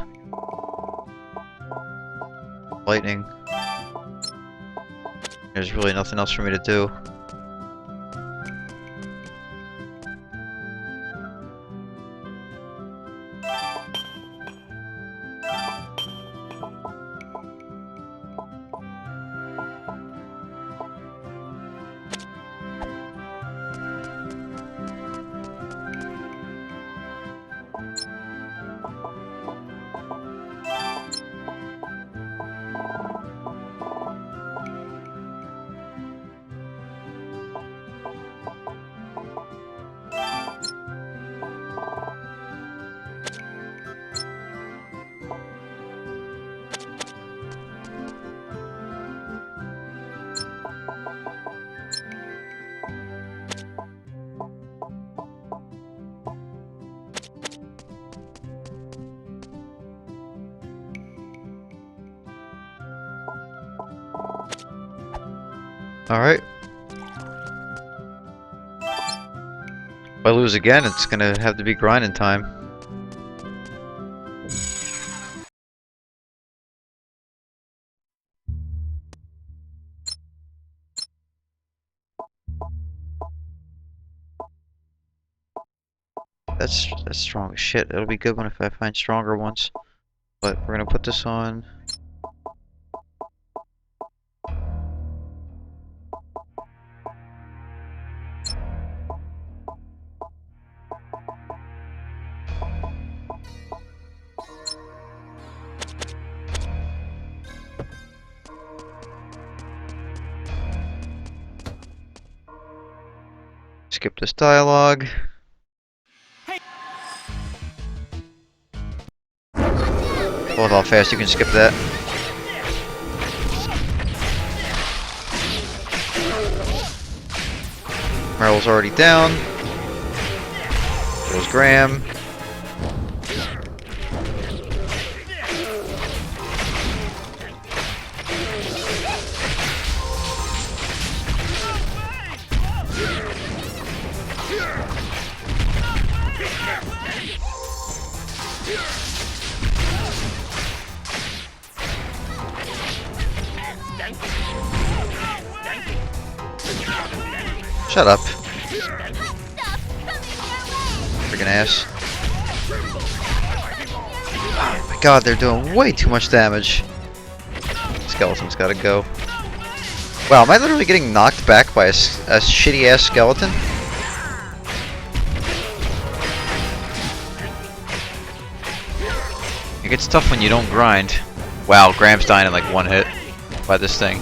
Lightning. There's really nothing else for me to do. Alright. If I lose again, it's gonna have to be grinding time. That's strong as shit. It'll be good one if I find stronger ones. But we're gonna put this on. Skip this dialogue. Hold how fast you can skip that. Meryl's already down. There's Graham. Shut up. Freaking ass. Oh my god, they're doing way too much damage. Skeleton's gotta go. Wow, am I literally getting knocked back by a shitty ass skeleton? It gets tough when you don't grind. Wow, Graham's dying in like one hit by this thing.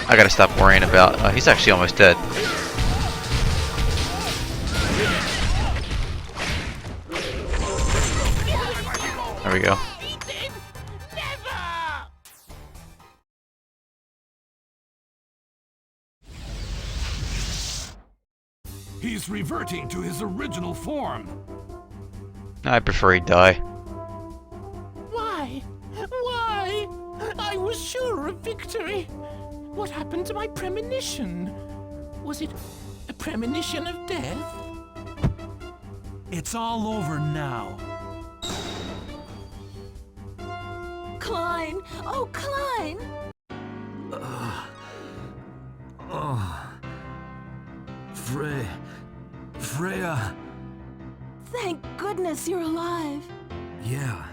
I gotta stop worrying about. He's actually almost dead. There we go. He's reverting to his original form. I prefer he die. Why? Why? I was sure of victory. What happened to my premonition? Was it a premonition of death? It's all over now. Klein! Oh, Klein! Freya! Thank goodness you're alive. Yeah.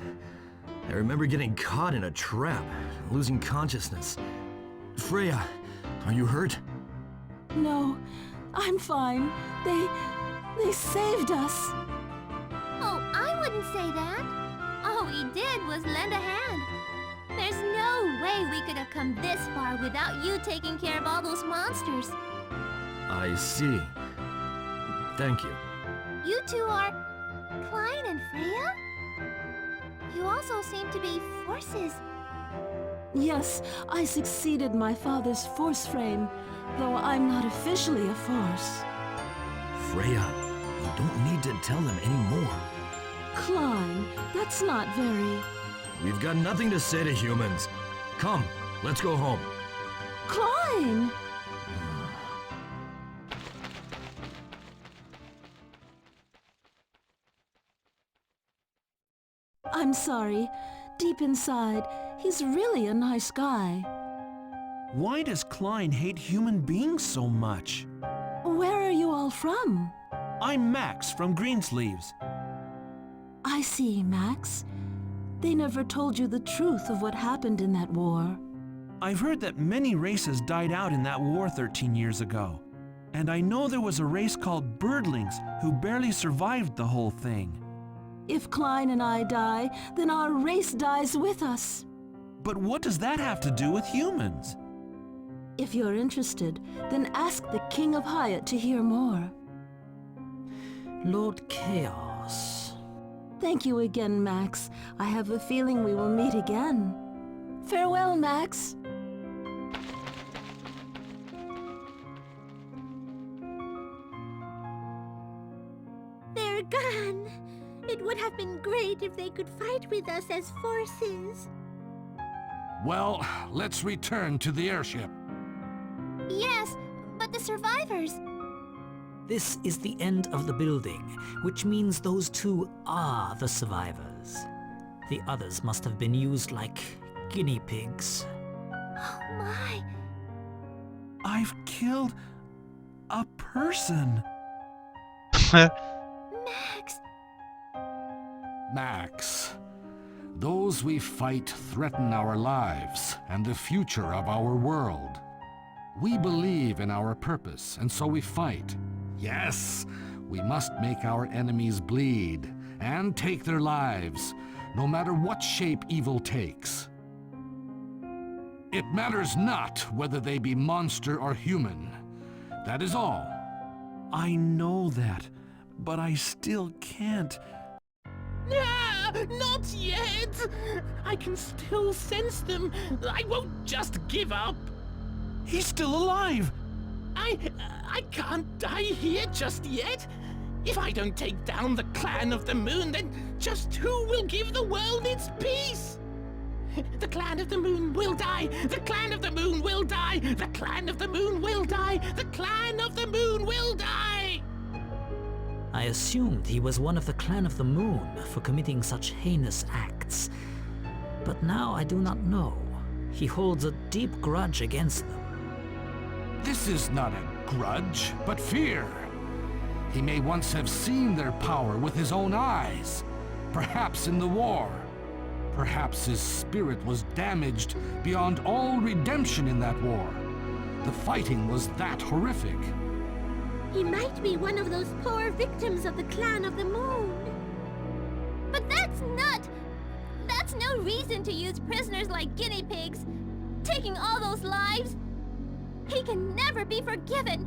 I remember getting caught in a trap, losing consciousness. Freya, are you hurt? No, I'm fine. They saved us. Oh, I wouldn't say that. All we did was lend a hand. There's no way we could have come this far without you taking care of all those monsters. I see. Thank you. You two are Klein and Freya? You also seem to be forces. Yes, I succeeded my father's force frame, though I'm not officially a force. Freya, you don't need to tell them anymore. Klein, that's not very... We've got nothing to say to humans. Come, let's go home. Klein! I'm sorry. Deep inside, he's really a nice guy. Why does Klein hate human beings so much? Where are you all from? I'm Max from Greensleeves. I see, Max. They never told you the truth of what happened in that war. I've heard that many races died out in that war 13 years ago. And I know there was a race called Birdlings who barely survived the whole thing. If Klein and I die, then our race dies with us. But what does that have to do with humans? If you're interested, then ask the King of Hyatt to hear more. Lord Chaos. Thank you again, Max. I have a feeling we will meet again. Farewell, Max. They're gone. It would have been great if they could fight with us as forces. Well, let's return to the airship. Yes, but the survivors. This is the end of the building, which means those two are the survivors. The others must have been used like guinea pigs. Oh my. I've killed a person. Max. Max, those we fight threaten our lives and the future of our world. We believe in our purpose, and so we fight. Yes, we must make our enemies bleed and take their lives, no matter what shape evil takes. It matters not whether they be monster or human. That is all. I know that, but I still can't. Ah, not yet! I can still sense them. I won't just give up. He's still alive! I can't die here just yet. If I don't take down the Clan of the Moon, then just who will give the world its peace? The Clan of the Moon will die! The Clan of the Moon will die! The Clan of the Moon will die! The Clan of the Moon will die! I assumed he was one of the Clan of the Moon for committing such heinous acts. But now I do not know. He holds a deep grudge against them. This is not a grudge, but fear. He may once have seen their power with his own eyes, perhaps in the war. Perhaps his spirit was damaged beyond all redemption in that war. The fighting was that horrific. He might be one of those poor victims of the Clan of the Moon. But that's no reason to use prisoners like guinea pigs. Taking all those lives. He can never be forgiven.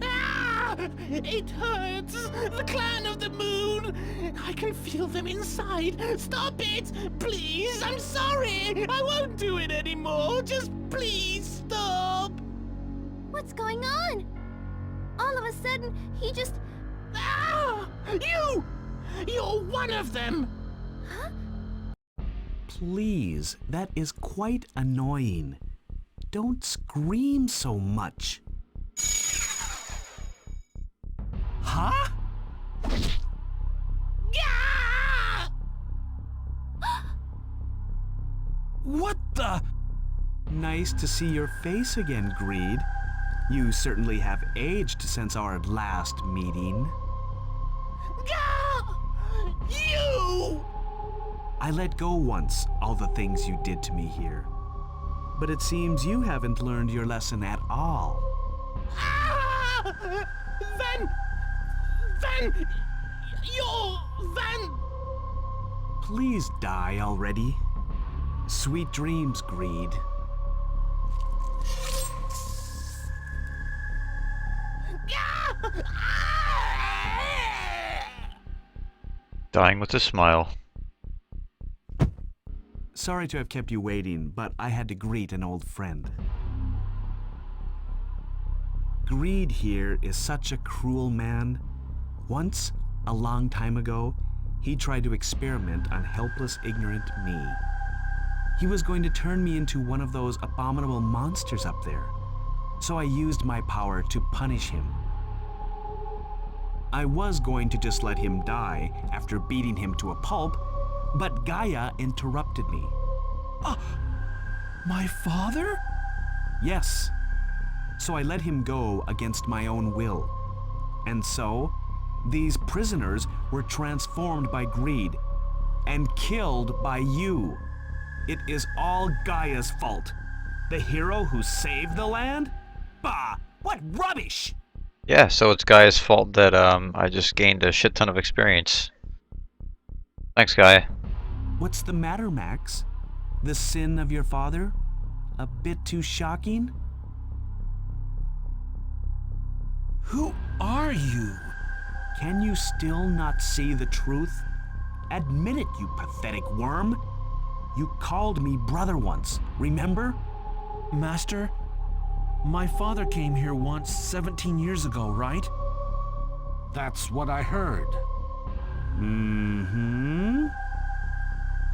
Ah! It hurts! The Clan of the Moon! I can feel them inside! Stop it! Please! I'm sorry! I won't do it anymore! Just please stop! What's going on? All of a sudden, he just... Ah! You! You're one of them! Huh? Please, that is quite annoying. Don't scream so much. Huh? Nice to see your face again, Greed. You certainly have aged since our last meeting. You! I let go once all the things you did to me here. But it seems you haven't learned your lesson at all. Then... Please die already. Sweet dreams, Greed. Dying with a smile. Sorry to have kept you waiting, but I had to greet an old friend. Greed here is such a cruel man. Once, a long time ago, he tried to experiment on helpless, ignorant me. He was going to turn me into one of those abominable monsters up there. So I used my power to punish him. I was going to just let him die after beating him to a pulp, but Gaia interrupted me. My father? Yes. So I let him go against my own will. And so, these prisoners were transformed by Greed and killed by you. It is all Gaia's fault. The hero who saved the land? Bah! What rubbish! Yeah, so it's Gaia's fault that I just gained a shit ton of experience. Thanks, Gaia. What's the matter, Max? The sin of your father? A bit too shocking? Who are you? Can you still not see the truth? Admit it, you pathetic worm. You called me brother once, remember? Master, my father came here once 17 years ago, right? That's what I heard. Mm-hmm.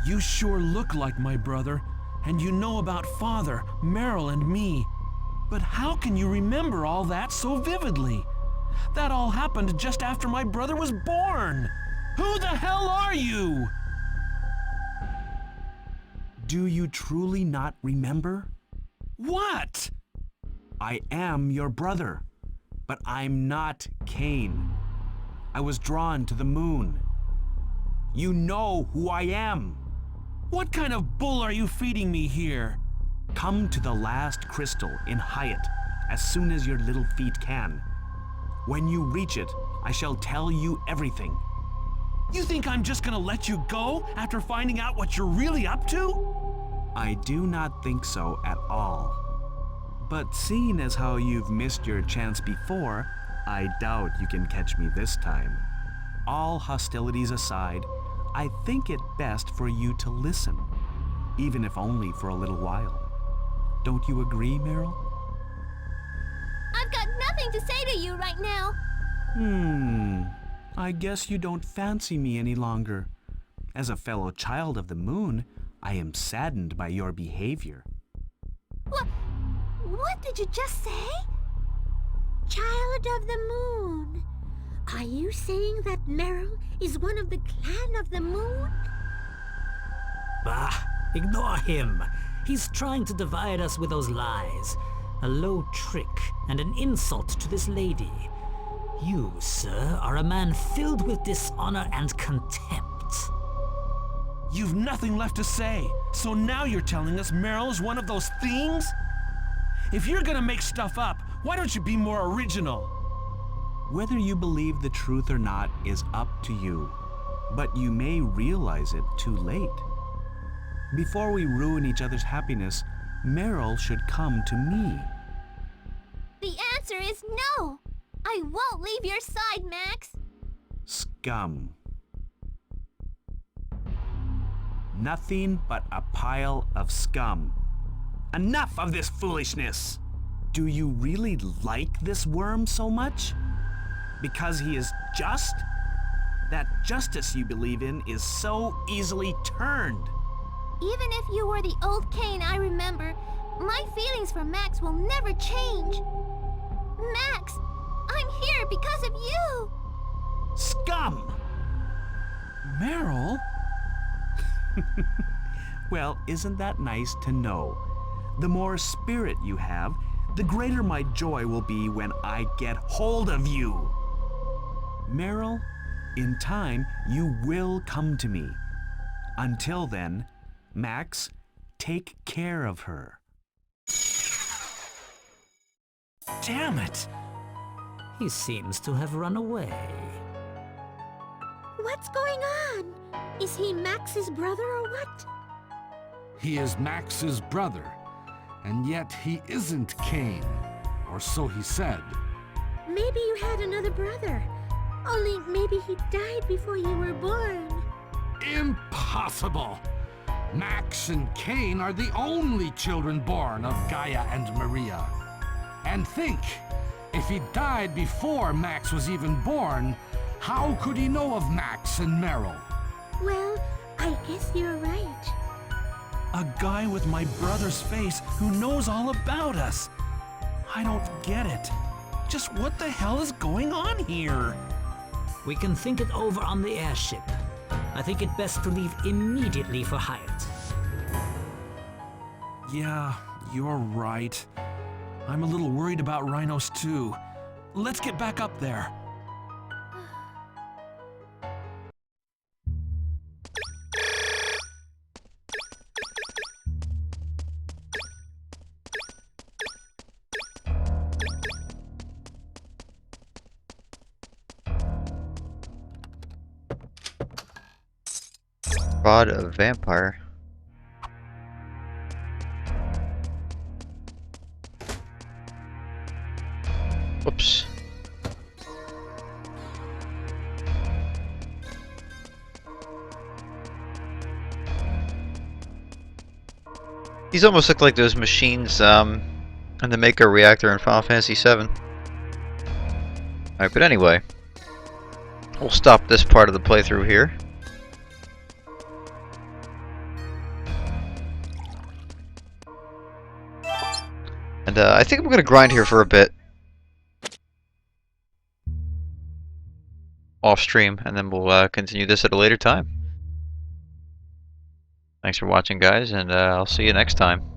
You sure look like my brother, and you know about Father, Meryl, and me. But how can you remember all that so vividly? That all happened just after my brother was born. Who the hell are you? Do you truly not remember? What? I am your brother, but I'm not Cain. I was drawn to the moon. You know who I am. What kind of bull are you feeding me here? Come to the last crystal in Hyatt as soon as your little feet can. When you reach it, I shall tell you everything. You think I'm just gonna let you go after finding out what you're really up to? I do not think so at all. But seeing as how you've missed your chance before, I doubt you can catch me this time. All hostilities aside, I think it best for you to listen, even if only for a little while. Don't you agree, Meryl? I've got nothing to say to you right now. I guess you don't fancy me any longer. As a fellow child of the moon, I am saddened by your behavior. What did you just say? Child of the moon. Are you saying that Meryl is one of the clan of the moon? Bah, ignore him. He's trying to divide us with those lies. A low trick and an insult to this lady. You, sir, are a man filled with dishonor and contempt. You've nothing left to say, so now you're telling us Meryl is one of those things? If you're gonna make stuff up, why don't you be more original? Whether you believe the truth or not is up to you, but you may realize it too late. Before we ruin each other's happiness, Meryl should come to me. The answer is no. I won't leave your side, Max. Scum. Nothing but a pile of scum. Enough of this foolishness! Do you really like this worm so much? Because he is just? That justice you believe in is so easily turned. Even if you were the old Cain I remember, my feelings for Max will never change. Max, I'm here because of you. Scum! Meryl? Well, isn't that nice to know? The more spirit you have, the greater my joy will be when I get hold of you. Meryl, in time, you will come to me. Until then, Max, take care of her. Damn it! He seems to have run away. What's going on? Is he Max's brother or what? He is Max's brother, and yet he isn't Cain, or so he said. Maybe you had another brother. Only maybe he died before you were born. Impossible! Max and Cain are the only children born of Gaia and Maria. And think, if he died before Max was even born, how could he know of Max and Meryl? Well, I guess you're right. A guy with my brother's face who knows all about us. I don't get it. Just what the hell is going on here? We can think it over on the airship. I think it best to leave immediately for Hyatt. Yeah, you're right. I'm a little worried about rhinos too. Let's get back up there. Rod of Vampire. Whoops. These almost look like those machines in the Mako reactor in Final Fantasy VII. Alright, but anyway, we'll stop this part of the playthrough here. And I think I'm going to grind here for a bit. Off stream, and then we'll continue this at a later time. Thanks for watching, guys, and I'll see you next time.